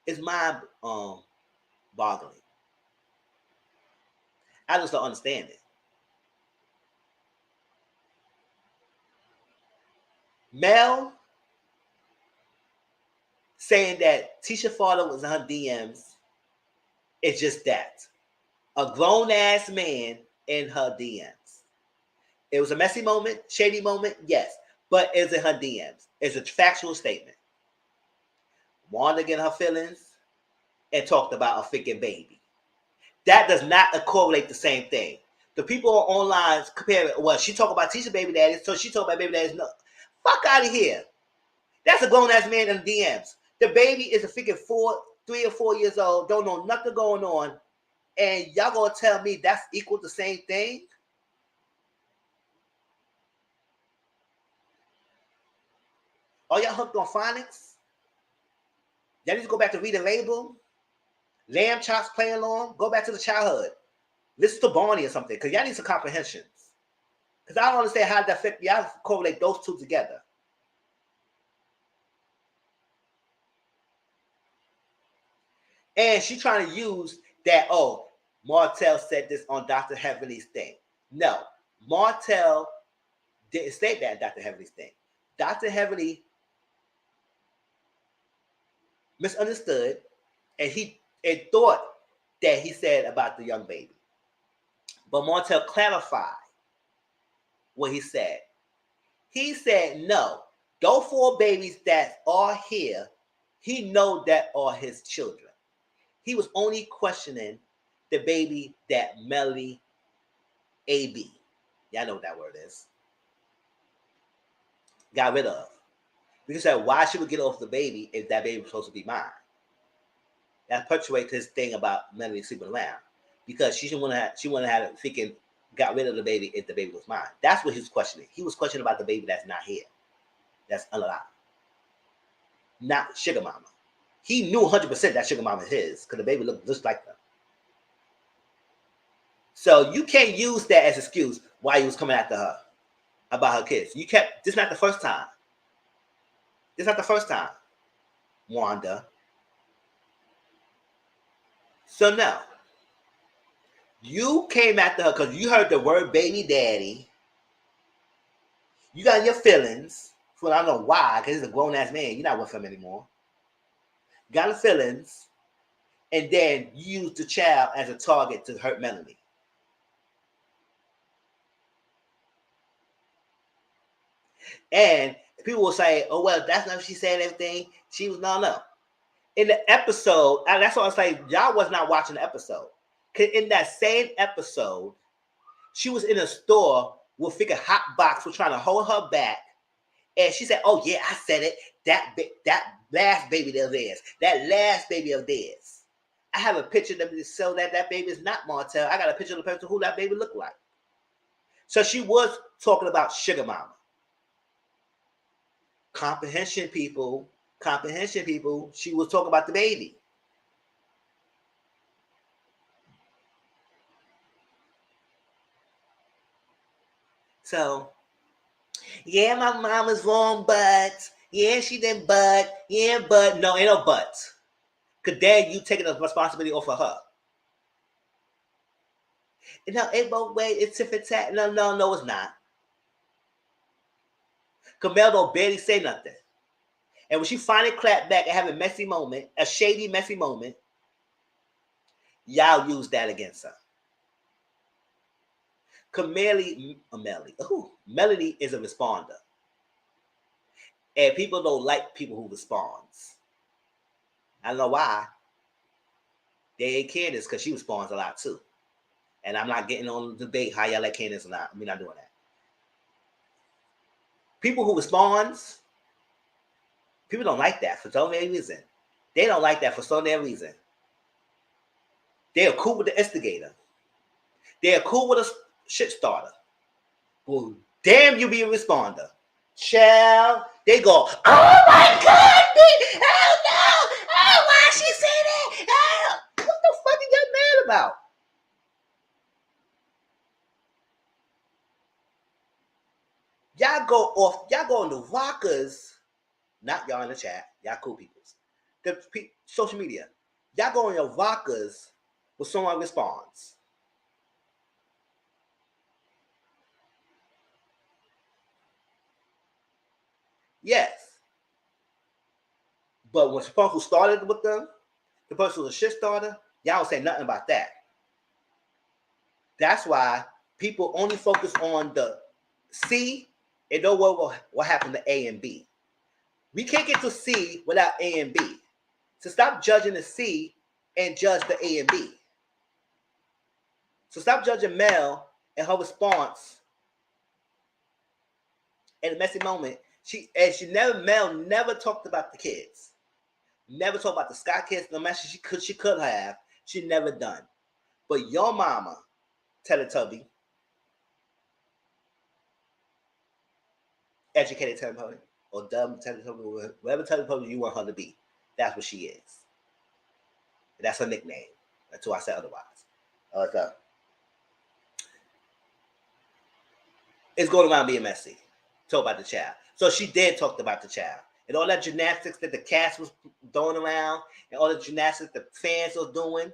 is mind boggling. I just don't understand it. Mel saying that Tisha father was in her DMs is just that. A grown-ass man in her DMs. It was a messy moment, shady moment, yes. But it's in her DMs. It's a factual statement. Wanda getting her feelings and talked about a freaking baby. That does not correlate the same thing. The people online compare it. Well, she talked about Tisha baby daddy, so she talked about baby daddy's. No, fuck out of here. That's a grown ass man in the DMs. The baby is a freaking 3 or 4 years old, don't know nothing going on, and y'all gonna tell me that's equal to the same thing? Are y'all hooked on phonics? Y'all need to go back to read a label. Lamb chops play along. Go back to the childhood. Listen to Barney or something, because y'all need some comprehensions. Because I don't understand how that affect y'all correlate those two together. And she trying to use that, oh, Martell said this on Dr. Heavenly's thing. No, Martell didn't say that in Dr. Heavenly's thing. Dr. Heavenly misunderstood, and he thought that he said about the young baby. But Martell clarified what he said. He said, no, those 4 babies that are here, he know that are his children. He was only questioning the baby that Melly AB, y'all know what that word is, got rid of. Because said, why should we get off the baby if that baby was supposed to be mine? That perpetuates his thing about Melly sleeping around. Because she wouldn't have freaking got rid of the baby if the baby was mine. That's what he was questioning. He was questioning about the baby that's not here. That's unalive. Not Sugar Mama. He knew 100% that Sugar Mama is his because the baby looked just like them. So you can't use that as an excuse why he was coming after her about her kids. This is not the first time. This is not the first time, Wanda. So now, you came after her because you heard the word baby daddy. You got your feelings. Well, I don't know why, because he's a grown-ass man. You're not with him anymore. Got the feelings, and then you used the child as a target to hurt Melanie. And people will say, oh, well, that's not what she said, everything. She was, no. In the episode, that's why I say, y'all was not watching the episode. Because in that same episode, she was in a store with freaking hot box was trying to hold her back. And she said, oh, yeah, I said it. That last baby of theirs. That last baby of theirs. I have a picture that show that baby is not Martell. I got a picture of the person who that baby looked like. So she was talking about sugar mama. Comprehension people. She was talking about the baby. So, yeah, my mom was wrong, but yeah, she didn't, but yeah, but no, ain't no but. Cause then you taking the responsibility off of her. No, it both ways. It's if it's at no, it's not. Camille don't barely say nothing. And when she finally clapped back and have a messy moment, a shady, messy moment, y'all use that against her. Melody is a responder. And people don't like people who responds. I don't know why. They ain't Candace because she responds a lot too. And I'm not getting on the debate how y'all like Candace or not. We're not doing that. People who responds, people don't like that for some reason. They don't like that for some reason. They're cool with the instigator. They're cool with a shit starter. Well, damn, you be a responder. Child, they go, oh my God, oh no, oh, why she say that? Oh, what the fuck you get mad about? Y'all go on the rockers, not y'all in the chat, y'all cool peoples. The social media, y'all go on your rockers when someone responds. Yes. But when the person who started with them, the person who was a shit starter, y'all don't say nothing about that. That's why people only focus on the C and know what happened to A and B. We can't get to C without A and B. So stop judging the C and judge the A and B. So stop judging Mel and her response in a messy moment. Mel never talked about the kids. Never talked about the Scott kids. No matter she could have. She never done. But your mama, Teletubby, educated Teletubby, or dumb Teletubby, whatever Teletubby you want her to be, that's what she is. That's her nickname. Until I say otherwise. So it's going around being messy. Talk about the child. So she did talk about the child. And all that gymnastics that the cast was throwing around, and all the gymnastics the fans was doing,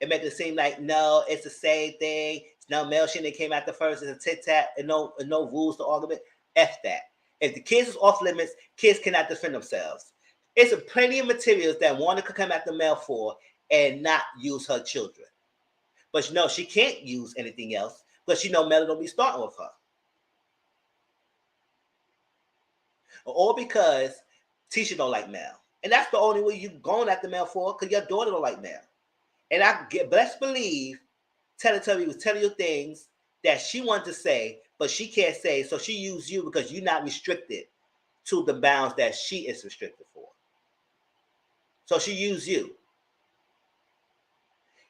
it makes it seem like, no, it's the same thing. No, Mel Shannon came out the first. It's a tit-tat and no rules to argument. F that. If the kids is off limits, kids cannot defend themselves. It's a plenty of materials that Warner could come after Mel for and not use her children. But she can't use anything else because she know Mel don't be starting with her. Or because Tisha don't like Mel. And that's the only way you going after Mel for, because your daughter don't like Mel. And best believe Teletubby was telling you things that she wanted to say, but she can't say, so she used you because you're not restricted to the bounds that she is restricted for. So she used you.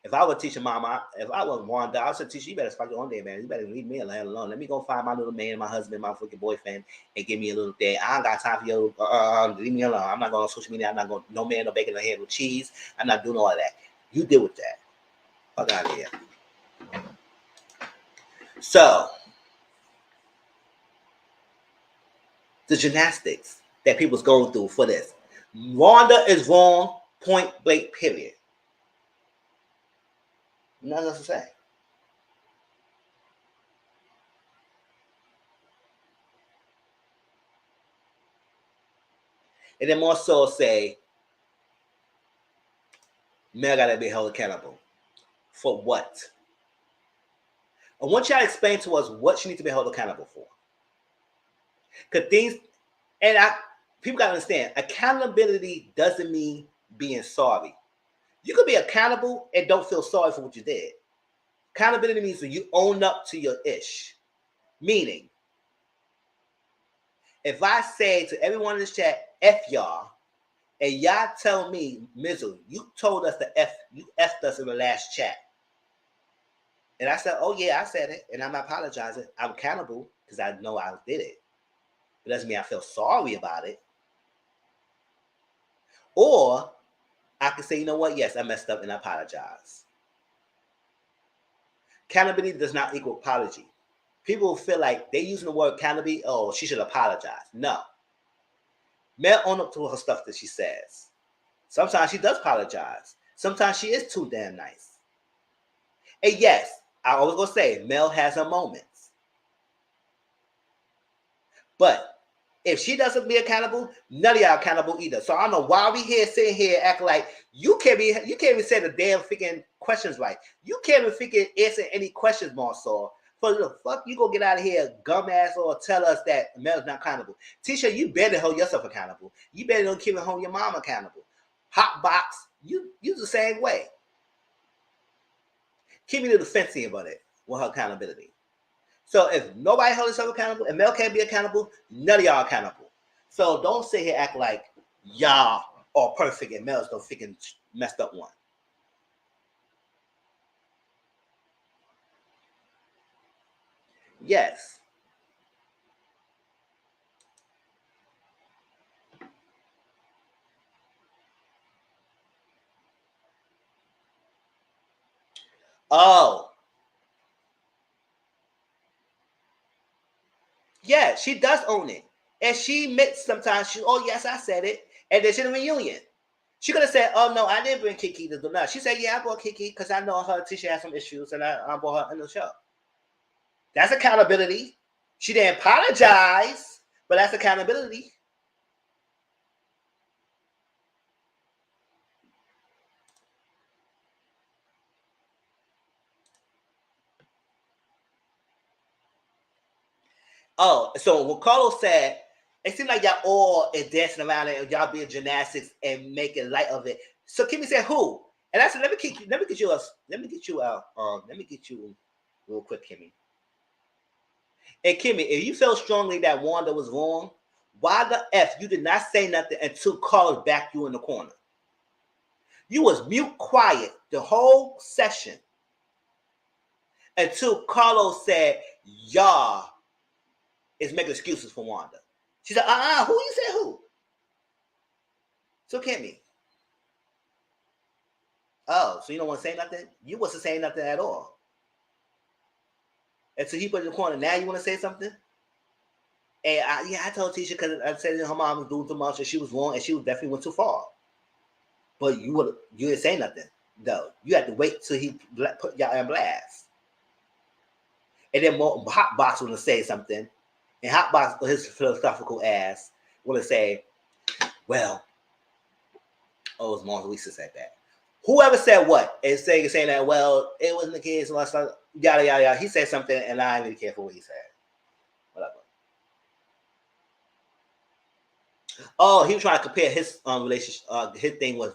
If I would teach a mama, if I was Wanda, I would say, Tisha, you better fuck your own day, man. You better leave me alone. Let me go find my little man, my husband, my freaking boyfriend, and give me a little day. I don't got time for you. Leave me alone. I'm not going on social media. I'm not going, no man, no bacon, no head with cheese. I'm not doing all of that. You deal with that. Fuck out of here. So, the gymnastics that people's going through for this. Wanda is wrong, point blank, period. Nothing else to say. And then more so say, Mel gotta be held accountable. For what? I want y'all to explain to us what she needs to be held accountable for. Because people gotta understand, accountability doesn't mean being sorry. You could be accountable and don't feel sorry for what you did. Accountability means that you own up to your ish. Meaning, if I say to everyone in this chat, F y'all, And y'all tell me, Mizzle, you told us you effed us in the last chat. And I said, oh yeah, I said it, and I'm apologizing. I'm accountable because I know I did it. It doesn't mean I feel sorry about it. Or I can say, you know what? Yes, I messed up and I apologize. Accountability does not equal apology. People feel like they're using the word accountability. Oh, she should apologize. No. Mel own up to her stuff that she says. Sometimes she does apologize. Sometimes she is too damn nice. And yes, I always gonna say Mel has her moments. But if she doesn't be accountable, none of y'all accountable either. So I don't know why we here sitting here acting like you can't even say the damn freaking questions right. You can't even freaking answer any questions, Marcel. For the fuck you go get out of here, gum ass, or tell us that Mel's not accountable. Tisha, you better hold yourself accountable. You better don't keep hold your mom accountable. Hot box, you the same way. Keep me to the fence about it with her accountability. So if nobody holds himself accountable and Mel can't be accountable, none of y'all accountable. So don't sit here act like y'all are perfect and Mel's the freaking messed up one. Yes. Oh. Yeah, she does own it. And she admits sometimes, oh, yes, I said it. And then she's in a reunion. She could have said, oh, no, I didn't bring Kiki to do that. She said, yeah, I brought Kiki because I know her Tisha has some issues and I brought her in the show. That's accountability. She didn't apologize, but that's accountability. Oh, so what Carlos said, it seemed like y'all all is dancing around it, y'all being gymnastics and making light of it. So Kimmy said, "Who?" And I said, "Let me get you real quick, Kimmy." And Kimmy, if you felt strongly that Wanda was wrong, why the f you did not say nothing until Carlos backed you in the corner? You was mute, quiet the whole session until Carlos said, "Y'all is making excuses for Wanda." She said, who you said who? So Kimmy. Oh, so you don't want to say nothing? You wasn't saying nothing at all. And so he put in the corner. Now you want to say something? And I told Tisha because I said her mom was doing too much and she was wrong and she definitely went too far. But you didn't say nothing, though. You had to wait till he put y'all in blast. And then Hotbox want to say something. And Hotbox, his philosophical ass, want to say, well, oh, it was Martha Lisa said that. Whoever said what and saying that, well, it wasn't the case, yada yada yada. He said something, and I didn't really care for what he said. Whatever. Oh, he was trying to compare his relationship, his thing with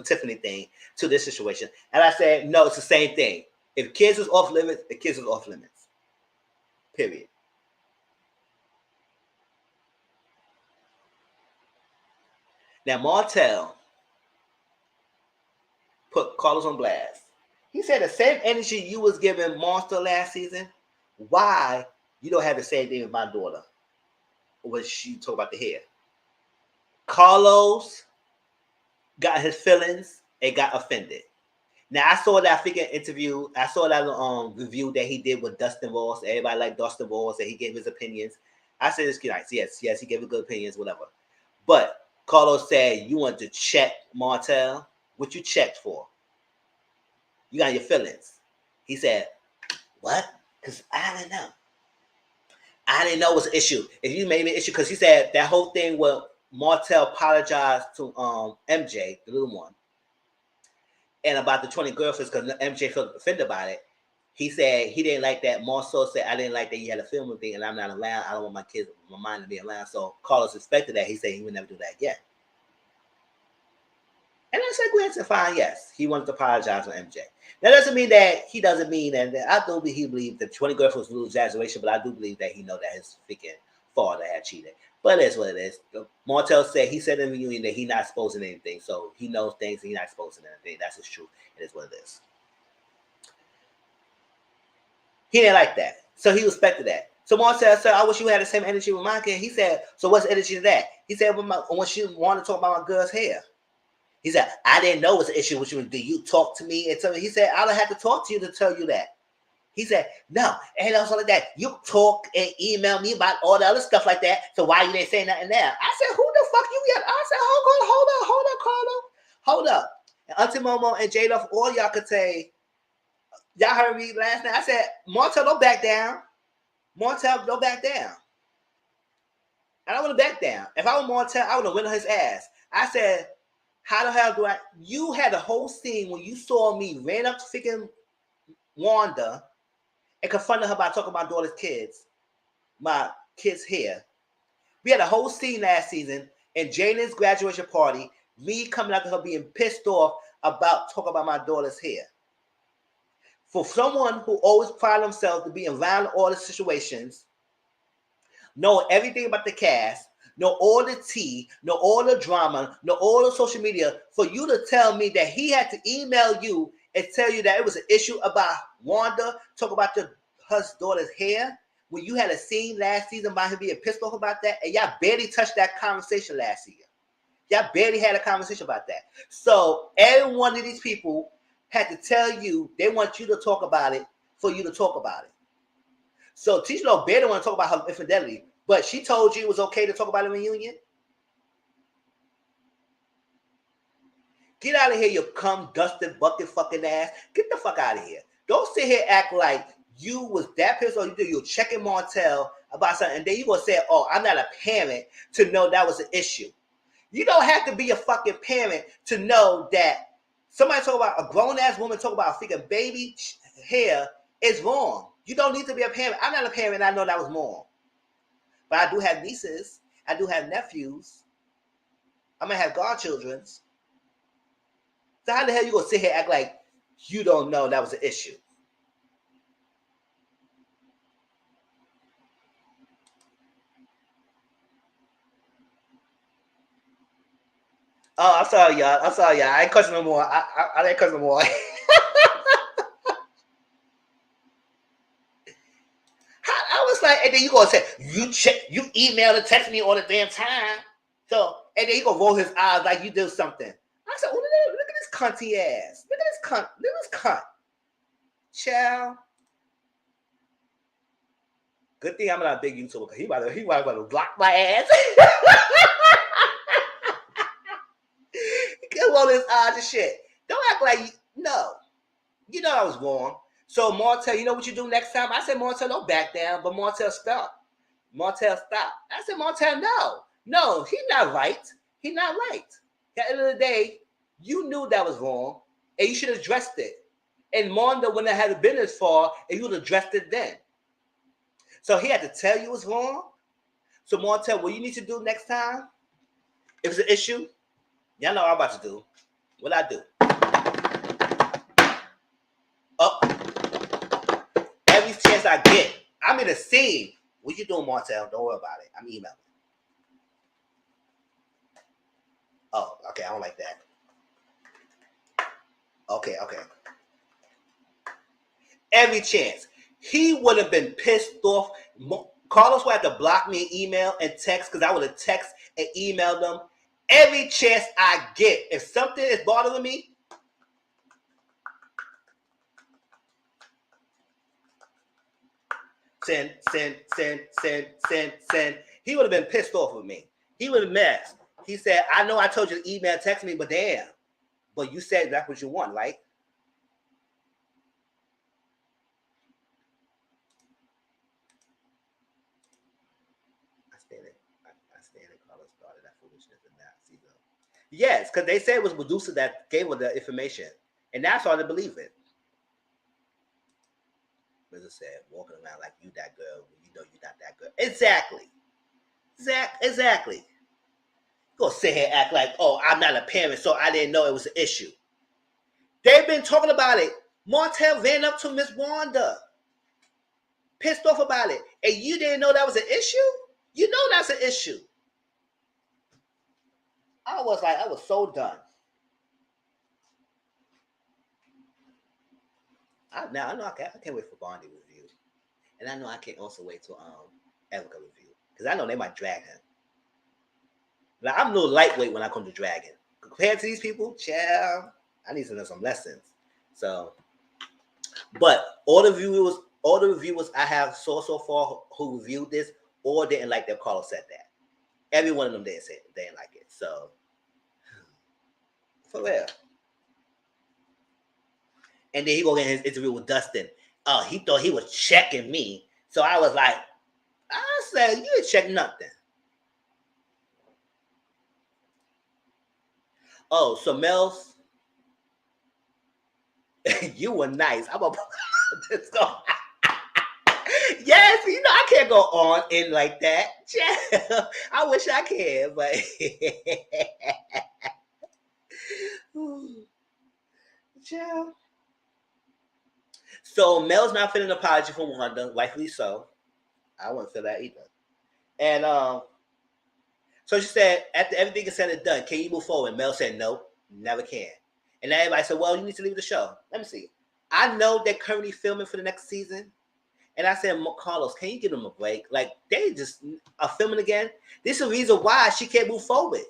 Tiffany thing to this situation, and I said no, it's the same thing. If kids was off limits, the kids was off limits. Period. Now Martell put Carlos on blast. He said the same energy you was giving Monster last season, why you don't have the same thing with my daughter? When she talked about the hair. Carlos got his feelings and got offended. Now I saw that freaking interview. I saw that review that he did with Dustin Ross. Everybody liked Dustin Ross and he gave his opinions. I said this nice. Yes, he gave good opinions, whatever. But Carlos said you want to check Martell. What you checked for? You got your feelings. He said, what? Because I didn't know. I didn't know it was an issue. If you made me an issue, because he said that whole thing where Martell apologized to MJ, the little one, and about the 20 girlfriends because MJ felt offended about it. He said he didn't like that. Marcel said, I didn't like that you had a film thing and I'm not allowed. I don't want my kids, my mind to be allowed. So Carlos expected that. He said he would never do that again. And I said, Gwen said, fine, yes. He wanted to apologize to MJ. That doesn't mean that he doesn't mean, and I do he believe that 20 girlfriends was a little exaggeration, but I do believe that he know that his freaking father had cheated. But it's what it is. Martell said he said in the reunion that he's not exposing anything. So he knows things and he's not exposing anything. That's his truth. It is what it is. He didn't like that. So he respected that. So Martell said, I wish you had the same energy with my kid. He said, so what's the energy to that? He said, when she wanted to talk about my girl's hair. He said, I didn't know it was an issue with you. Did you talk to me? And tell me? He said, I don't have to talk to you to tell you that. He said, no, and also like that. You talk and email me about all the other stuff like that. So why you didn't say nothing there? I said, who the fuck you get? I said, hold up. And Auntie Momo and Jada, all y'all could say, y'all heard me last night. I said, Martell, don't back down. Martell, don't back down. I don't want to back down. If I were Martell, I would have went on his ass. I said, how the hell do I? You had a whole scene when you saw me ran up to freaking Wanda and confronted her by talking about my kids' hair. We had a whole scene last season in Jaden's graduation party, me coming up to her being pissed off about talking about my daughter's hair. For someone who always pride themselves to be around all the situations, know everything about the cast, know all the tea, know all the drama, know all the social media, for you to tell me that he had to email you and tell you that it was an issue about Wanda, talk about her daughter's hair, when you had a scene last season about him being pissed off about that, and y'all barely touched that conversation last year. Y'all barely had a conversation about that. So every one of these people had to tell you they want you to talk about it for you to talk about it. So Tisha Lo barely want to talk about her infidelity, but she told you it was okay to talk about a reunion? Get out of here, you cum dusted bucket fucking ass. Get the fuck out of here. Don't sit here act like you was that pissed off. You're checking Martell about something, and then you gonna say, oh, I'm not a parent to know that was an issue. You don't have to be a fucking parent to know that somebody talk about a grown-ass woman talk about a freaking baby hair is wrong. You don't need to be a parent. I'm not a parent, and I know that was wrong. But I do have nieces. I do have nephews. I'm going to have godchildren. So how the hell you going to sit here and act like you don't know that was an issue? Oh, I'm sorry, y'all. I ain't cussing no more. I ain't cussing no more. I was like, and then you gonna say, you email and text me all the damn time. So, and then you gonna roll his eyes like you did something. I said, oh, look at this cunty ass. Look at this cunt. Child. Good thing I'm not a big YouTuber because he might have blocked my ass. Get roll his eyes and shit. Don't act like no. You know I was wrong. So Martell, you know what you do next time? I said, Martell, don't back down, but Martell, stop. Martell, stop. I said, Martell, no, he's not right. He's not right. At the end of the day, you knew that was wrong, and you should have addressed it. And Wanda, when it had been this far, and you would have addressed it then. So he had to tell you it was wrong. So Martell, what you need to do next time, if it's an issue, y'all know what I'm about to do. What I do? Up. Every chance I get, I'm in a scene. What you doing, Martell? Don't worry about it. I'm emailing. Oh, okay. I don't like that. Okay. Every chance. He would have been pissed off. Carlos would have to block me, email, and text because I would have texted and emailed them. Every chance I get, if something is bothering me, send. He would have been pissed off with me. He would have messed. He said, I know I told you to email, text me, but damn. But you said that's what you want, right? I stand it. Carlos started that foolishness in that season. Yes, because they said it was Medusa that gave her the information. And that's all to believe it. Medusa said, walking around like you that girl when you know you're not that girl. Exactly. Go sit here and act like, oh, I'm not a parent, so I didn't know it was an issue. They've been talking about it. Martell ran up to Miss Wanda, pissed off about it, and you didn't know that was an issue? You know that's an issue. I was so done. Now I know I can't wait for Bondi review, and I know I can't also wait till Erica review because I know they might drag him. Now I'm no lightweight when I come to dragging compared to these people. Child, I need to know some lessons. So, but all the reviewers I have saw so far who reviewed this, all didn't like that Carlos said that. Every one of them didn't say it. They didn't like it. So, for real. And then he go get his interview with Dustin. Oh, he thought he was checking me. So I was like, I said, you didn't check nothing. Oh, so Mel's, you were nice. I'm gonna just go. Yes, you know I can't go on in like that. I wish I could, but so Mel's not feeling an apology from Wanda, rightfully so. I wouldn't feel that either. And so she said, after everything is said and done, can you move forward? Mel said, no, never can. And everybody said, well, you need to leave the show. Let me see. I know they're currently filming for the next season. And I said, Carlos, can you give them a break? Like, they just are filming again. This is the reason why she can't move forward.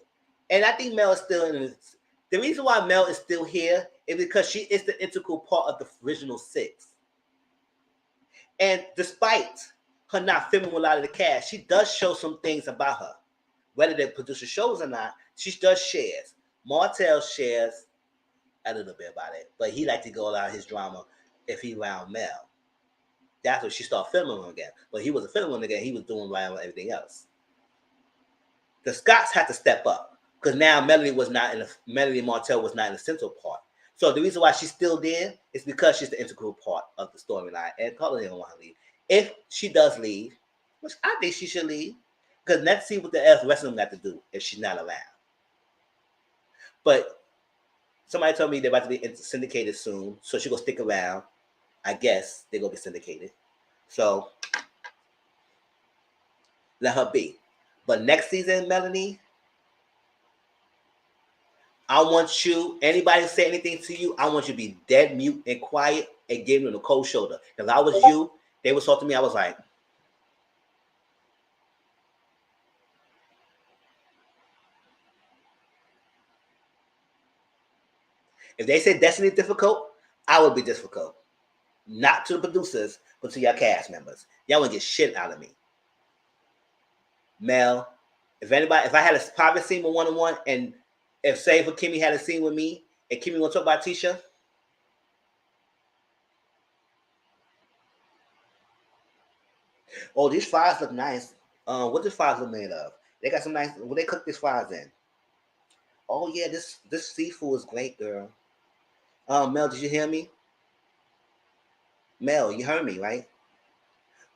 And I think Mel is still in this. The reason why Mel is still here is because she is the integral part of the original 6. And despite her not filming with a lot of the cast, she does show some things about her. Whether they produce shows or not, she does shares. Martell shares a little bit about it, but he liked to go out his drama if he around Mel. That's when she started filming him again. But he wasn't filming him again. He was doing around everything else. The Scotts had to step up because now Melanie Martell was not in the central part. So the reason why she's still there is because she's the integral part of the storyline. And Carla didn't want to leave. If she does leave, which I think she should leave, because let's see what the rest of them got to do if she's not around. But somebody told me they're about to be syndicated soon, so she's going to stick around. I guess they're going to be syndicated. So let her be. But next season, Melanie, I want you, anybody say anything to you, I want you to be dead, mute, and quiet and give them the cold shoulder. If I was you, they would talk to me, I was like, if they say Destiny difficult, I would be difficult. Not to the producers, but to your cast members. Y'all wouldn't get shit out of me. Mel, if I had a private scene with one-on-one, and if say for Kimmy had a scene with me, and Kimmy want to talk about Tisha, oh, these fries look nice. What the fries look made of? They got some nice. What they cook these fries in? Oh yeah, this seafood is great, girl. Mel, did you hear me? Mel, you heard me, right?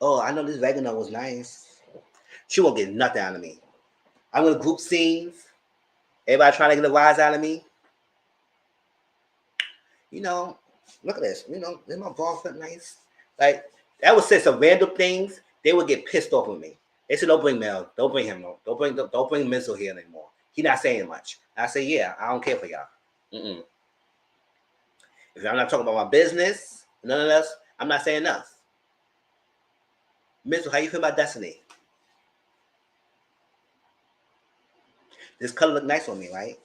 Oh, I know this oregano was nice. She won't get nothing out of me. I'm gonna group scenes. Everybody trying to get a rise out of me. You know, look at this. You know, is my ball fit nice? Like, that would say some random things. They would get pissed off with me. They said, don't bring Mel. Don't bring him. No. Don't bring Menzel here anymore. He not saying much. I say, yeah, I don't care for y'all. If I'm not talking about my business, none of this, I'm not saying enough. Menzel, how you feel about Destiny? This color look nice on me, right?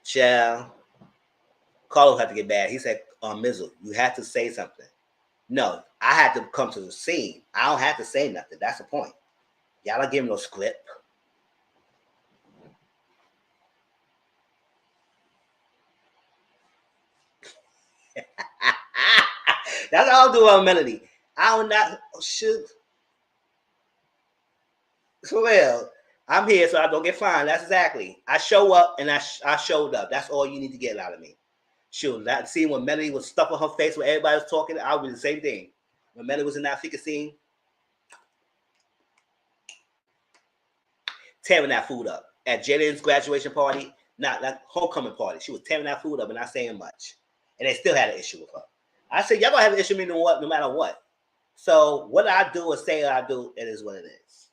Child. Carlos had to get bad. He said, Menzel, you have to say something. No, I had to come to the scene. I don't have to say nothing. That's the point. Y'all don't give him no script. That's all I'll do on Melody. I don't not shoot. For real. I'm here so I don't get fined. That's exactly. I show up and I showed up. That's all you need to get out of me. Shoot, that scene when Melody was stuffing her face when everybody was talking, I would do the same thing. When Melody was in that figure scene, tearing that food up. At Jaden's graduation party, not that homecoming party, she was tearing that food up and not saying much. And they still had an issue with her. I said, y'all gonna have an issue with me no matter what. So what I do or say I do, it is what it is.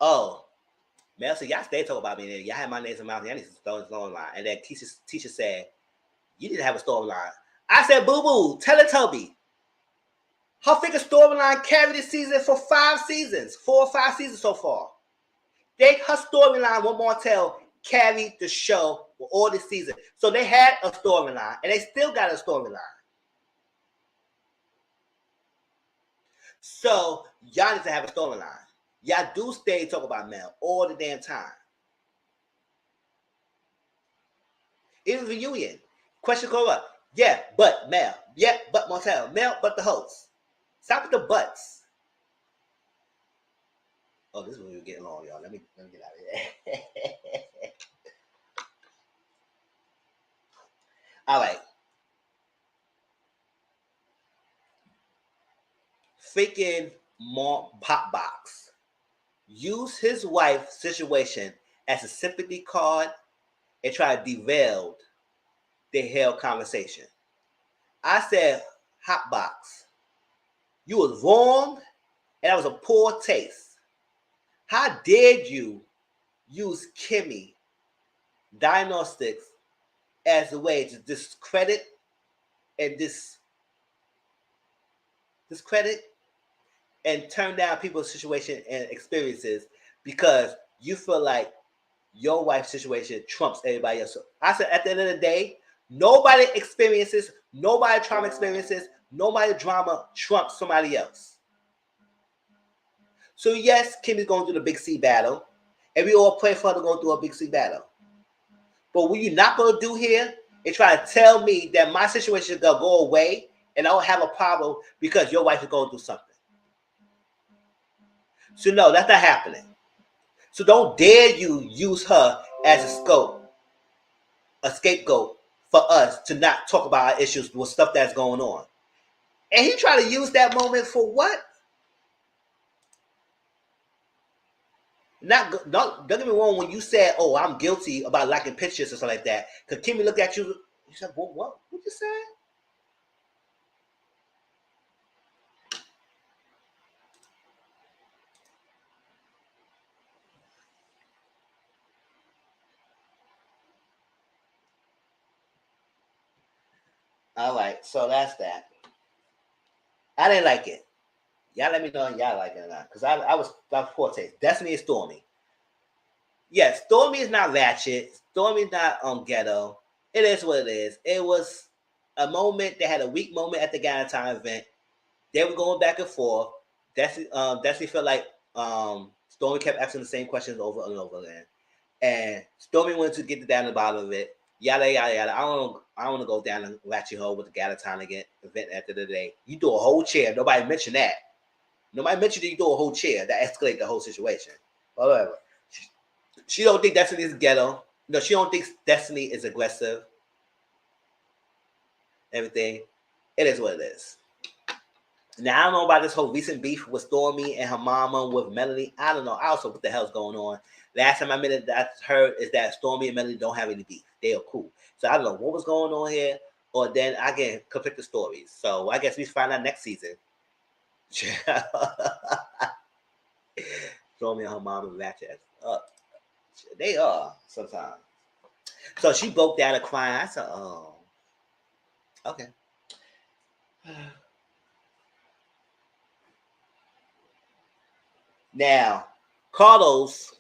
Oh, Mel said, y'all stay talking about me. Y'all had my name in mouth. Y'all need to storyline. And then teacher said, you need to have a storyline. I said, boo-boo, Teletubby. Her freaking storyline carried this season for 5 seasons. 4 or 5 seasons so far. Her storyline, One More Tale, carried the show for all this season. So they had a storyline, and they still got a storyline. So y'all need to have a storyline. Y'all do stay talk about Mel all the damn time. It was a reunion. Question come up. Yeah, but Mel. Yeah, but Martell. Mel, but the host. Stop with the butts. Oh, this is when we're getting long, y'all. Let me get out of here. All right. Freaking Pop Box used his wife's situation as a sympathy card and try to derail the hell conversation. I said, Hotbox, you was wrong, and that was a poor taste. How dared you use Kimmy diagnostics as a way to discredit and discredit and turn down people's situation and experiences because you feel like your wife's situation trumps everybody else. I said at the end of the day, nobody experiences, nobody trauma experiences, nobody drama trumps somebody else. So yes, Kimmy's going through the big C battle, and we all pray for her to go through a big C battle. But what you're not going to do here is try to tell me that my situation is going to go away and I don't have a problem because your wife is going through something. So no, that's not happening. So don't dare you use her as a scapegoat for us to not talk about our issues with stuff that's going on. And he tried to use that moment for what? Don't get me wrong when you said, "Oh, I'm guilty about liking pictures or something like that." Because Kimmy looked at you, you said, "What? What you say?" All right, so that's that. I didn't like it. Y'all let me know if y'all like it or not. Because I was poor taste. Destiny is Stormy. Yes, Stormy is not ratchet. Stormy is not ghetto. It is what it is. It was a moment. They had a weak moment at the Galentine event. They were going back and forth. Destiny felt like Stormy kept asking the same questions over and over again. And Stormy wanted to get down to the bottom of it. Yada yada yada. I don't want to go down and ratchet her with the Galentine event at the end of the day. You do a whole chair. Nobody mentioned that. Nobody mentioned that you do a whole chair. That escalated the whole situation. But whatever. She don't think Destiny is ghetto. No, she don't think Destiny is aggressive. Everything. It is what it is. Now, I don't know about this whole recent beef with Stormy and her mama with Melody. I don't know. I also what the hell's going on. Last time I heard is that Stormy and Melody don't have any beef. They are cool. So I don't know what was going on here. Or then I get conflicted stories. So I guess we find out next season. Stormy and her mama ratchet up. They are sometimes. So she broke down and crying. I said, oh, okay. Now, Carlos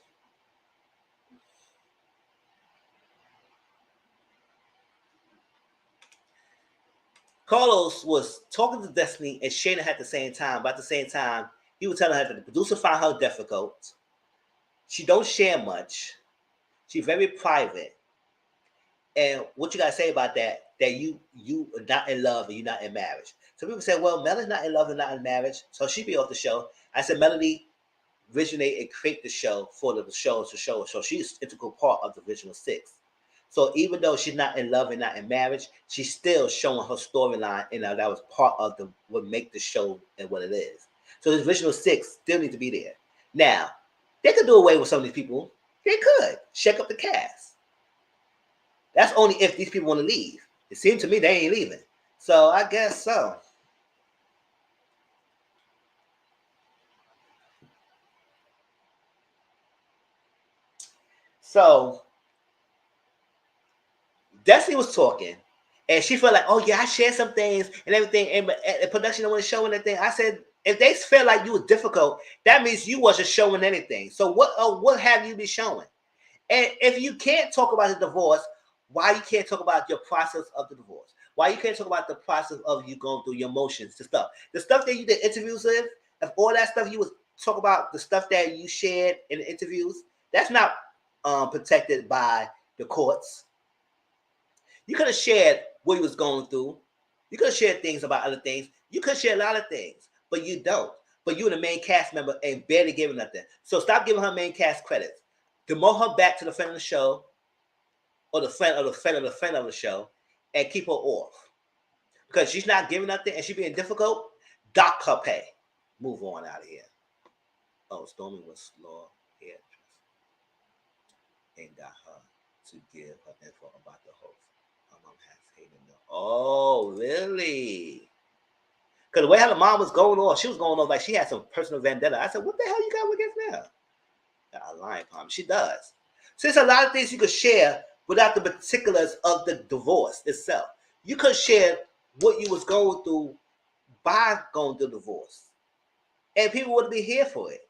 was talking to Destiny and Shayna at the same time, but at the same time, he was telling her that the producer found her difficult. She don't share much. She's very private. And what you gotta say about that? That you are not in love and you're not in marriage. So people say, well, Melody's not in love and not in marriage, so she be off the show. I said Melody originate and create the show for the show to show. So she's an integral part of the original 6. So even though she's not in love and not in marriage, she's still showing her storyline, and that was part of what make the show and what it is. So the original 6 still need to be there. Now, they could do away with some of these people. They could shake up the cast. That's only if these people want to leave. It seems to me they ain't leaving. So I guess so. So Destiny was talking, and she felt like, oh yeah, I shared some things and everything, and the production don't want to show anything. I said, if they felt like you was difficult, that means you wasn't showing anything. So what have you been showing? And if you can't talk about the divorce, why you can't talk about your process of the divorce? Why you can't talk about the process of you going through your emotions, the stuff that you did interviews with, if all that stuff you was talk about the stuff that you shared in the interviews, that's not protected by the courts. You could have shared what he was going through. You could have shared things about other things. You could share a lot of things, but you don't. But you're the main cast member and barely giving nothing. So stop giving her main cast credits. Demote her back to the friend of the show, or the friend of the friend of the friend of the show, and keep her off. Because she's not giving nothing and she's being difficult, dock her pay. Move on out of here. Oh, Stormy was slow here and got her to give her info about the host. My mom has hated them. Oh, really? Because the way how the mom was going on, she was going on like she had some personal vendetta. I said, what the hell you got against her? Got a lying palm. She does. So there's a lot of things you could share without the particulars of the divorce itself. You could share what you was going through by going through divorce. And people would be here for it.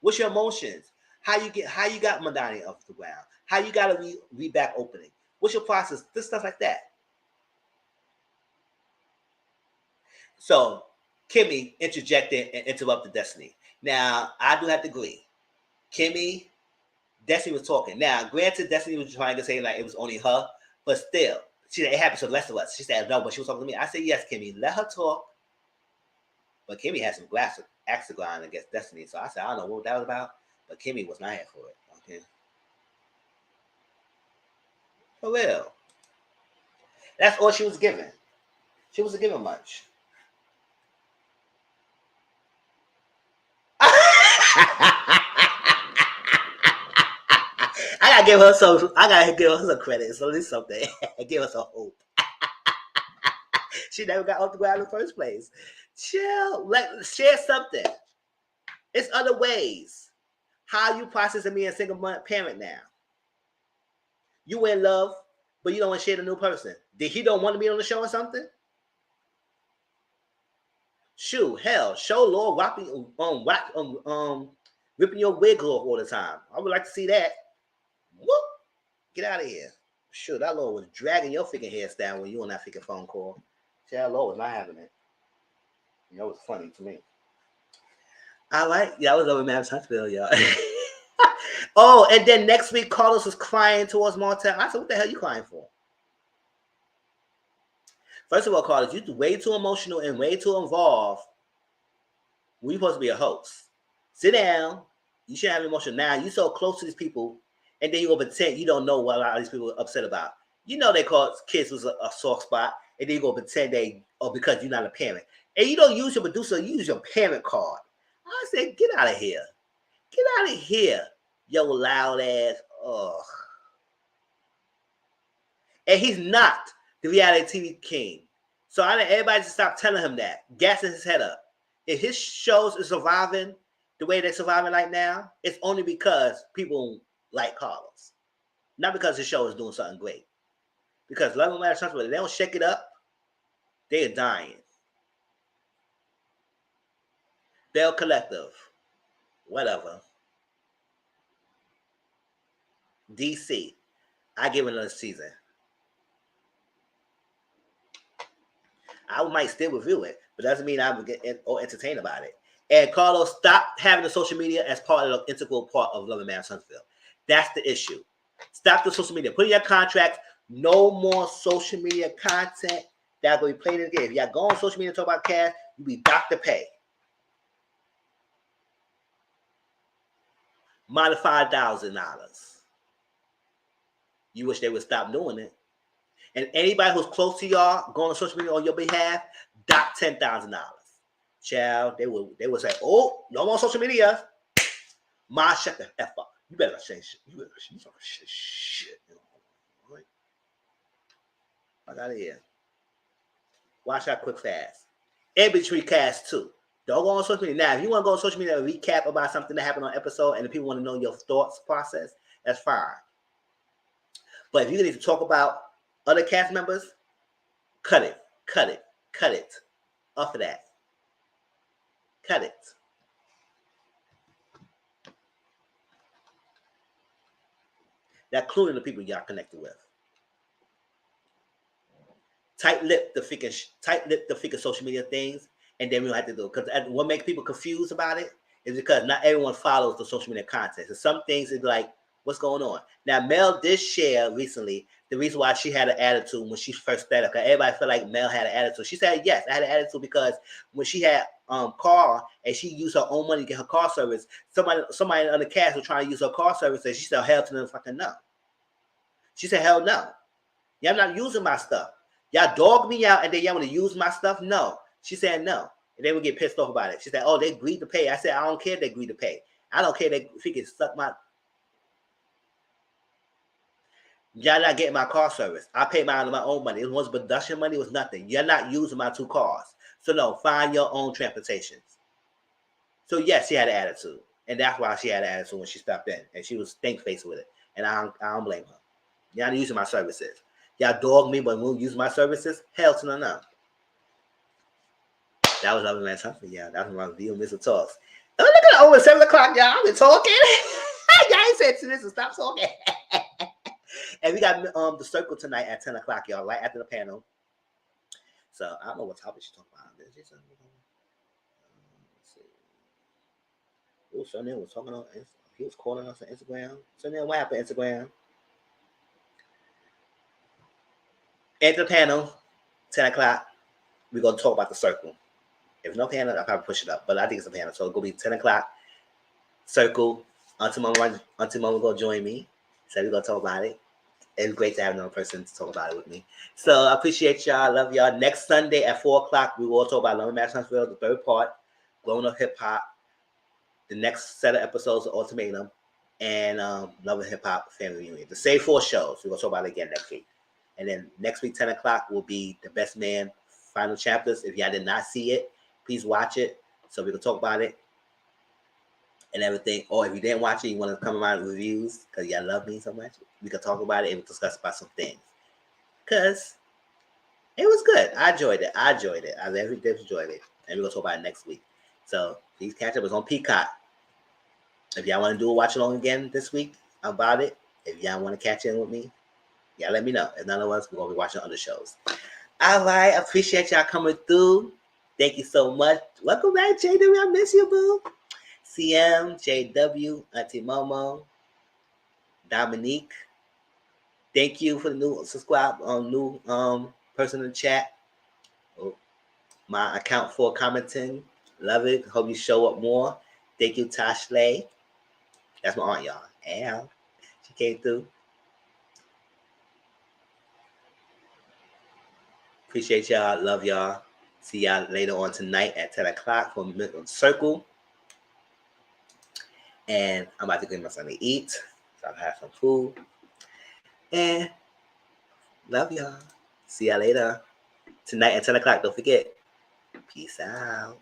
What's your emotions? How you got Madani off the ground? How you got a re back opening? What's your process? This stuff like that. So Kimmy interjected and interrupted Destiny. Now I do have to agree. Kimmy, Destiny was talking. Now, granted, Destiny was trying to say like it was only her, but still, she said it happens to the rest of us. She said no, but she was talking to me. I said yes, Kimmy, let her talk. But Kimmy had some glass Axagon against Destiny, so I said I don't know what that was about, but Kimmy was not here for it. Okay, for real. That's all she was given. She wasn't given much. I gotta give her some. I gotta give her some credit. So this something. Give her some hope. She never got off the ground in the first place. Chill. Share something. It's other ways. How you processing being a single parent now? You in love, but you don't want to share the new person. Did he don't want to be on the show or something? Shoot, hell, show Lord ripping your wig off all the time. I would like to see that. Whoop! Get out of here. Sure, that Lord was dragging your freaking hairs down when you on that freaking phone call. See, that Lord was not having it. You know, it was funny to me. I was over Mavs Huntsville, y'all. Oh, and then next week, Carlos was crying towards Martel. I said, what the hell are you crying for? First of all, Carlos, you're way too emotional and way too involved. We're supposed to be a host. Sit down. You shouldn't have emotion now. You're so close to these people, and then you go pretend you don't know what a lot of these people are upset about. You know they call kids was a soft spot, and then you go pretend because you're not a parent. And you don't use your producer, you use your parent card. I said, get out of here. Get out of here, yo loud ass. Ugh. And he's not the reality TV king. So I need everybody to stop telling him that, gassing his head up. If his shows are surviving the way they're surviving right now, it's only because people like Carlos. Not because his show is doing something great. Because Love and Matter Transfer, they don't shake it up, they're dying. Bell Collective, whatever. DC, I give it another season. I might still review it, but doesn't mean I would get entertained about it. And Carlos, stop having the social media as part of the integral part of Love and Marriage Huntsville. That's the issue. Stop the social media. Put in your contract, no more social media content that's going to be played in the game. If y'all go on social media and talk about cash, you be Dr. Pay. Modified $1,000. You wish they would stop doing it. And anybody who's close to y'all going on social media on your behalf, dock $10,000. Child, they would say, oh, no more social media. Ma, shut the F up. You better not say shit. You better not say shit. Right? I got it here. Watch out quick fast. In between cast too. Don't go on social media. Now, if you want to go on social media and recap about something that happened on episode and the people want to know your thoughts process, that's fine. But if you need to talk about other cast members, cut it. Off of that. Cut it. That including the people y'all connected with. Tight-lip the freaking social media things, and then we don't have to do it. Because what makes people confused about it is because not everyone follows the social media content. So some things is like, what's going on? Now, Mel did share recently the reason why she had an attitude when she first started. Because everybody felt like Mel had an attitude. She said, yes, I had an attitude because when she had car and she used her own money to get her car service, somebody on the cast was trying to use her car service and she said, hell to them fucking no. She said, hell no. Y'all not using my stuff. Y'all dog me out and then y'all want to use my stuff? No. She said no. And they would get pissed off about it. She said, oh, they agreed to pay. I said, I don't care if they agreed to pay. I don't care if they can suck my... Y'all not getting my car service. I pay mine out of my own money. It was production money. It was nothing. You're not using my 2 cars. So no, find your own transportations. So yes, she had an attitude. And that's why she had an attitude when she stepped in. And she was stink-faced with it. And I don't blame her. Y'all not using my services. Y'all dog me, but won't use my services? Hell to no. That was Lovely Man Time for y'all. That was my review of Mr. Talks. Oh, look at it. Over 7 o'clock, y'all. I've been talking. Y'all ain't said to this and stop talking. And we got the circle tonight at 10 o'clock, y'all, right after the panel. So I don't know what topic she's talking about. Let's see. Oh, Sonny was talking on. He was calling us on Instagram. Sonny, what happened, Instagram? After the panel, 10 o'clock, we're going to talk about the circle. If no panel, I'll probably push it up. But I think it's a panel. So it's going to be 10 o'clock, circle. Auntie Mama going to join me. So we're going to talk about it. It's great to have another person to talk about it with me. So I appreciate y'all. I love y'all. Next Sunday at 4 o'clock, we will talk about Lonely Mass Huntsville, the 3rd part, Growing Up Hip Hop, the next set of episodes of Ultimatum, and Love and Hip Hop Fam Reunion. The same 4 shows. We're going to talk about it again next week. And then next week, 10 o'clock, will be The Best Man Final Chapters. If y'all did not see it, please watch it so we can talk about it and everything. Or if you didn't watch it, you want to come around with reviews because y'all love me so much, we can talk about it and discuss about some things. Because it was good. I enjoyed it. I really did enjoy it. And we're going to talk about it next week. So please catch up. It's on Peacock. If y'all want to do a watch along again this week about it, if y'all want to catch in with me, y'all let me know. If none of us, we're going to be watching other shows. All right. I appreciate y'all coming through. Thank you so much. Welcome back, JW. I miss you, boo. CM, JW, Auntie Momo, Dominique. Thank you for the new subscribe, new person in the chat. Oh, my account for commenting. Love it. Hope you show up more. Thank you, Tashley. That's my aunt, y'all. Al. She came through. Appreciate y'all. Love y'all. See y'all later on tonight at 10 o'clock for Circle. And I'm about to get my son to eat. So I'll have some food. And love y'all. See y'all later tonight at 10 o'clock. Don't forget. Peace out.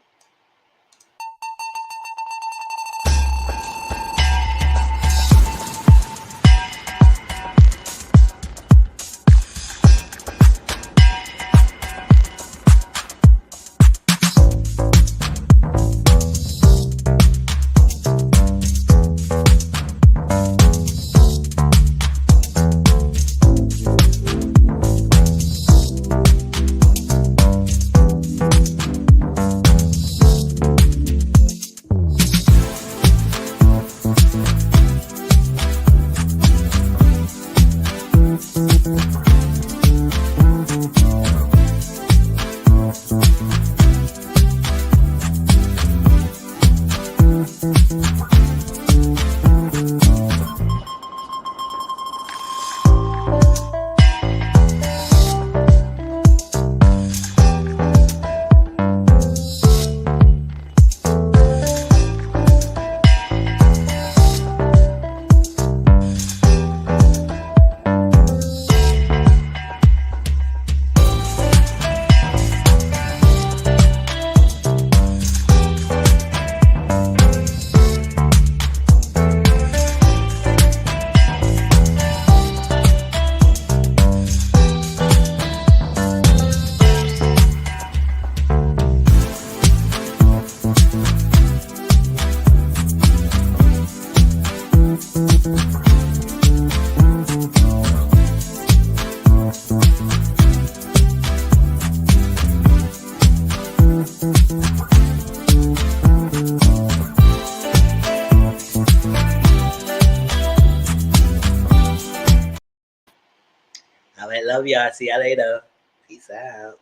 All right, love y'all. See y'all later. Peace out.